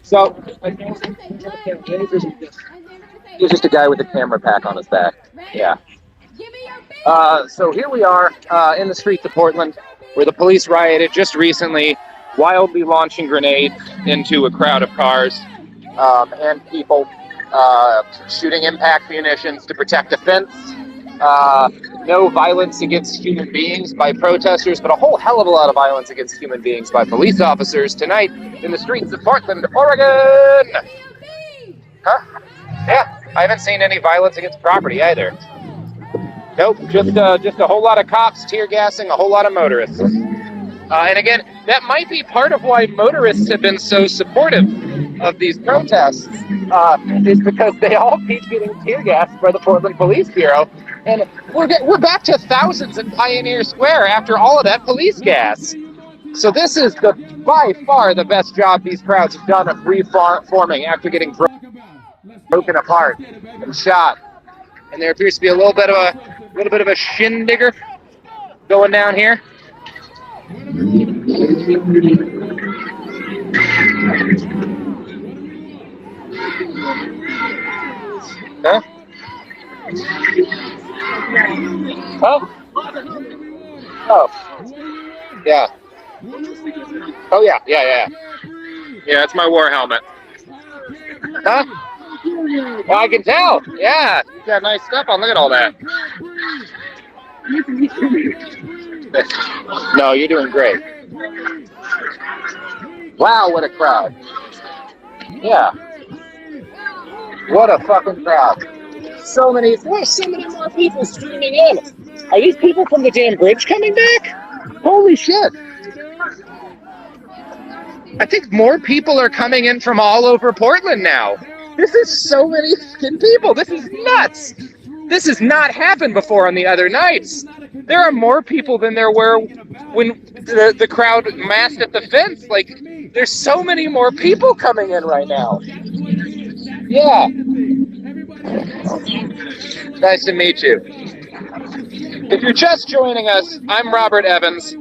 So, he's just a guy with a camera pack on his back. Yeah. So here we are in the streets of Portland, where the police rioted just recently, wildly launching grenades into a crowd of cars and people, shooting impact munitions to protect a fence. No violence against human beings by protesters, but a whole hell of a lot of violence against human beings by police officers tonight in the streets of Portland, Oregon. Huh? Yeah, I haven't seen any violence against property either. Nope, just a whole lot of cops tear gassing a whole lot of motorists. And again, that might be part of why motorists have been so supportive of these protests, is because they all keep getting tear gassed by the Portland Police Bureau. And we're back to thousands in Pioneer Square after all of that police gas. So this is by far the best job these crowds have done of reforming after getting broken apart and shot. And there appears to be a little bit of a shindigger going down here. Huh? Oh. Oh. Yeah. Oh yeah. Yeah. Yeah, that's my war helmet. Huh? Well, I can tell. Yeah. You got nice stuff on. Look at all that. No, you're doing great. Wow, what a crowd. Yeah. What a fucking crowd. So many more people streaming in. Are these people from the damn bridge coming back? Holy shit. I think more people are coming in from all over Portland now. This is so many fucking people. This is nuts. This has not happened before on the other nights. There are more people than there were when the crowd massed at the fence. Like, there's so many more people coming in right now. Yeah. Nice to meet you. If you're just joining us, I'm Robert Evans.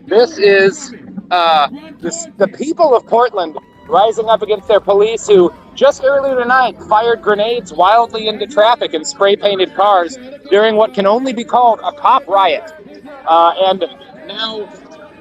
This is the people of Portland rising up against their police who just earlier tonight fired grenades wildly into traffic and spray-painted cars during what can only be called a cop riot. And now,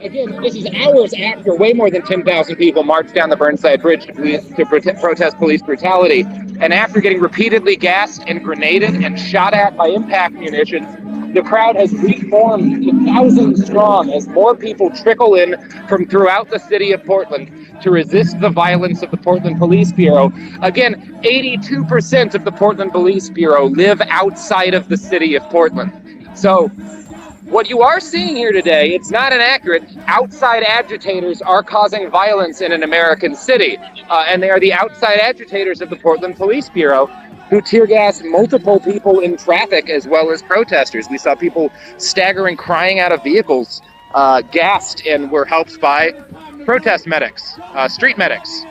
again, this is hours after way more than 10,000 people marched down the Burnside Bridge to protest police brutality. And after getting repeatedly gassed and grenaded and shot at by impact munitions, the crowd has reformed to thousands strong as more people trickle in from throughout the city of Portland to resist the violence of the Portland Police Bureau. Again, 82% of the Portland Police Bureau live outside of the city of Portland. So what you are seeing here today, it's not inaccurate. Outside agitators are causing violence in an American city. And they are the outside agitators of the Portland Police Bureau who tear gassed multiple people in traffic as well as protesters. We saw people staggering, crying out of vehicles, gassed, and were helped by protest medics, street medics.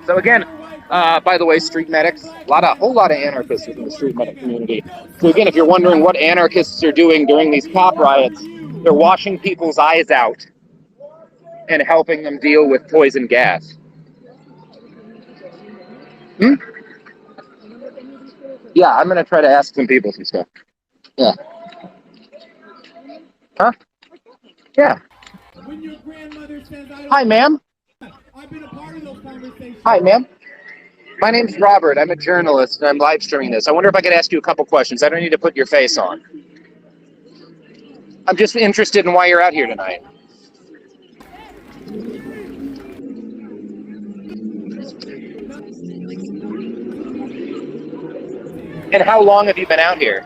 So again, by the way, street medics, a whole lot of anarchists within the street medic community. So again, if you're wondering what anarchists are doing during these cop riots, they're washing people's eyes out and helping them deal with poison gas. Yeah, I'm gonna try to ask some people some stuff. Yeah. Huh? Yeah. Hi, ma'am. Hi, ma'am. My name's Robert. I'm a journalist, and I'm live streaming this. I wonder if I could ask you a couple questions. I don't need to put your face on. I'm just interested in why you're out here tonight. And how long have you been out here?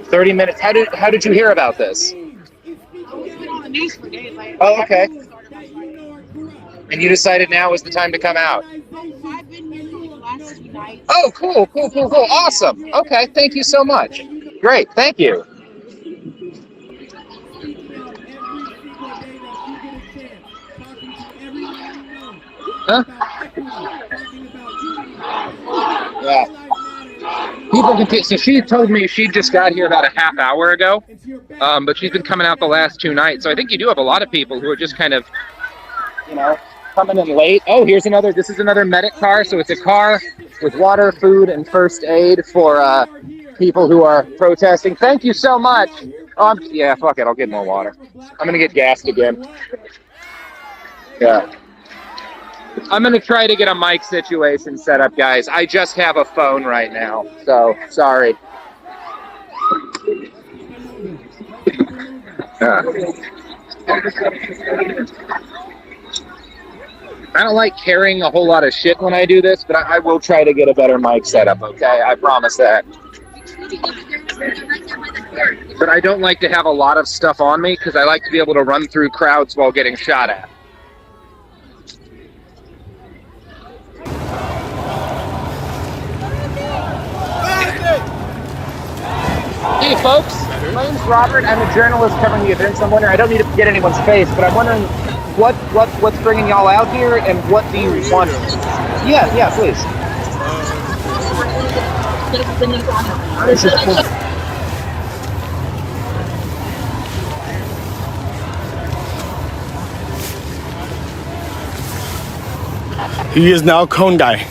30 minutes. How did you hear about this? Oh, okay. And you decided now was the time to come out? Oh, cool. Awesome. Okay, thank you so much. Great, thank you. Huh? Yeah. People can. So she told me she just got here about a half hour ago, but she's been coming out the last 2 nights. So I think you do have a lot of people who are just kind of, coming in late. Oh, here's another. This is another medic car. So it's a car with water, food, and first aid for people who are protesting. Thank you so much. Yeah, fuck it. I'll get more water. I'm gonna get gassed again. Yeah. I'm going to try to get a mic situation set up, guys. I just have a phone right now, so sorry. I don't like carrying a whole lot of shit when I do this, but I will try to get a better mic setup, okay? I promise that. But I don't like to have a lot of stuff on me because I like to be able to run through crowds while getting shot at. Hey folks, my name's Robert. I'm a journalist covering the events. I'm wondering, I don't need to get anyone's face, but I'm wondering what's bringing y'all out here and what do you want? Yeah, please. This is cool. He is now Cone Guy.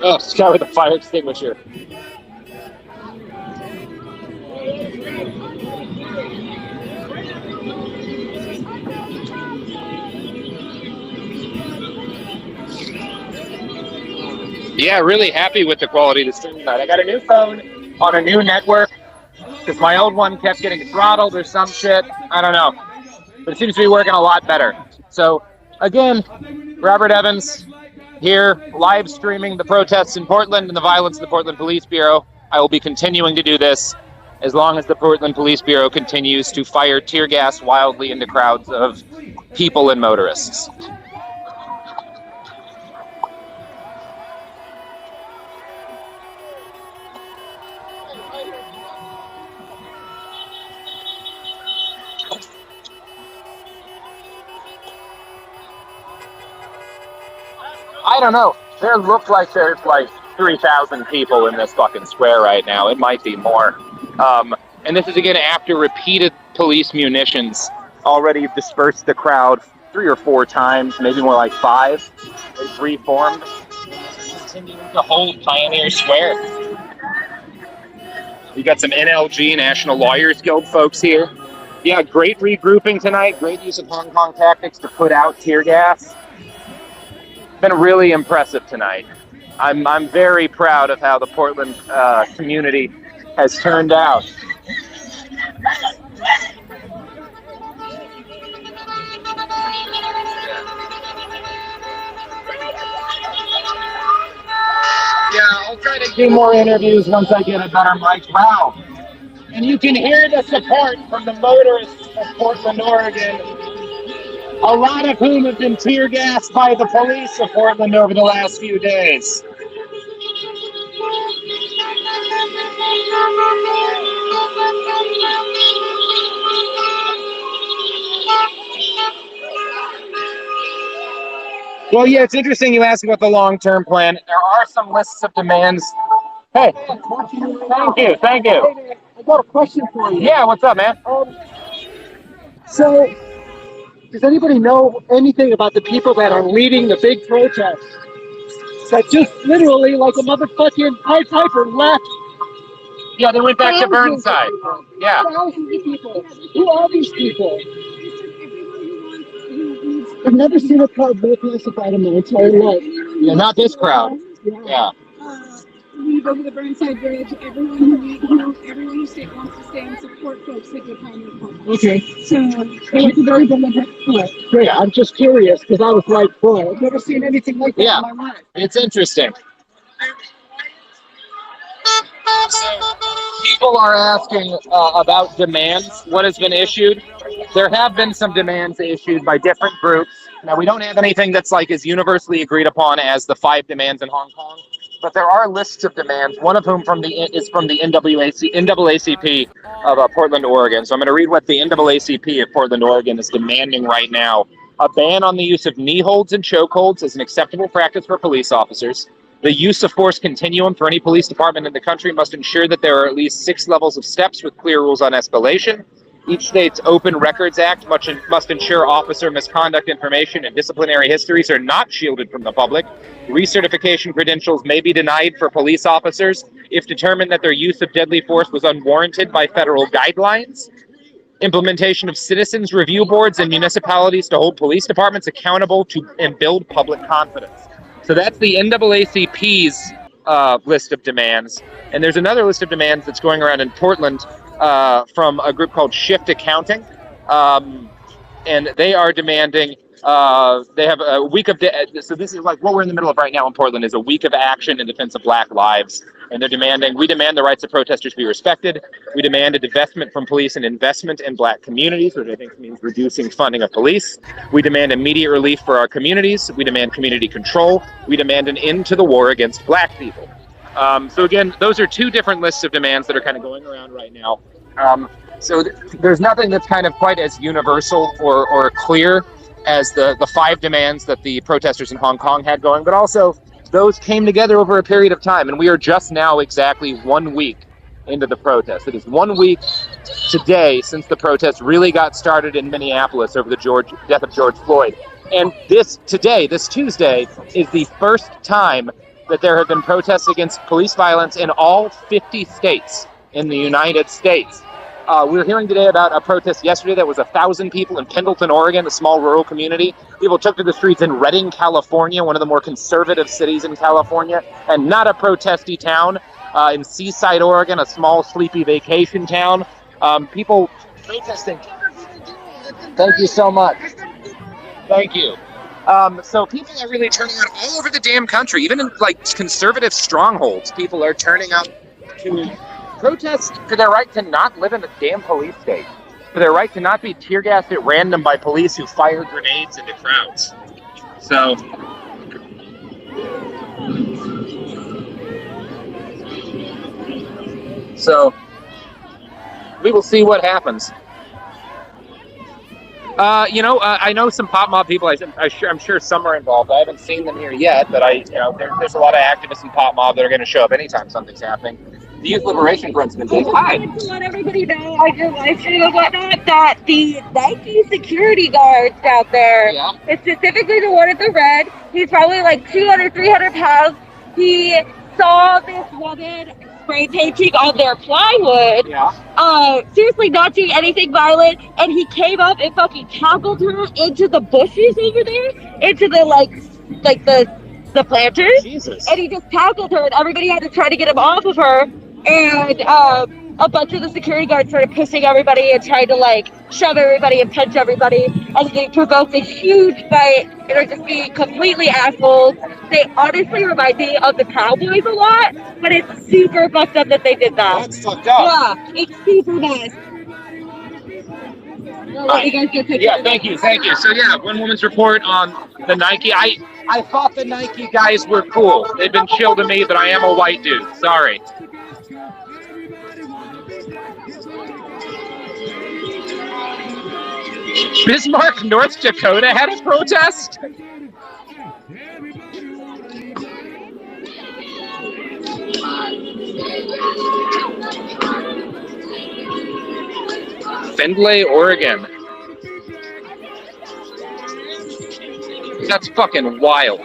Oh, this guy with a fire extinguisher. Yeah, really happy with the quality of the stream tonight. I got a new phone on a new network because my old one kept getting throttled or some shit. I don't know. But it seems to be working a lot better. So, again, Robert Evans here, live streaming the protests in Portland and the violence of the Portland Police Bureau. I will be continuing to do this as long as the Portland Police Bureau continues to fire tear gas wildly into crowds of people and motorists. I don't know. There look like there's like 3,000 people in this fucking square right now. It might be more. And this is again after repeated police munitions already dispersed the crowd 3 or 4 times, maybe more like 5. They've reformed, continuing to hold Pioneer Square. We got some NLG, National Lawyers Guild folks here. Yeah, great regrouping tonight. Great use of Hong Kong tactics to put out tear gas. Been really impressive tonight. I'm very proud of how the Portland community has turned out. Yeah, I'll try to do more interviews once I get a better mic. Wow. And you can hear the support from the motorists of Portland, Oregon. a lot of whom have been tear gassed by the police of Portland over the last few days. Well, yeah, it's interesting you ask about the long-term plan. There are some lists of demands. Hey, thank you. Hey, I got a question for you. Yeah, what's up, man? So, does anybody know anything about the people that are leading the big protests? That just literally, like a motherfucking Pied Piper, left. Yeah, they went back to Burnside. Yeah. Thousands of people. Who are these people? I've never seen a crowd more classified in my entire life. Yeah, not this crowd. Yeah. Leave over the Burnside Bridge. Everyone who wants to stay and support folks that get behind their protest. Okay. So it's a very deliberate push. Great. I'm just curious because I was like, boy, I've never seen anything like that in my life. It's interesting. People are asking about demands, what has been issued. There have been some demands issued by different groups. Now, we don't have anything that's like as universally agreed upon as the 5 demands in Hong Kong, but there are lists of demands, one of whom is from the NAACP of Portland, Oregon. So I'm going to read what the NAACP of Portland, Oregon is demanding right now. A ban on the use of knee holds and chokeholds is an acceptable practice for police officers. The use of force continuum for any police department in the country must ensure that there are at least 6 levels of steps with clear rules on escalation. Each state's Open Records Act must ensure officer misconduct information and disciplinary histories are not shielded from the public. Recertification credentials may be denied for police officers if determined that their use of deadly force was unwarranted by federal guidelines. Implementation of citizens review boards in municipalities to hold police departments accountable to and build public confidence. So that's the NAACP's list of demands. And there's another list of demands that's going around in Portland from a group called Shift Accounting. And they are demanding, they have a week of, so this is like what we're in the middle of right now in Portland is a week of action in defense of Black lives. And they're demanding, we demand the rights of protesters be respected. We demand a divestment from police and investment in Black communities, which I think means reducing funding of police. We demand immediate relief for our communities. We demand community control. We demand an end to the war against Black people. So again, those are 2 different lists of demands that are kind of going around right now. So there's nothing that's kind of quite as universal or clear as the 5 demands that the protesters in Hong Kong had going, but also those came together over a period of time, and we are just now exactly 1 week into the protest. It is 1 week today since the protest really got started in Minneapolis over the death of George Floyd. And this Tuesday, is the first time that there have been protests against police violence in all 50 states in the United States. We were hearing today about a protest yesterday that was 1,000 people in Pendleton, Oregon, a small rural community. People took to the streets in Redding, California, one of the more conservative cities in California, and not a protesty town. In Seaside, Oregon, a small, sleepy vacation town. People protesting. Thank you so much. Thank you. So people are really turning out all over the damn country, even in like conservative strongholds. People are turning out to protest for their right to not live in a damn police state, for their right to not be tear gassed at random by police who fire grenades into crowds. So we will see what happens. I know some Pop Mob people. I'm sure some are involved. I haven't seen them here yet, but there's a lot of activists in Pop Mob that are going to show up anytime something's happening. The Youth Liberation Front's been big. Hi. To let everybody know on your live stream and whatnot that the Nike security guards out there, it's specifically the one at the red. He's probably like 200, 300 pounds. He saw this woman spray painting on their plywood. Seriously, not doing anything violent, and he came up and fucking tackled her into the bushes over there, into the the planters. Jesus. And he just tackled her, and everybody had to try to get him off of her. And a bunch of the security guards started pushing everybody and trying to shove everybody and punch everybody, and they provoked a huge fight and are just being completely assholes. They honestly remind me of the Cowboys a lot, but it's super fucked up that they did that. That's fucked up. Yeah, it's super nice. We'll let you guys get pictures. Yeah, thank you. So yeah, one woman's report on the Nike. I thought the Nike guys were cool. They've been chill to me, but I am a white dude. Sorry. Bismarck, North Dakota had a protest? Findlay, Oregon. That's fucking wild.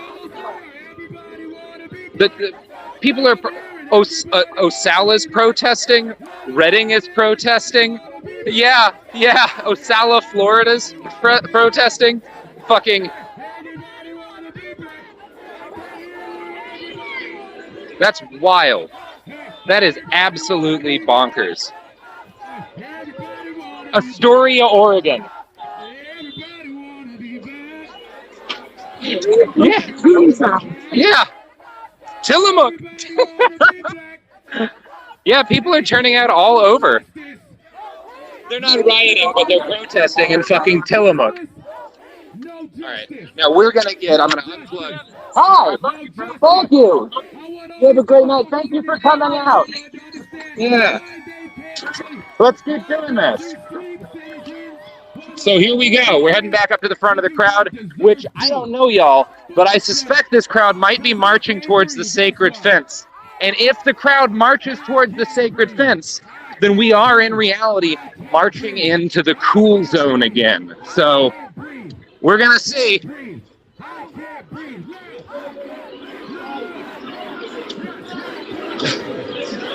The people are Ocala's protesting. Redding is protesting. Yeah. Ocala, Florida's protesting. Fucking. That's wild. That is absolutely bonkers. Astoria, Oregon. Yeah. Tillamook. Yeah, people are turning out all over. They're not rioting, but they're protesting in fucking Tillamook. All right, now I'm gonna unplug. Hi, thank you. You have a great night. Thank you for coming out. Yeah. Let's keep doing this. So here we go. We're heading back up to the front of the crowd, which I don't know, y'all, but I suspect this crowd might be marching towards the sacred fence. And if the crowd marches towards the sacred fence, then we are in reality marching into the cool zone again. So we're gonna see.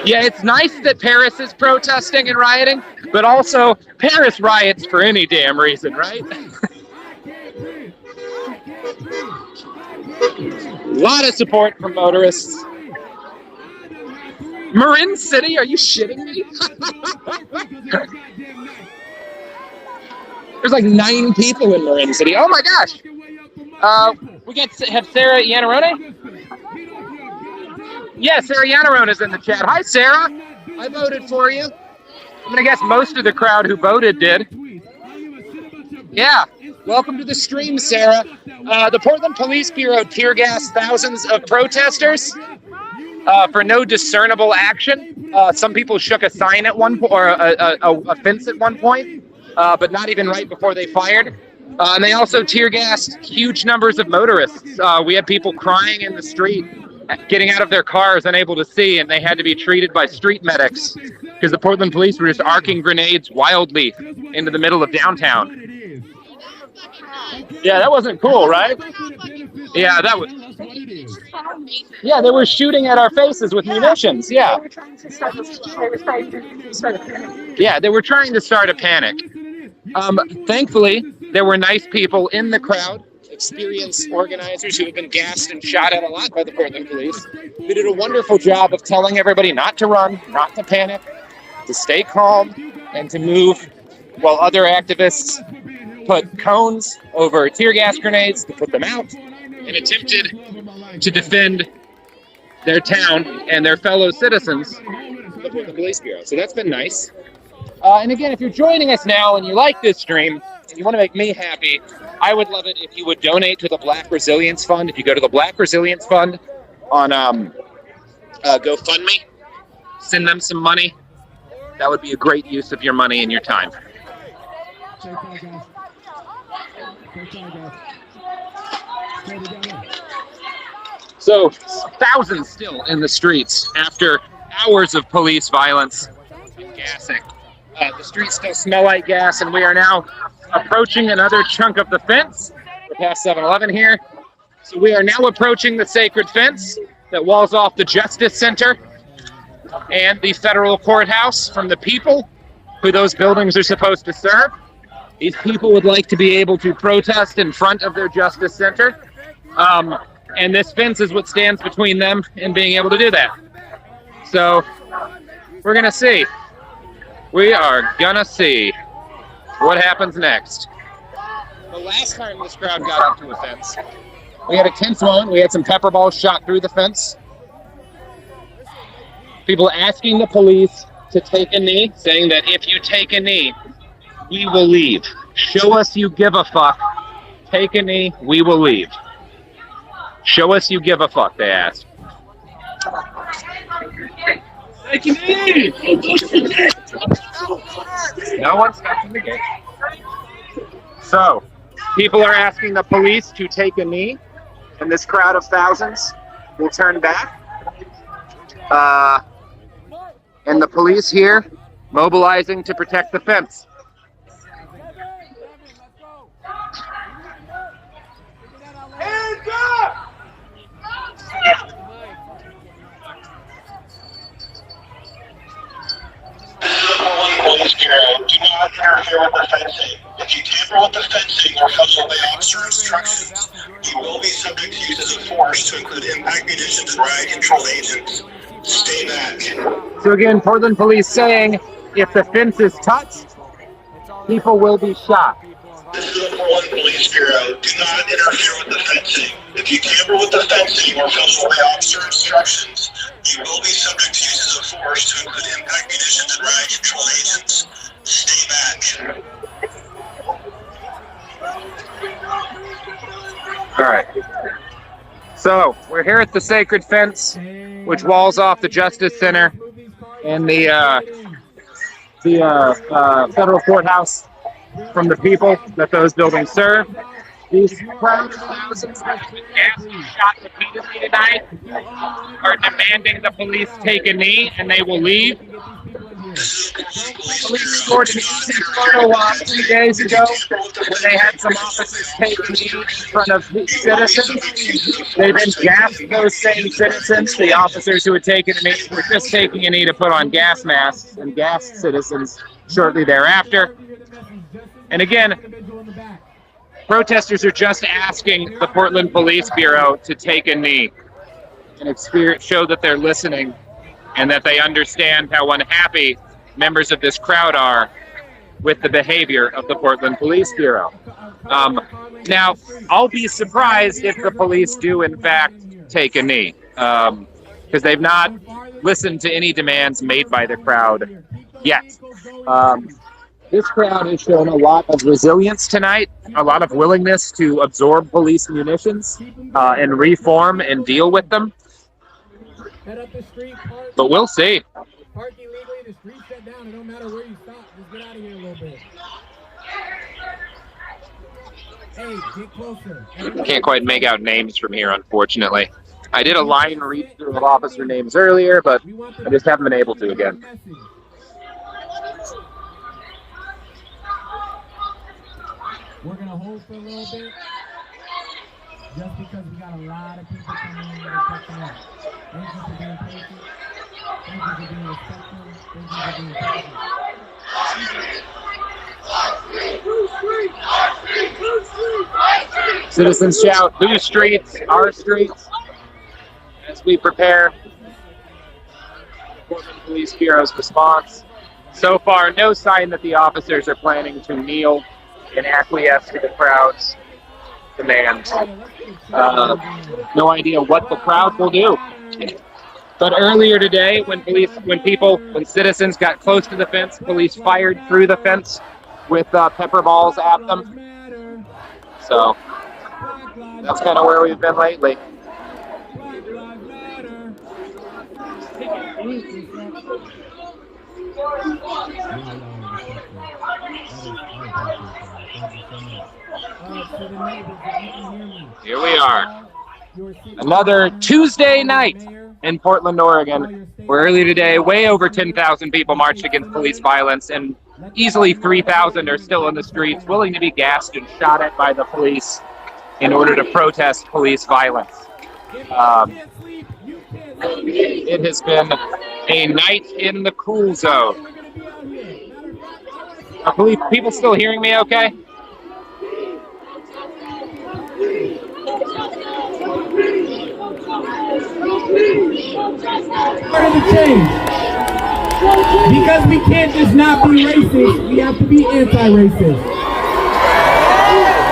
Yeah, it's nice that Paris is protesting and rioting, but also Paris riots for any damn reason, right? A lot of support from motorists. Marin City, are you shitting me? There's like 9 people in Marin City. Oh my gosh. We have Sarah Iannarone? Yeah, Sarah Iannarone is in the chat. Hi, Sarah. I voted for you. I'm gonna guess most of the crowd who voted did. Yeah. Welcome to the stream, Sarah. The Portland Police Bureau tear gassed thousands of protesters for no discernible action. Some people shook a sign at one point, or a fence at one point, but not even right before they fired. And they also tear gassed huge numbers of motorists. We had people crying in the street, getting out of their cars, unable to see, and they had to be treated by street medics because the Portland police were just arcing grenades wildly into the middle of downtown. Yeah, that wasn't cool, right? Yeah, that was. Yeah, they were shooting at our faces with munitions. Yeah. Yeah, they were trying to start a panic. Thankfully, there were nice people in the crowd, experienced organizers who have been gassed and shot at a lot by the Portland police. They did a wonderful job of telling everybody not to run, not to panic, to stay calm, and to move, while other activists put cones over tear gas grenades to put them out and attempted to defend their town and their fellow citizens from the Portland Police Bureau. So that's been nice. And again, if you're joining us now and you like this stream and you want to make me happy, I would love it if you would donate to the Black Resilience Fund. If you go to the Black Resilience Fund on GoFundMe, send them some money. That would be a great use of your money and your time. So, thousands still in the streets after hours of police violence and gassing. The streets still smell like gas, and we are now approaching another chunk of the fence. We're past 7-Eleven here. So we are now approaching the sacred fence that walls off the Justice Center and the federal courthouse from the people who those buildings are supposed to serve. These people would like to be able to protest in front of their Justice Center. And this fence is what stands between them and being able to do that. So we're gonna see. We are gonna see what happens next. The last time this crowd got up to a fence, we had a tense moment. We had some pepper balls shot through the fence. People asking the police to take a knee, saying that if you take a knee, we will leave. Show us you give a fuck. Take a knee, we will leave. Show us you give a fuck, they asked. Take a knee! No one's touching the gate. So, people are asking the police to take a knee, and this crowd of thousands will turn back. And the police here mobilizing to protect the fence. Hands up! Police Bureau, do not interfere with the fencing. If you tamper with the fencing or follow the officer instructions, you will be subject to uses of force to include impact munitions and riot control agents. Stay back. So again, Portland police saying if the fence is touched, people will be shot. This is the Portland Police Bureau. Do not interfere with the fencing. If you tamper with the fencing or follow the officer instructions, you will be subject to uses of force to include impact munitions and riot control agents. Stay back. All right. So we're here at the Sacred Fence, which walls off the Justice Center and the federal courthouse from the people that those buildings serve. These crowds of thousands that have been gassed and shot repeatedly tonight are demanding the police take a knee, and they will leave. Police scored an easy photo op 3 days ago when they had some officers take a knee in front of citizens. They then gassed those same citizens. The officers who had taken a knee were just taking a knee to put on gas masks and gassed citizens shortly thereafter. And again, protesters are just asking the Portland Police Bureau to take a knee and show that they're listening and that they understand how unhappy members of this crowd are with the behavior of the Portland Police Bureau. Now, I'll be surprised if the police do, in fact, take a knee, because they've not listened to any demands made by the crowd yet. This crowd has shown a lot of resilience tonight, a lot of willingness to absorb police munitions and reform and deal with them. But we'll see. Park illegally, the street shut down. It don't matter where you stop. Just get out of here a little bit. Hey, get closer. Can't quite make out names from here, unfortunately. I did a line read through of officer names earlier, but I just haven't been able to again. We're going to hold for a little bit, just because we got a lot of people coming in that are catching up. Thank you for being patient. Thank you for being respectful. Thank you for being patient. Citizens shout, "Whose streets? Our streets," as we prepare Portland Police Bureau's response. So far, no sign that the officers are planning to kneel and acquiesce to the crowd's demands. No idea what the crowd will do. But earlier today, when citizens got close to the fence, police fired through the fence with pepper balls at them. So that's kind of where we've been lately. Here we are. Another Tuesday night in Portland, Oregon, where earlier today, way over 10,000 people marched against police violence, and easily 3,000 are still in the streets, willing to be gassed and shot at by the police in order to protest police violence. It has been a night in the cool zone. Are people still hearing me okay? Part of the change. Because we can't just not be racist, we have to be anti-racist.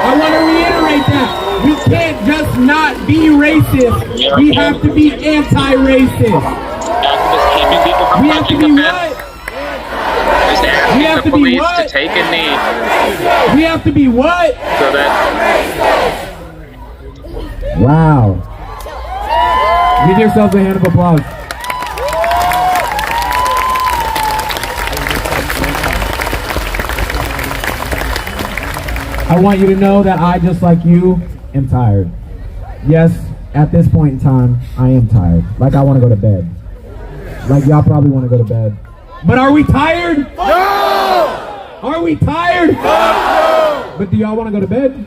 I want to reiterate that. We can't just not be racist, we have to be anti-racist. We have to be what? We have the police to take a knee. We have to be what? So that. Wow. Give yourselves a hand of applause. I want you to know that I, just like you, am tired. Yes, at this point in time, I am tired. Like I want to go to bed. Like y'all probably want to go to bed. But are we tired? No! Are we tired? No! But do y'all want to go to bed?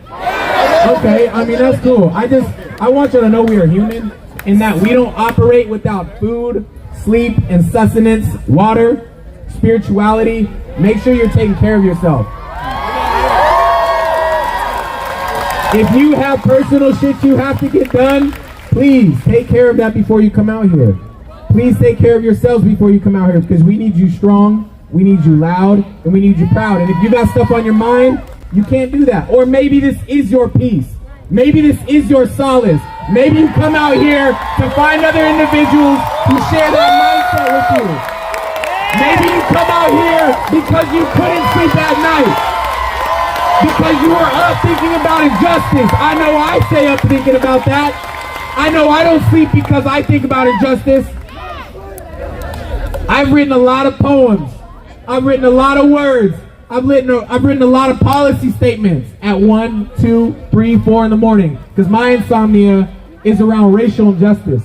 Okay, I mean, that's cool. I want you to know we are human and that we don't operate without food, sleep, and sustenance, water, spirituality. Make sure you're taking care of yourself. If you have personal shit you have to get done, please take care of that before you come out here. Please take care of yourselves before you come out here, because we need you strong, we need you loud, and we need you proud. And if you got stuff on your mind, you can't do that. Or maybe this is your peace. Maybe this is your solace. Maybe you come out here to find other individuals who share that mindset with you. Maybe you come out here because you couldn't sleep at night. Because you were up thinking about injustice. I know I stay up thinking about that. I know I don't sleep because I think about injustice. I've written a lot of poems. I've written a lot of words. I've written a lot of policy statements at 1, 2, 3, 4 in the morning. Because my insomnia is around racial injustice.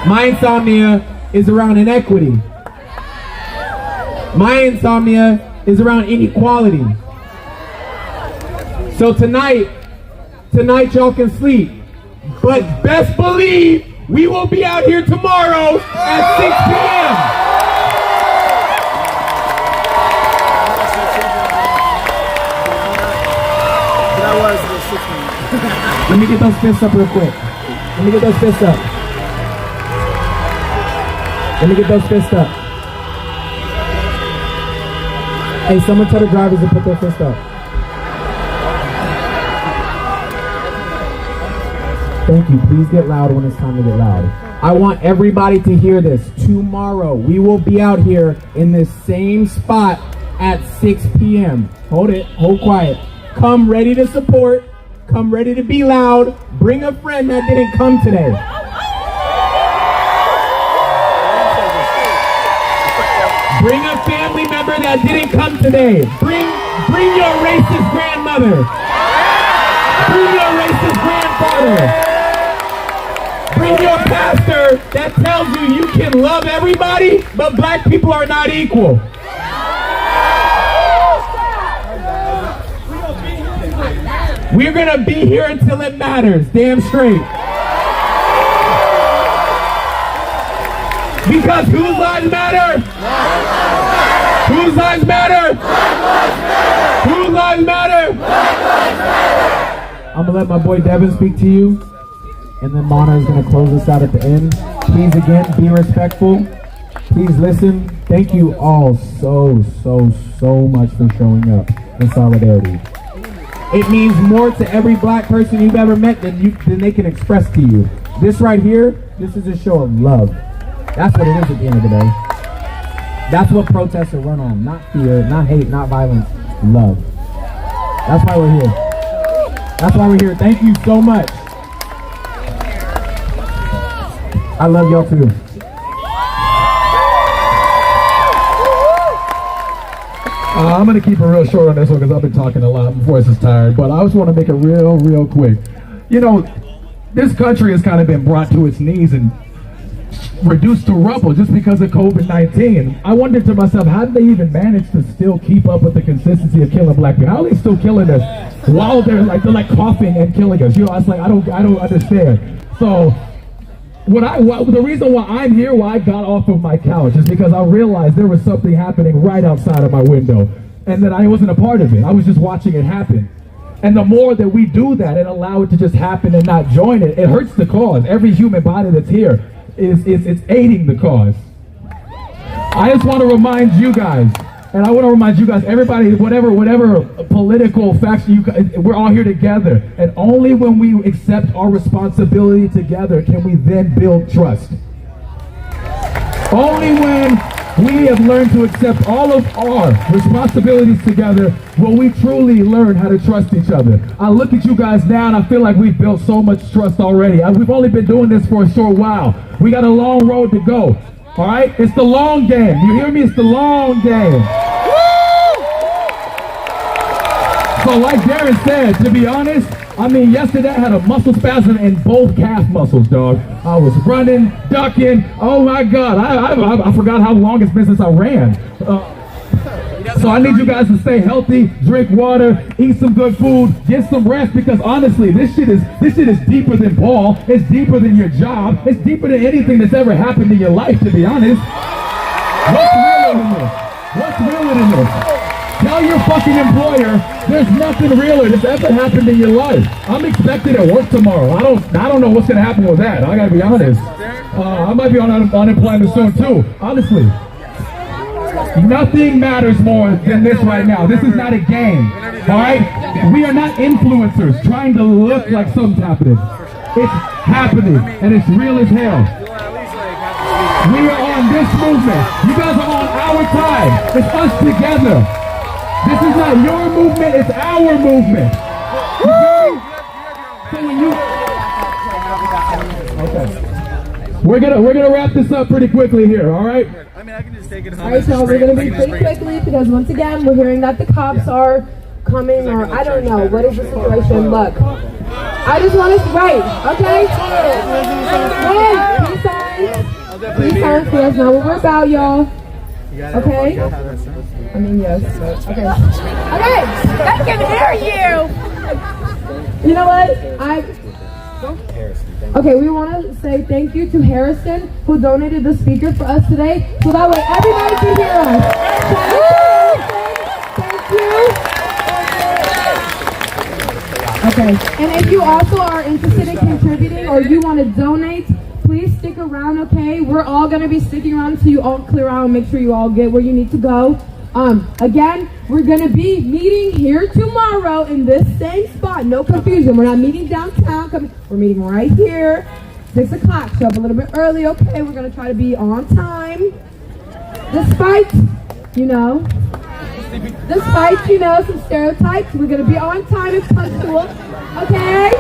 My insomnia is around inequity. My insomnia is around inequality. So tonight y'all can sleep. But best believe we will be out here tomorrow at 6 p.m. Let me get those fists up real quick. Let me get those fists up. Let me get those fists up. Hey, someone tell the drivers to put their fist up. Thank you. Please get loud when it's time to get loud. I want everybody to hear this. Tomorrow, we will be out here in this same spot at 6 p.m. Hold it. Hold quiet. Come ready to support. Come ready to be loud. Bring a friend that didn't come today. Bring a family member that didn't come today. Bring your racist grandmother. Bring your racist grandfather. Bring your pastor that tells you can love everybody, but black people are not equal. We're gonna be here until it matters, damn straight. Because whose lives matter? Whose lives matter? Whose lives matter? I'm gonna let my boy Devin speak to you, and then Mana is gonna close us out at the end. Please again, be respectful. Please listen. Thank you all so much for showing up in solidarity. It means more to every black person you've ever met than they can express to you. This right here, this is a show of love. That's what it is at the end of the day. That's what protests are run on. Not fear, not hate, not violence. Love. That's why we're here. That's why we're here. Thank you so much. I love y'all too. I'm going to keep it real short on this one because I've been talking a lot. My voice is tired, but I just want to make it real quick. You know, this country has kind of been brought to its knees and reduced to rubble just because of COVID-19. I wondered to myself, how did they even manage to still keep up with the consistency of killing black people? How are they still killing us while they're like coughing and killing us? You know, I was like, I don't understand. So the reason why I'm here, why I got off of my couch, is because I realized there was something happening right outside of my window and that I wasn't a part of it. I was just watching it happen. And the more that we do that and allow it to just happen and not join it, it hurts the cause. Every human body that's here is aiding the cause. I just want to remind you guys, and I want to remind you guys, everybody, whatever political faction, we're all here together. And only when we accept our responsibility together can we then build trust. Only when we have learned to accept all of our responsibilities together when we truly learn how to trust each other. I look at you guys now and I feel like we've built so much trust already. We've only been doing this for a short while. We got a long road to go. All right? It's the long game. You hear me? It's the long game. So like Darren said, to be honest, I mean, yesterday I had a muscle spasm in both calf muscles, dog. I was running, ducking. Oh my God, I forgot how long it's been since I ran. So I need you guys to stay healthy, drink water, eat some good food, get some rest, because honestly, this shit is deeper than ball. It's deeper than your job. It's deeper than anything that's ever happened in your life, to be honest. What's realer than this? What's realer than this? Tell your fucking employer there's nothing realer that's ever happened in your life. I'm expected at work tomorrow. I don't know what's gonna happen with that. I gotta be honest. I might be on unemployment soon too. Honestly, nothing matters more than this right now. This is not a game. All right? We are not influencers trying to look like something's happening. It's happening, and it's real as hell. We are on this movement. You guys are on our time. It's us together. This is not your movement, it's our movement. So when you... Okay. We're gonna wrap this up pretty quickly here, all right? Alright, so we're gonna be pretty quickly because once again we're hearing that the cops are coming, or I don't know, what is the situation? Look. I just want to okay? Peace signs, that's not what we're about, y'all. Okay? I mean, yes. Okay. Okay! I can hear you! You know what? Okay, we want to say thank you to Harrison, who donated the speaker for us today, so that way everybody can hear us. Thank you. Okay, and if you also are interested in contributing or you want to donate, please stick around, okay? We're all going to be sticking around so you all clear out and make sure you all get where you need to go. Again, we're going to be meeting here tomorrow in this same spot. No confusion. We're not meeting downtown. We're meeting right here, 6 o'clock. Show up a little bit early, okay? We're going to try to be on time. Despite, some stereotypes, we're going to be on time and punctual, okay?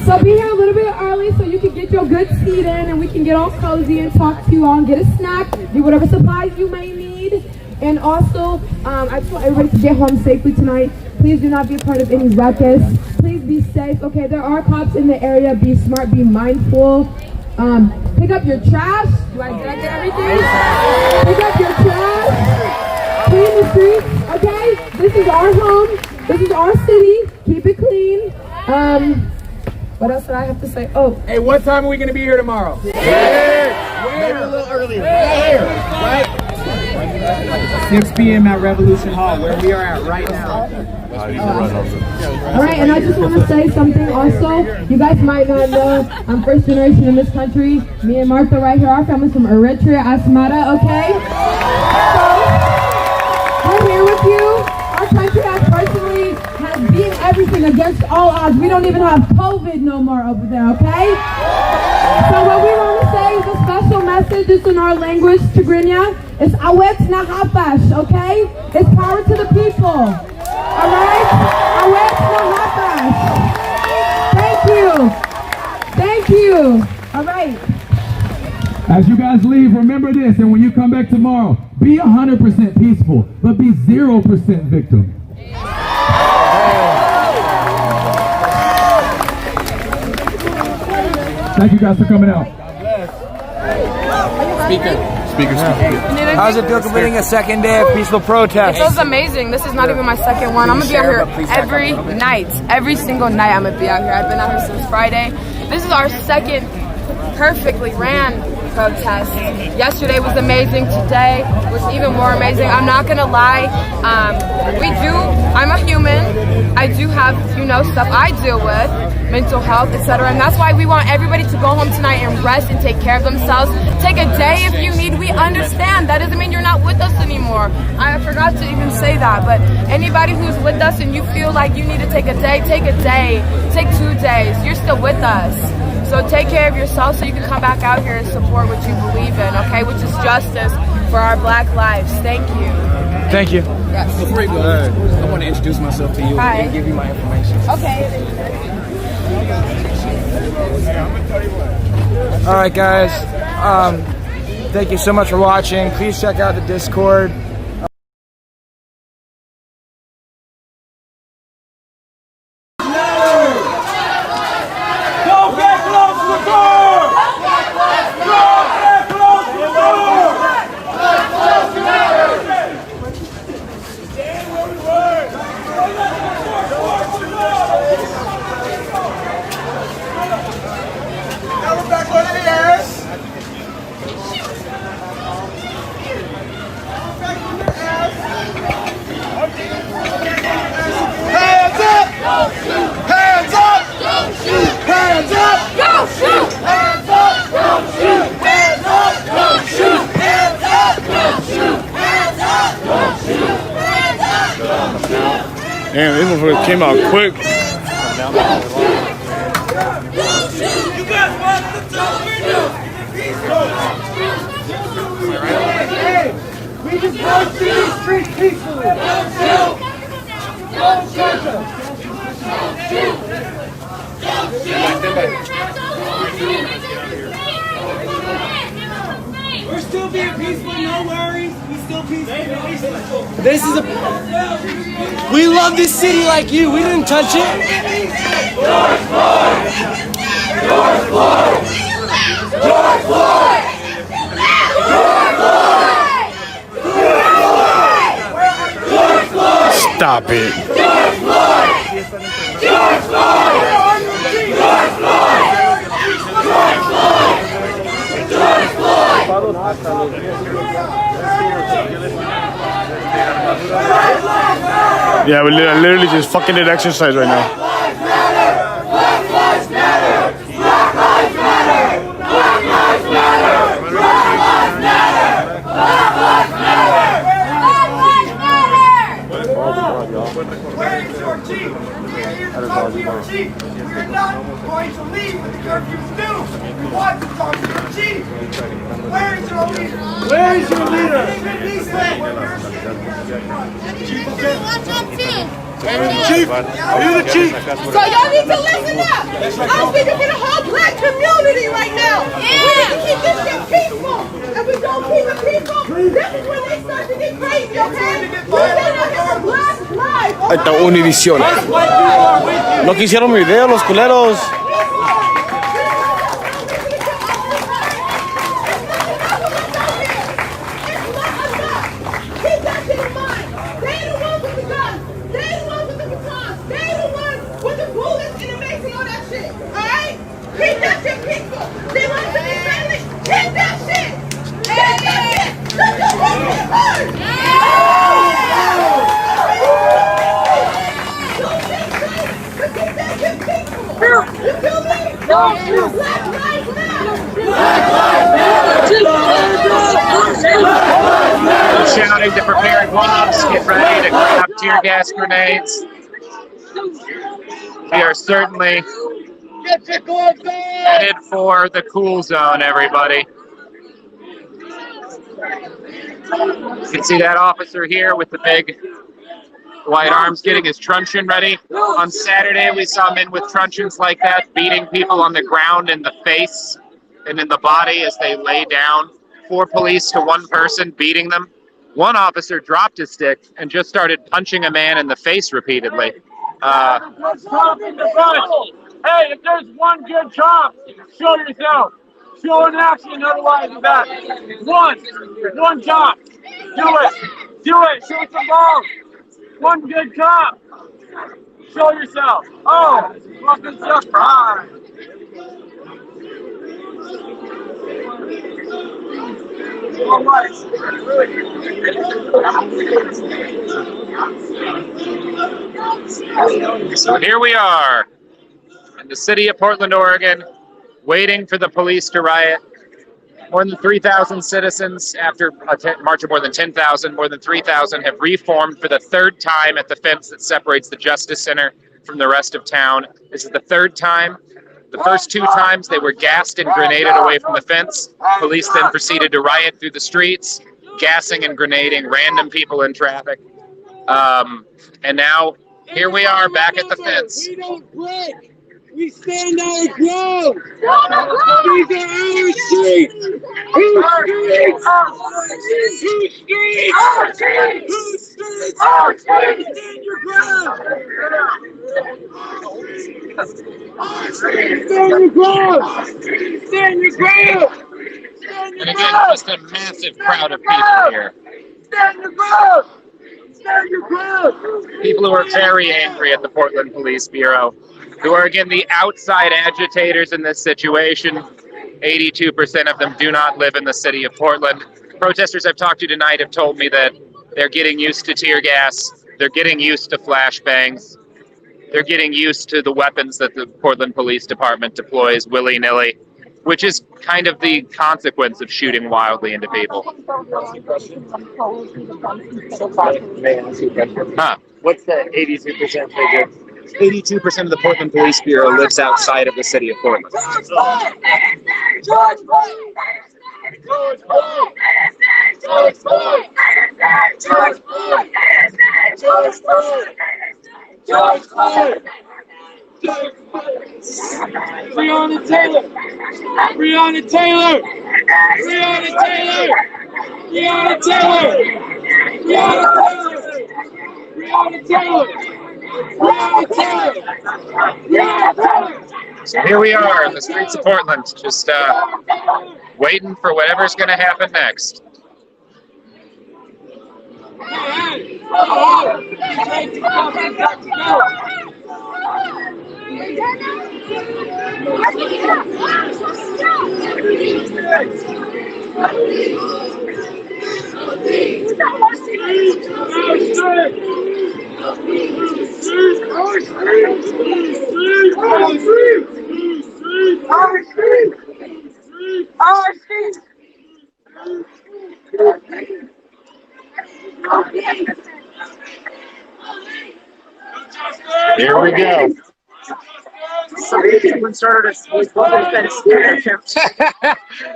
So be here a little bit early so you can get your good seat in and we can get all cozy and talk to you all and get a snack, do whatever supplies you may need. And also, I just want everybody to get home safely tonight. Please do not be a part of any ruckus. Please be safe. Okay, there are cops in the area. Be smart, be mindful. Pick up your trash. Did I get everything? Pick up your trash. Clean the streets, okay? This is our home. This is our city. Keep it clean. What else did I have to say? Oh. Hey, what time are we going to be here tomorrow? Where? Maybe a little earlier. Where? Right? 6 p.m. at Revolution Hall, where we are at right now. All right, and I just want to say something also. You guys might not know, I'm first generation in this country. Me and Martha right here, our family's from Eritrea, Asmara, okay? So, we're here with you. Our country has beat everything against all odds. We don't even have COVID no more over there, okay? So what we want to say is a special message. It's in our language, Tigrinya. It's Awet Nahapash, okay? It's power to the people. All right? Awet Nahapash. Thank you. All right. As you guys leave, remember this, and when you come back tomorrow, be 100% peaceful, but be 0% victim. Thank you guys for coming out. Speaker. How's it feel completing a second day of peaceful protest? It feels amazing. This is not even my second one. I'm going to be out here every night. Every single night I'm going to be out here. I've been out here since Friday. This is our second perfectly ran protest. Yesterday was amazing. Today was even more amazing. I'm not going to lie. I'm a human. I do have, stuff I deal with. Mental health, etc. And that's why we want everybody to go home tonight and rest and take care of themselves. Take a day if you need. We understand. That doesn't mean you're not with us anymore. I forgot to even say that. But anybody who's with us and you feel like you need to take a day, take a day. Take 2 days. You're still with us. So take care of yourself so you can come back out here and support what you believe in, okay? Which is justice for our black lives. Thank you. Thank you. Yes. Before you go, I want to introduce myself to you Hi. and give you my information. Okay. All right, guys. Thank you so much for watching. Please check out the Discord. Damn, this one came out quick. We just march through these streets peacefully. Don't shoot! Don't shoot! We're still being peaceful, no worries. We still peaceful. This is we love this city like you. We didn't touch it. George Floyd! George Floyd! George Floyd! George Floyd! Stop it. George Floyd! George Floyd! George Floyd! George Floyd! George Floyd! Yeah, we literally just fucking did exercise right now. Black lives matter! Black lives matter! Black lives matter! Black lives matter! Black lives matter! Black lives matter! Where is your chief? We're here to talk to your chief. We're not going to leave with the curfew's due. We want to talk to your chief. Where is your leader? Where is your leader? Chief, are you the chief? So y'all need to listen up. I'm speaking for the whole black community right now. We need to keep this shit peaceful. And we don't keep it peaceful. This is when they start to get crazy, okay? We're standing here for black lives. Esta Univision. No quisieron mi video, los culeros. Keep that shit in mind. They the ones with the guns. They the ones with the batons. They the ones with the bullets and the mace and all that shit. Alright? Keep that shit peaceful. They want to be friendly. Keep that shit. Keep that shit. Let the people get hurt. Don't get safe, but keep that shit peaceful. You feel me? Don't shoot. Black lives matter. Black lives matter. Shouting to prepared wops, get ready to grab tear gas grenades. We are certainly headed for the cool zone, everybody. You can see that officer here with the big white arms getting his truncheon ready. On Saturday, we saw men with truncheons like that beating people on the ground in the face and in the body as they lay down. 4 police to 1 person beating them. One officer dropped his stick and just started punching a man in the face repeatedly. Hey, if there's one good chop, show yourself. Show an action, otherwise you're back. One chop. Do it. Show some balls. One good chop. Show yourself. Oh, fucking surprise. All right. So here we are in the city of Portland, Oregon, waiting for the police to riot. More than 3,000 citizens, after a march of more than 10,000, more than 3,000 have reformed for the 3rd time at the fence that separates the Justice Center from the rest of town. This is the 3rd time The first 2 times they were gassed and grenaded away from the fence. Police then proceeded to riot through the streets, gassing and grenading random people in traffic. And now here we are back at the fence. We don't break. We stand our ground. These are our streets. Whose streets? Whose streets? Our streets. Whose streets? Our streets. Stand your ground. Stand your ground. Stand your ground. And again, just a massive crowd of people here. Stand your ground. Stand your ground. People who are very angry at the Portland Police Bureau, who are, again, the outside agitators in this situation. 82% of them do not live in the city of Portland. Protesters I've talked to tonight have told me that they're getting used to tear gas. They're getting used to flashbangs. They're getting used to the weapons that the Portland Police Department deploys willy-nilly, which is kind of the consequence of shooting wildly into people. Huh. What's the 82% figure? 82% of the Portland Police Bureau lives outside of the city of Portland. George Floyd! George Floyd! George Floyd! George Floyd! George Floyd! George Floyd! Breonna Taylor! Breonna Taylor! Breonna Taylor! Breonna Taylor! Breonna Taylor! Breonna Taylor! So here we are in the streets of Portland, just waiting for whatever's going to happen next. Here we go.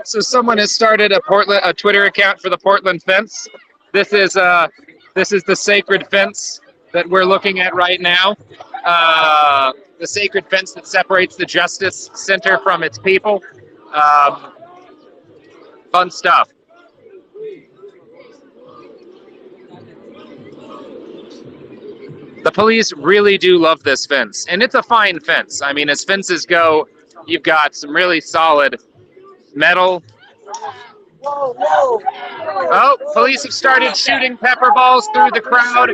So someone has started a Twitter account for the Portland Fence. This is the sacred fence that we're looking at right now. The sacred fence that separates the Justice Center from its people. Fun stuff. The police really do love this fence, and it's a fine fence. I mean, as fences go, you've got some really solid metal. Oh, police have started shooting pepper balls through the crowd.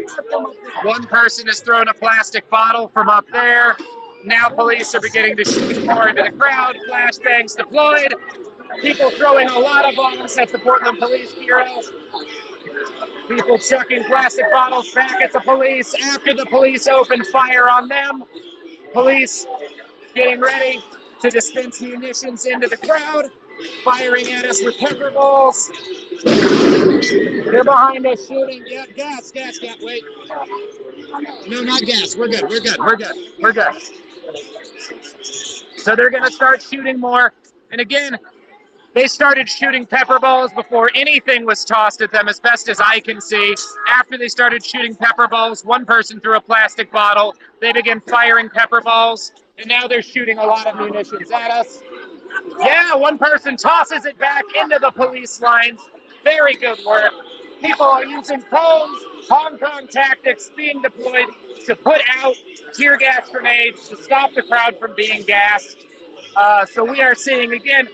One person has thrown a plastic bottle from up there. Now police are beginning to shoot more into the crowd. Flashbangs deployed. People throwing a lot of bombs at the Portland Police Bureau. People chucking plastic bottles back at the police after the police opened fire on them. Police getting ready to dispense munitions into the crowd, firing at us with pepper balls. They're behind us shooting. Yeah, gas, wait. No, not gas. We're good. So they're going to start shooting more. And again, they started shooting pepper balls before anything was tossed at them, as best as I can see. After they started shooting pepper balls, one person threw a plastic bottle. They began firing pepper balls, and now they're shooting a lot of munitions at us. Yeah, one person tosses it back into the police lines. Very good work. People are using cones, Hong Kong tactics being deployed to put out tear gas grenades to stop the crowd from being gassed. So we are seeing, again,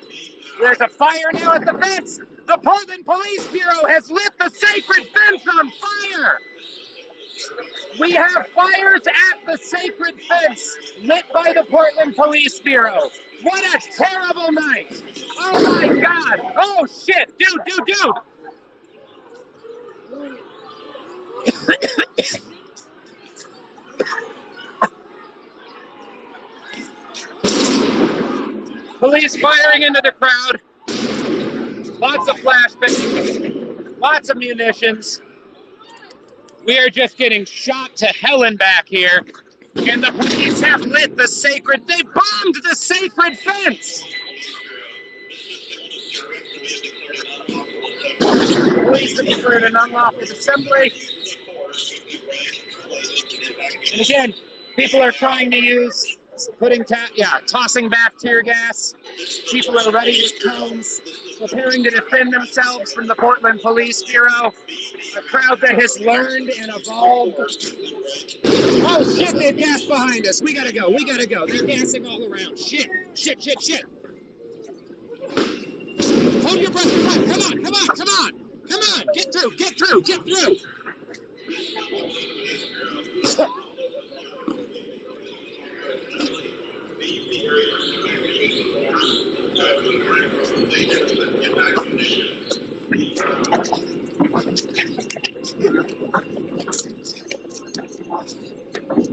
there's a fire now at the fence. The Portland Police Bureau has lit the sacred fence on fire. We have fires at the sacred fence lit by the Portland Police Bureau. What a terrible night. Oh my God. Oh shit. Dude. Police firing into the crowd. Lots of flashbangs. Lots of munitions. We are just getting shot to hell and back here. And the police have lit the sacred, they bombed the sacred fence! Police declared an unlawful assembly. And again, people are trying to use tossing back tear gas. People are ready with cones, preparing to defend themselves from the Portland Police Bureau. A crowd that has learned and evolved. Oh shit, they have gas behind us. We gotta go. They're gassing all around. Shit. Hold your breath. Come on. Get through.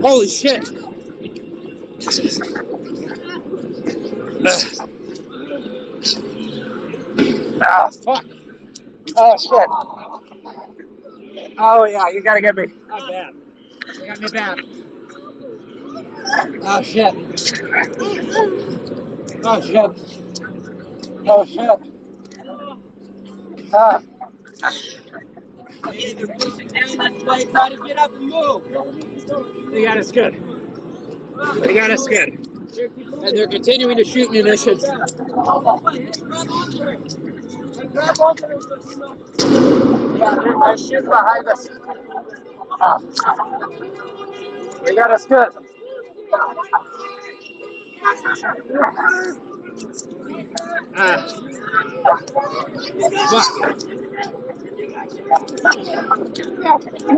Holy shit. Fuck. Oh, shit. Oh, yeah, you gotta get me. Not bad. You got me bad. Oh, shit. Try to get up and move. They got us good. And they're continuing to shoot munitions. They're shooting behind us. They got us good.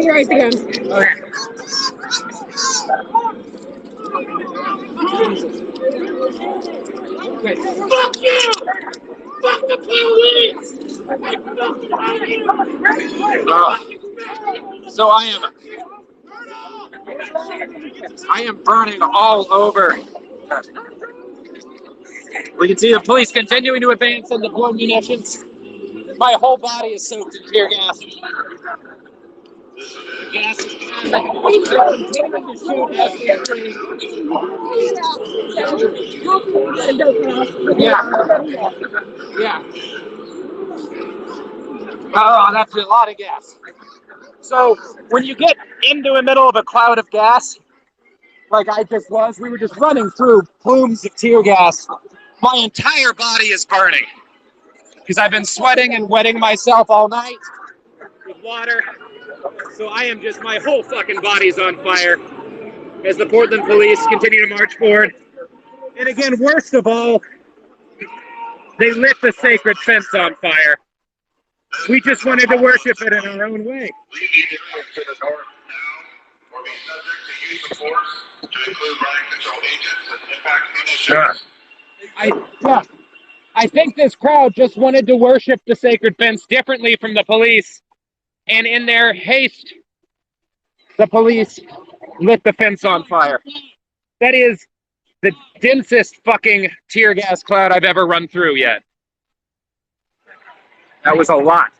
Here I begin. Okay. Wait. Fuck you! Fuck the police! So I am burning all over. We can see the police continuing to advance and deploy munitions. My whole body is soaked in tear gas. Gas is continuing to shoot at Yeah. Oh, that's a lot of gas. So when you get into the middle of a cloud of gas, like I just was, we were just running through plumes of tear gas. My entire body is burning because I've been sweating and wetting myself all night with water. So my whole fucking body's on fire as the Portland police continue to march forward. And again, worst of all, they lit the sacred fence on fire. We just wanted to worship it in our own way. I think this crowd just wanted to worship the sacred fence differently from the police, and in their haste, the police lit the fence on fire. That is the densest fucking tear gas cloud I've ever run through yet. That was a lot.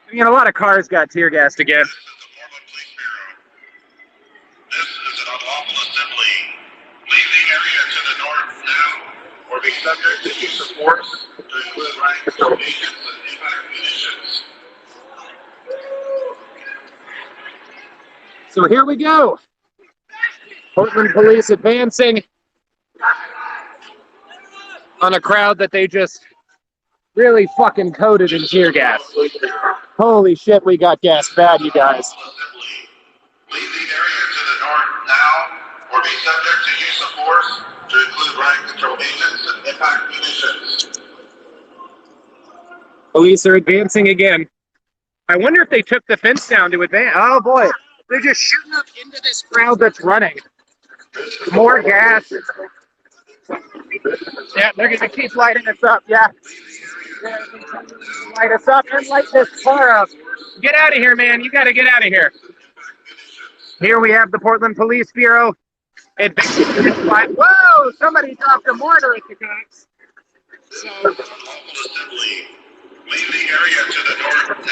I mean, a lot of cars got tear gassed again. Or be subject to use of force to include ranks, donations, and impact munitions. So here we go. Portland police advancing on a crowd that they just really fucking coated in tear gas. Holy shit, we got gas bad, you guys. Leave the area to the north now, or be subject to use of force to include riot control agents and impact munitions. Police are advancing again. I wonder if they took the fence down to advance. Oh boy, they're just shooting up into this crowd that's running. More gas. Yeah, they're gonna keep lighting us up, yeah. Light us up and light this car up. Get out of here, man. You gotta get out of here. Here we have the Portland Police Bureau. Whoa! Somebody dropped a mortar at the cops.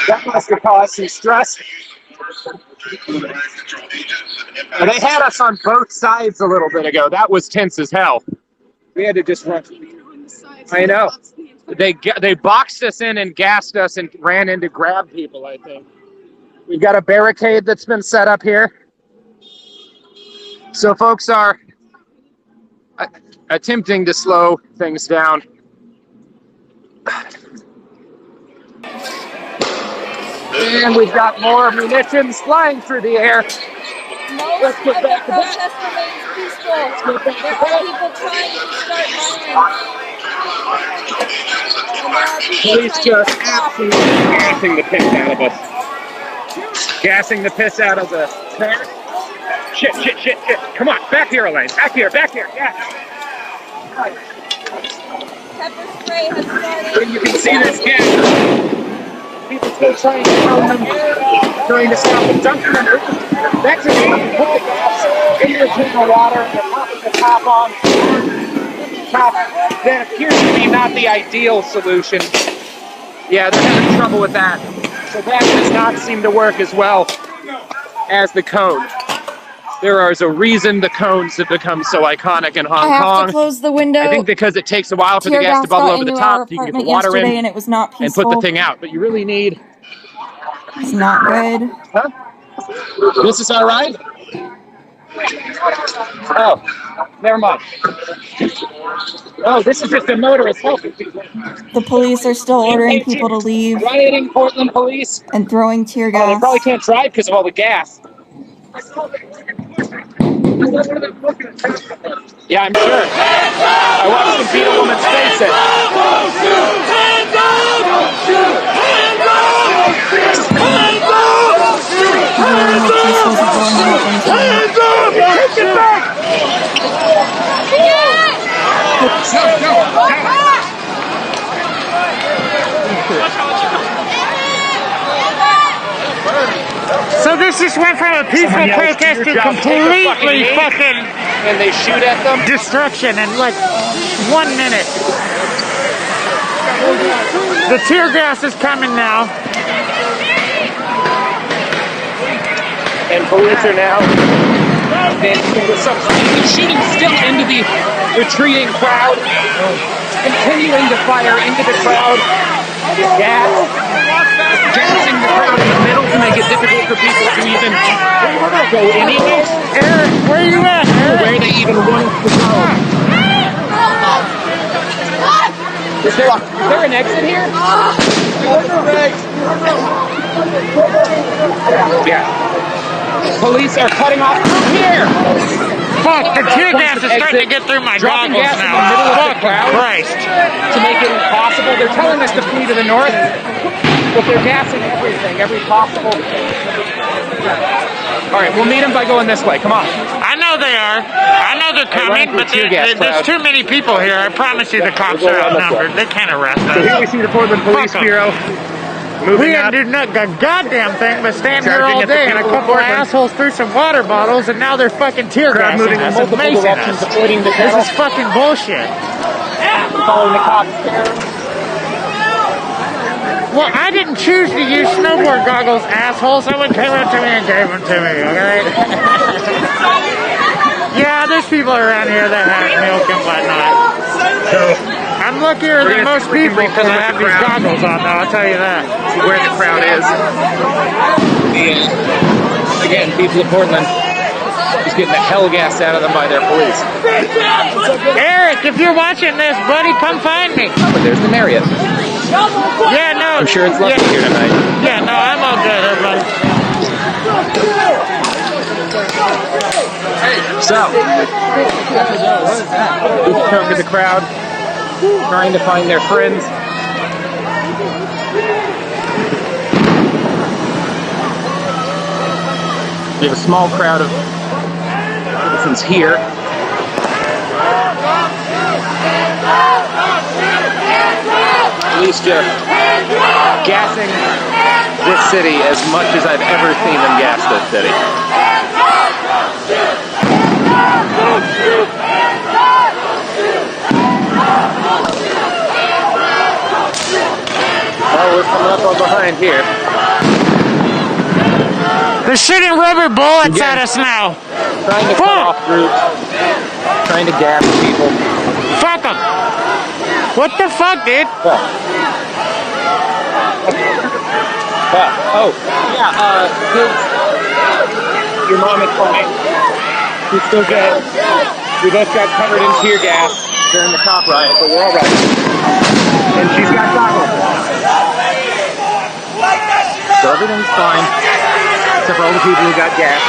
That must have caused some stress. Well, they had us on both sides a little bit ago. That was tense as hell. We had to just run. I know. They boxed us in and gassed us and ran in to grab people, I think. We've got a barricade that's been set up here. So folks are attempting to slow things down. And we've got more munitions flying through the air. Let's get back to that. Police just absolutely gassing the piss out of us. Gassing the piss out of the car. Shit. Come on, back here, Elaine. Back here. Yeah. Pepper spray has started. You can see this gas. People still trying to tell them, trying to stop them, dumping them. That's it. You put the gas in your general water and you're popping the top on. That appears to be not the ideal solution. Yeah, they're having trouble with that. So that does not seem to work as well as the cone. There is a reason the cones have become so iconic in Hong Kong. I have to close the window. I think because it takes a while for the gas to bubble over the top. You can get the water in and it was not peaceful. and put the thing out. But you really need... It's not good. Huh? This is our ride? Oh, never mind. Oh, this is just a motorist helping people. The police are still ordering people to leave. Rioting Portland police. And throwing tear gas. Oh, they probably can't drive because of all the gas. Yeah, I'm sure. I watched them beat a woman's face in. So this just went from a peaceful protest to completely fucking and they shoot at them. Destruction in like 1 minute. The tear gas is coming now. And police are now shooting still into the retreating crowd, continuing to fire into the crowd. Gassing the crowd in the middle to make it difficult for people to even go anywhere. Eric, where are you at? Where they even wanted to go. Is there an exit here? Yeah. Police are cutting off through here. Fuck, the tear gas is starting to get through my goggles now. In the middle of the crowd Christ. To make it impossible. They're telling us to flee to the north, but they're gassing everything, every possible. All right, we'll meet them by going this way. Come on. I know they are. I know they're coming, but there's too many people here. I promise you the cops are outnumbered. They can't arrest us. So here we see the Portland Police Bureau. We didn't do a goddamn thing but stand here all day and a couple of assholes threw some water bottles and now they're fucking tear gassing us and macing us. This is fucking bullshit. Following the cops. Well, I didn't choose to use snowboard goggles, assholes. Someone came up to me and gave them to me, okay? Yeah, there's people around here that have milk and whatnot. So, I'm luckier than most people because I have these goggles on, though, I'll tell you that. Where the crowd is. And again, people of Portland just getting the hell gassed out of them by their police. Eric, if you're watching this, buddy, come find me. Oh, but there's the Marriott. Yeah, no. I'm sure it's lovely here tonight. Yeah, no, I'm all good, everybody. So, we've come to the crowd, trying to find their friends. We have a small crowd of citizens here. Police just gassing this city as much as I've ever seen them gas this city. Oh, we're coming up on behind here. They're shooting rubber bullets at us now. Trying to cut off groups. Trying to gas people. Fuck them. What the fuck, dude? Oh, yeah, your mom is fine. She's still good. We both got covered in tear gas during the cop riot, but we're all right. And she's got goggles. So everything's fine, except for all the people who got gas.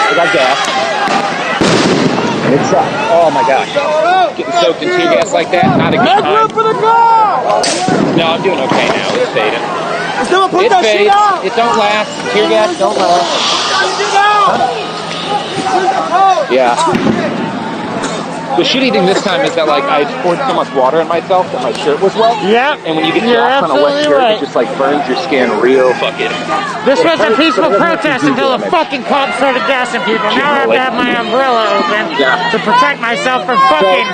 They got gas. And it's oh my gosh. Getting soaked in tear gas like that, not a good time. No, I'm doing okay now. It's fading. It fades. It don't last. Tear gas don't last. Huh? Yeah. The shitty thing this time is that like I poured so much water in myself that my shirt was wet. Yep. And when you get gas on a wet shirt, it just like burns your skin real fucking. This was a peaceful protest until the fucking cops started gassing people. Now I have to have my umbrella open to protect myself from fucking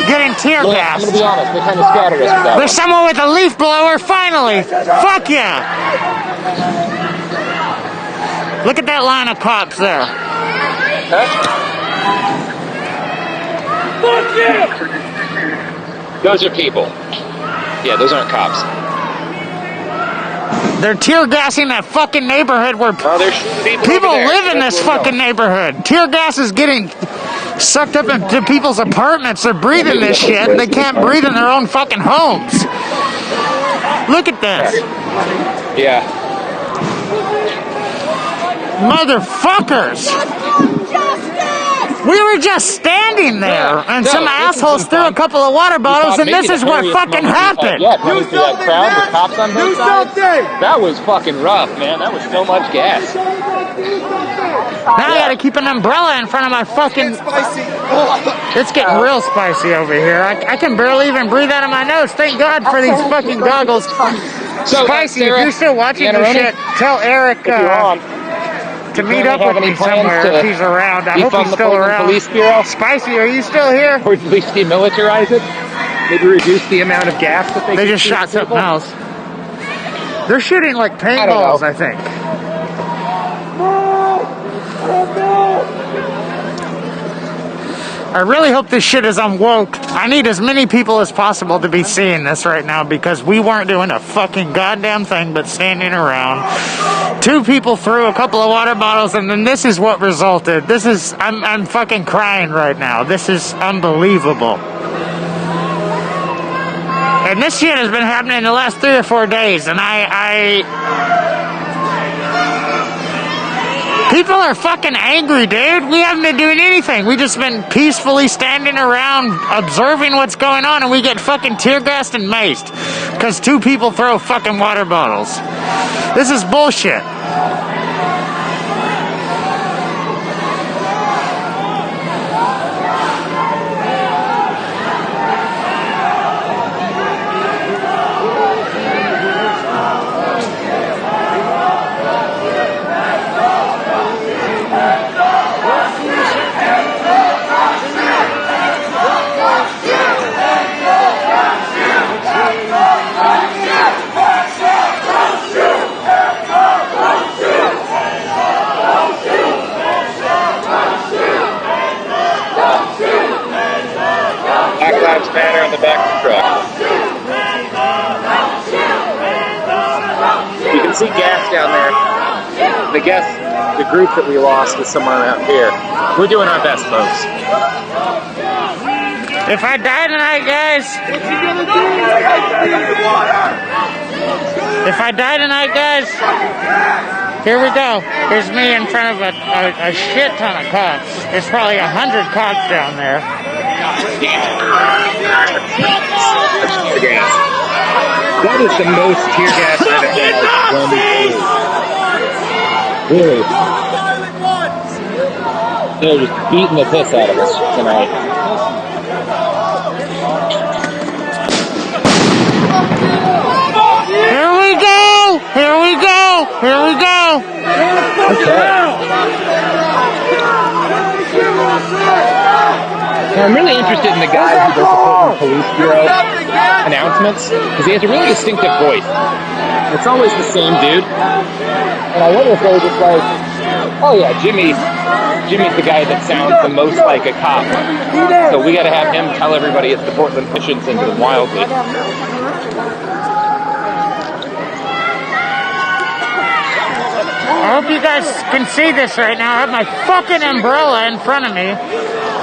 getting tear gas. I'm gonna be honest, they kind of scattered us with that. There's someone with a leaf blower, finally! Fuck yeah! Look at that line of cops there. Those are people. Yeah, those aren't cops. They're tear gassing that fucking neighborhood where people live in this fucking neighborhood. Tear gas is getting sucked up into people's apartments. They're breathing this shit. They can't breathe in their own fucking homes. Look at this. Yeah. Motherfuckers. We were just standing there, and some assholes threw a couple of water bottles, and this is what fucking happened. Yeah, do something, that crowd, the cops on both sides. That was fucking rough, man. That was so much gas. Now I gotta keep an umbrella in front of my fucking... It's getting real spicy over here. I can barely even breathe out of my nose. Thank God for these fucking goggles. So, spicy, if you're still watching this shit, tell Eric to meet up with me somewhere if he's around. I hope he's still around. Police Bureau? Spicy, are you still here? Or at least demilitarize it? Maybe reduce the amount of gas that they just shot something else. They're shooting like paintballs, I think. I really hope this shit is unwoke. I need as many people as possible to be seeing this right now because we weren't doing a fucking goddamn thing but standing around. 2 people threw a couple of water bottles and then this is what resulted. This is, I'm fucking crying right now. This is unbelievable. And this shit has been happening the last 3 or 4 days and people are fucking angry, dude. We haven't been doing anything. We just been peacefully standing around observing what's going on and we get fucking tear gassed and maced because 2 people throw fucking water bottles. This is bullshit. Banner on the back of the truck. You can see gas down there. I guess the group that we lost is somewhere around here. We're doing our best, folks. If I die tonight, guys. If I die tonight, guys. Here we go. Here's me in front of a shit ton of cops. There's probably 100 cops down there. That is the most tear gas I've ever run through. Really. They're just beating the piss out of us tonight. Here we go! Here we go! Here we go! Now, I'm really interested in the guy who does the Portland Police Bureau announcements because he has a really distinctive voice. It's always the same dude. And I wonder if they were just like, oh yeah, Jimmy's the guy that sounds the most like a cop. So we got to have him tell everybody it's the Portland Fish and send them wildly. I hope you guys can see this right now. I have my fucking umbrella in front of me,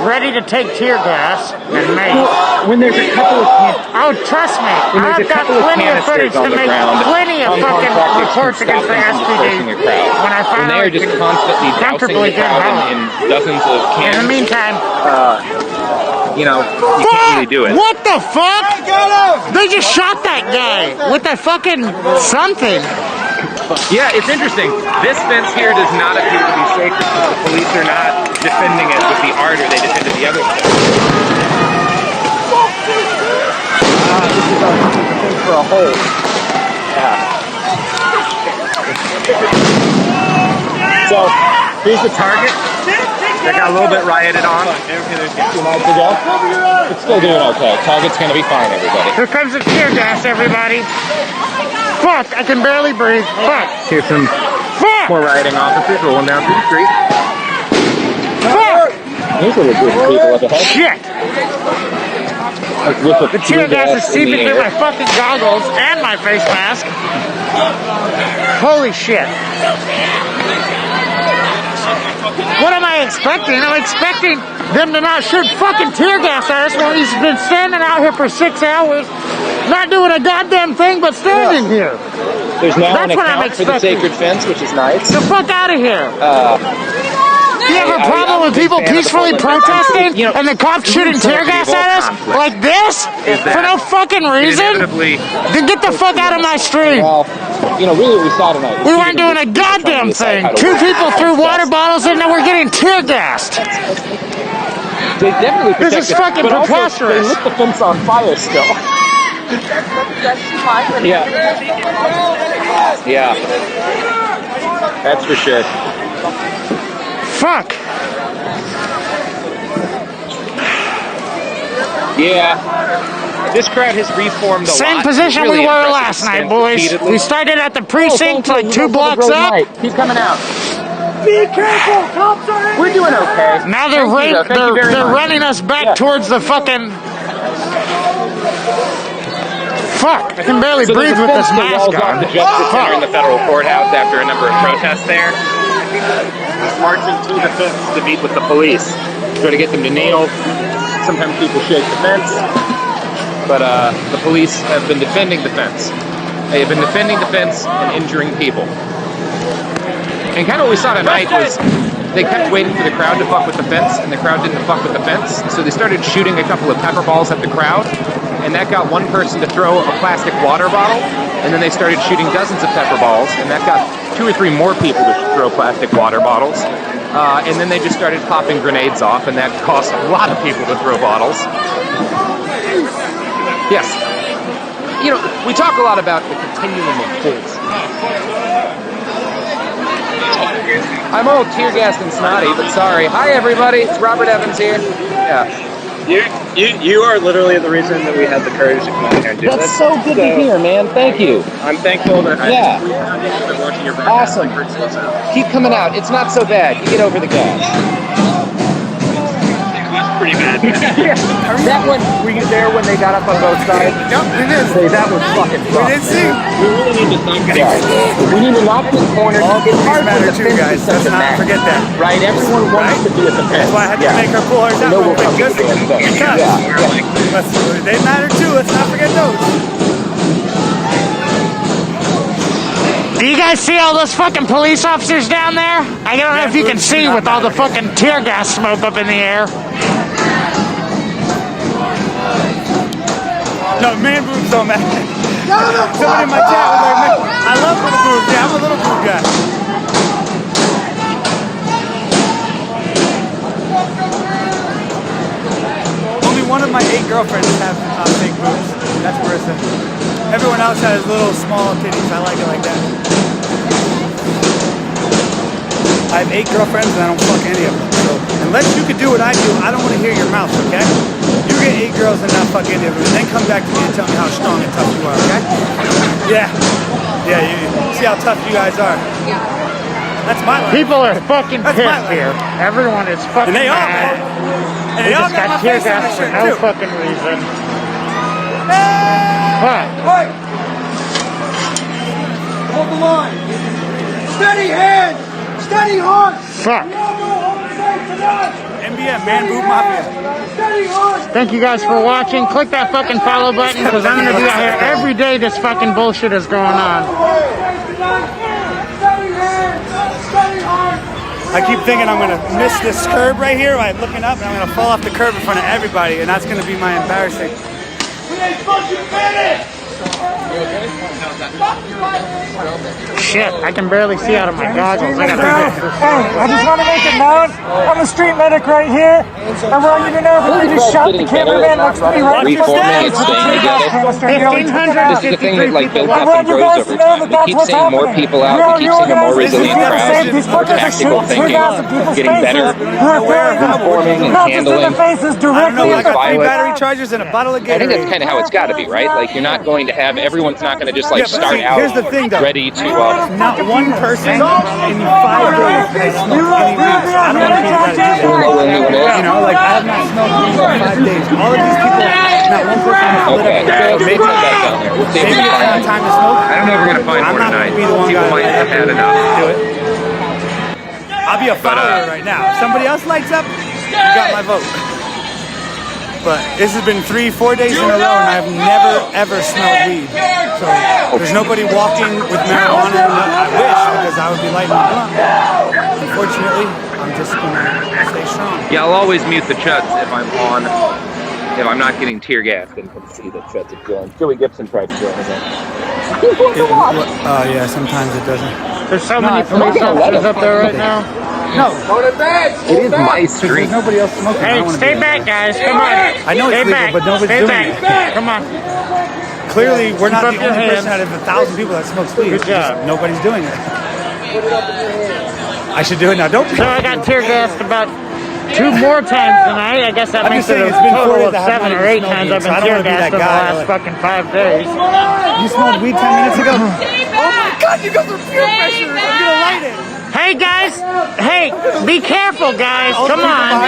ready to take tear gas and make. When there's a couple of oh, trust me, I've got plenty of footage to make plenty of fucking reports against the SPD. When I finally they're just constantly dousing the crowd in dozens of cans. In the meantime, you know, you can't really do it. What the fuck? They just shot that guy with that fucking something. Yeah, it's interesting. This fence here does not appear to be safe because the police are not defending it with the ardor they defended the other fence. This is a fence for a hole. Yeah. So, here's the target. That got a little bit rioted on 2 nights ago. It's still doing okay. Target's gonna be fine, everybody. Here comes the tear gas, everybody. Fuck, I can barely breathe. Fuck. Here's some more rioting officers rolling down through the street. Fuck! Here's a group of people up ahead. Shit! The tear gas is seeping through my fucking goggles and my face mask. Holy shit. What am I expecting? I'm expecting them to not shoot fucking tear gas at us when he's been standing out here for 6 hours, not doing a goddamn thing but standing here. There's now That's an what I'm account for the expecting. sacred fence, which is nice. The fuck out of here. Do you have a problem with people peacefully protesting and the cops shooting tear gas at us like this for no fucking reason? Then get the fuck out of my street. Well, you know, really we saw tonight. We weren't doing a goddamn thing. 2 people threw water bottles and now we're getting tear gassed. They definitely This is fucking but also, preposterous. they lit the fence on fire still. Yeah. Yeah. That's for sure. Fuck. Yeah. This crowd has reformed a lot. Same position Really we were impressive last night, stint boys. repeatedly. We started at the precinct like 2 blocks up. Keep coming out. Be careful, cops are We're doing okay. Now they're running us back towards the fucking. Fuck! I can barely So breathe there's a with this fence that mask walls off on. the Justice Center in the federal courthouse after a number of protests there. He's marching to the fence to meet with the police, try to get them to kneel. Sometimes people shake the fence, but the police have been defending the fence. They have been defending the fence and injuring people. And kind of what we saw tonight was they kept waiting for the crowd to fuck with the fence, and the crowd didn't fuck with the fence. So they started shooting a couple of pepper balls at the crowd, and that got one person to throw a plastic water bottle, and then they started shooting dozens of pepper balls, and that got 2 or 3 more people to throw plastic water bottles. And then they just started popping grenades off, and that caused a lot of people to throw bottles. Yes. You know, we talk a lot about the continuum of holes. I'm all tear gassed and snotty, but sorry. Hi, everybody. It's Robert Evans here. Yeah. You are literally the reason that we had the courage to come out here and do this. That's so good to hear, man. Thank you. I'm thankful that Yeah. I've been watching your broadcast. Awesome. Keep coming out. It's not so bad. You get over the gas. Pretty bad. That one, were you there when they got up on both sides? Yep, we did. Say, that was fucking We rough. did see. We really need to thank Yeah. We need to knock this corner. All It's police hard matter when the too, fence guys. is such Let's a not mess. forget that. Right? Everyone wants to be at the fence. That's why I had to make our pull ours out No real one quick comes just to the fence. because. Yeah. They matter too. Let's not forget those. Do you guys see all those fucking police officers down there? I don't know if you can see with all the fucking tear gas smoke up in the air. No, man boobs don't matter. Somebody in my chat was like, man, I love little boobs. Yeah, I'm a little boob guy. Only one of my 8 girlfriends have big boobs. That's Marissa. Everyone else has little small titties. I like it like that. I have 8 girlfriends and I don't fuck any of them. So unless you could do what I do, I don't want to hear your mouth, okay? You get 8 girls and not fuck any of them, and then come back to me and tell me how strong and tough you are, okay? Yeah. Yeah, you see how tough you guys are. That's my life. People are fucking That's my pissed life. here. Everyone is fucking And they all, mad. and We they all just got my tear face on gas their for shirt no too. fucking reason. Hey! What? Hold the line. Steady hand. Steady heart. Fuck. MBM, Man Boot Mafia. Steady heart. Thank you guys for watching. Click that fucking follow button because I'm gonna be out here every day this fucking bullshit is going on. I keep thinking I'm gonna miss this curb right here by looking up, and I'm gonna fall off the curb in front of everybody, and that's gonna be my embarrassing. We ain't fucking finished. Shit, I can barely see out of my goggles. I got Hey, I just want to make it known, I'm a street medic right here. I want you to know that we just shot the cameraman next to me right in the Reforming and staying together. This is the thing that like builds up and grows over time. We keep seeing more people out. We keep seeing a more resilient crowd, more tactical thinking, getting better, reforming and handling. I don't know, I got 3 battery chargers and a bottle of Gatorade. I think that's kind of how it's got to be, right? Like you're not going to have everyone's not going to just like start out here's the thing, though. ready to. Not one person in 5 days has smoked any weed. So I don't want to be able to do that. You know, like I have not smoked weed for 5 days. All of these people, not one person has lit Okay, up. so Maybe it's not time to smoke. I don't know if we're gonna find I'm more not tonight. gonna be the one People guy might have had enough. do it. I'll be a follower right now. If somebody else lights up, you got my vote. But this has been 3-4 days in a row, and I've never ever smelled weed. So there's nobody walking with marijuana. I wish, because I would be lighting a blunt. Unfortunately, I'm just gonna stay strong. Yeah, I'll always mute the chuds if I'm not getting tear gassed and can see the chuds are going. Joey Gibson tried to join again. Oh yeah, sometimes it doesn't. There's so many police officers up there right now. No. It is my street. There's nobody else smoking. Hey, stay back, guys. Come on. I know it's legal, but nobody's doing it. Come on. Clearly, we're not Keep the up only your person out hands. of 1,000 people that smokes weed. Good job. Nobody's doing it. I should do it now. Don't. So I got tear gassed about 2 more times tonight. I guess that I'm makes just it saying, a it's been 4 total days of I have 7 not or 8 even times smoked I've weed, so I been don't tear wanna be that gassed in the guy, last like- fucking 5 days. You smoked weed 10 minutes ago? Oh my God! You guys are peer pressure. I'm gonna light it. Hey guys, hey, be careful guys, come on.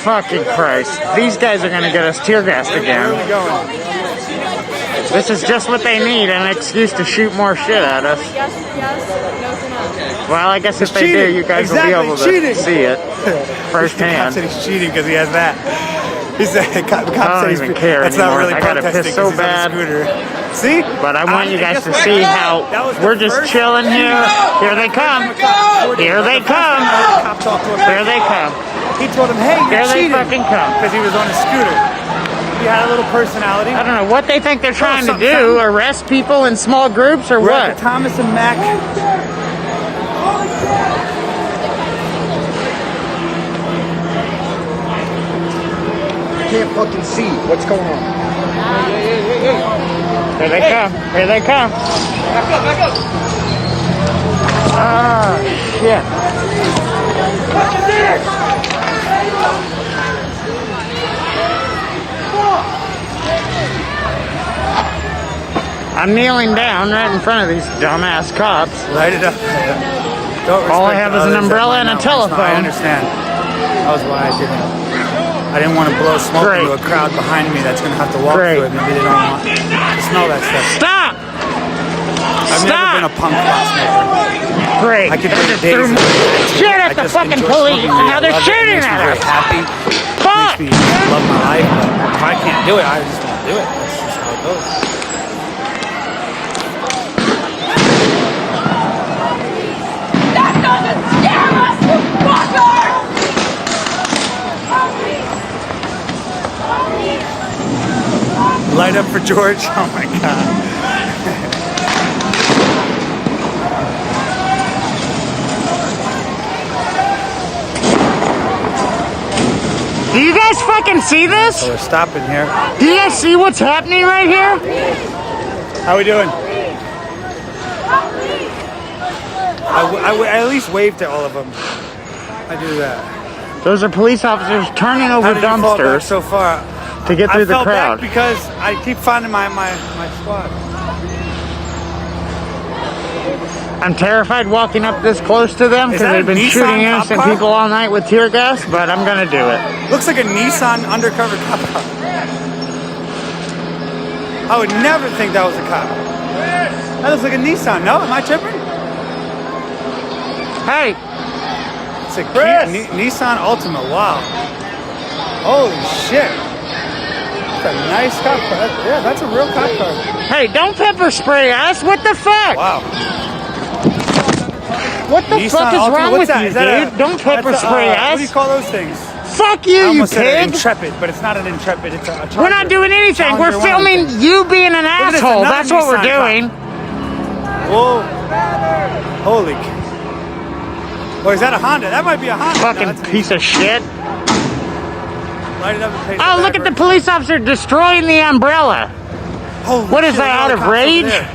Fucking Christ, these guys are gonna get us tear gassed again. Where are we going? This is just what they need, an excuse to shoot more shit at us. Well, I guess if they do, you guys will be able to see it The cop firsthand. said he's cheating because he has that. He said, the cop I said don't he's even care that's anymore. not really I gotta protesting piss so because he's bad. on a scooter. See? But I want you guys guess to what? see That how was the we're just first- chilling here. Here they come. Here they come. Cop talked to him. Here they come. He told him, hey, Here you're they cheating. fucking come. Because he was on a scooter. He had a little personality. I don't know what they think they're trying to something, do. something. Arrest people in small groups or We're what? at the Thomas and Mack. Can't fucking see what's going on. Here they come. Here they come. Back up, back up. Ah, shit. I'm kneeling down right in front of these dumbass cops. Light it up. All I have is an umbrella and a telephone. I understand. That was why I didn't. I didn't want to blow smoke into a crowd behind me that's going to have to walk through it. Maybe they don't want to smell that stuff. Stop! I've never been a punk pot smoker. Great. I could They do just days threw and days. shit at I the just fucking enjoy police, smoking and weed. now I they're love it. shooting It makes at me very us. happy. Fuck! Makes me love my life. But if I can't do it, I just won't do it. That's just how it goes. That doesn't scare us, you fucker! Light up for George. Oh my God. Do you guys fucking see this? So we're stopping here. Do you guys see what's happening right here? How we doing? I at least waved to all of them. I do that. Those are police officers turning over How did you fall back dumpsters so far? to get through I the fell crowd. back because I keep finding my squad. I'm terrified walking up this close to them Is because that a they've been Nissan shooting cop innocent car? people all night with tear gas, but I'm gonna do it. Looks like a Nissan undercover cop car. I would never think that was a cop. That looks like a Nissan. No, am I tripping? Hey. It's a cute Nissan Altima. Wow. Holy shit. That's a nice cop car. Yeah, that's a real cop car. Hey, don't pepper spray us. What the fuck? Wow. What the Nissan fuck is Altima, wrong what's with that? you, Is that dude? Don't pepper that's a, spray What us. do you call those things? Fuck you, I you almost said an pig. Intrepid, but it's not an Intrepid. It's a Charger. We're not doing anything. We're Challenger, one of filming them you being an Look at this, asshole. another That's what we're Nissan doing. Whoa. Holy. Or is that a Honda? That might be a Honda. Fucking No, that's an piece of shit. Light it up and paste Oh, it look at the backwards. police officer destroying the umbrella. Holy What is shit, that, all out the of cops over rage? there.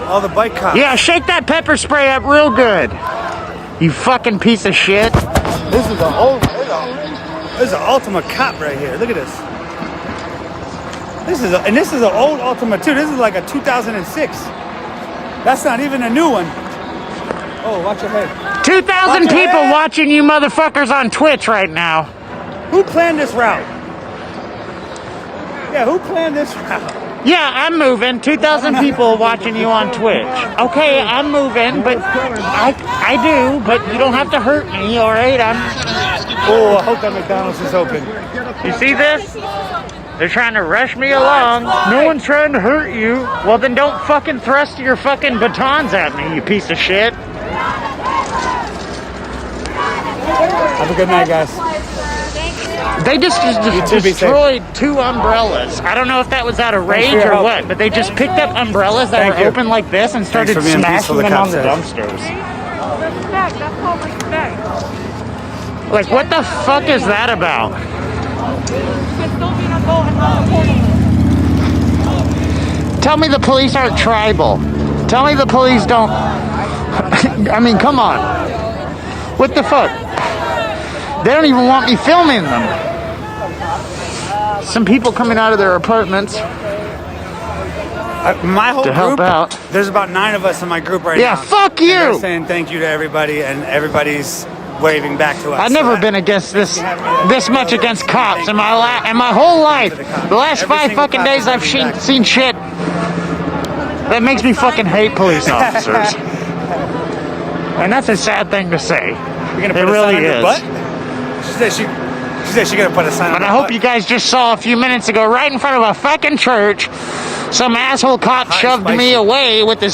All the bike cops. Yeah, shake that pepper spray up real good. You fucking piece of shit. This is an Ultima cop right here. Look at this. This is an old Ultima too. This is like a 2006. That's not even a new one. Oh, watch your head. 2,000 Watch your people head. watching you motherfuckers on Twitch right now. Who planned this route? Yeah, who planned this route? Yeah, I'm moving. 2,000 people watching you on Twitch. Okay, I'm moving, but I do, but you don't have to hurt me, all right? Oh, I hope that McDonald's is open. You see this? They're trying to rush me along. No one's trying to hurt you. Well, then don't fucking thrust your fucking batons at me, you piece of shit. Have a good night, guys. They just destroyed 2 umbrellas. I don't know if that was out of Thanks rage for your or help. what, but they just picked up umbrellas that Thank were you. open like this and started Thanks for being smashing peaceful, the them cop on the said. dumpsters. Respect. That's called respect. Like, what the fuck is that about? You can still be an adult and not a Tell me the police aren't tribal. Tell me the police don't... I mean, come on. What the fuck? They don't even want me filming them. Some people coming out of their apartments My whole to help group, out. there's about 9 of us in my group right now. Yeah, fuck And you! they're saying thank you to everybody, and everybody's waving back to us. I've never been against this much against cops in my whole life. The last 5 fucking days I've seen shit that makes me fucking hate police officers. And that's a sad thing to say. You're gonna put It a sign really on your is. butt? She said she's gonna put a sign on But her I hope butt. you guys just saw a few minutes ago, right in front of a fucking church, some asshole cop shoved me away with his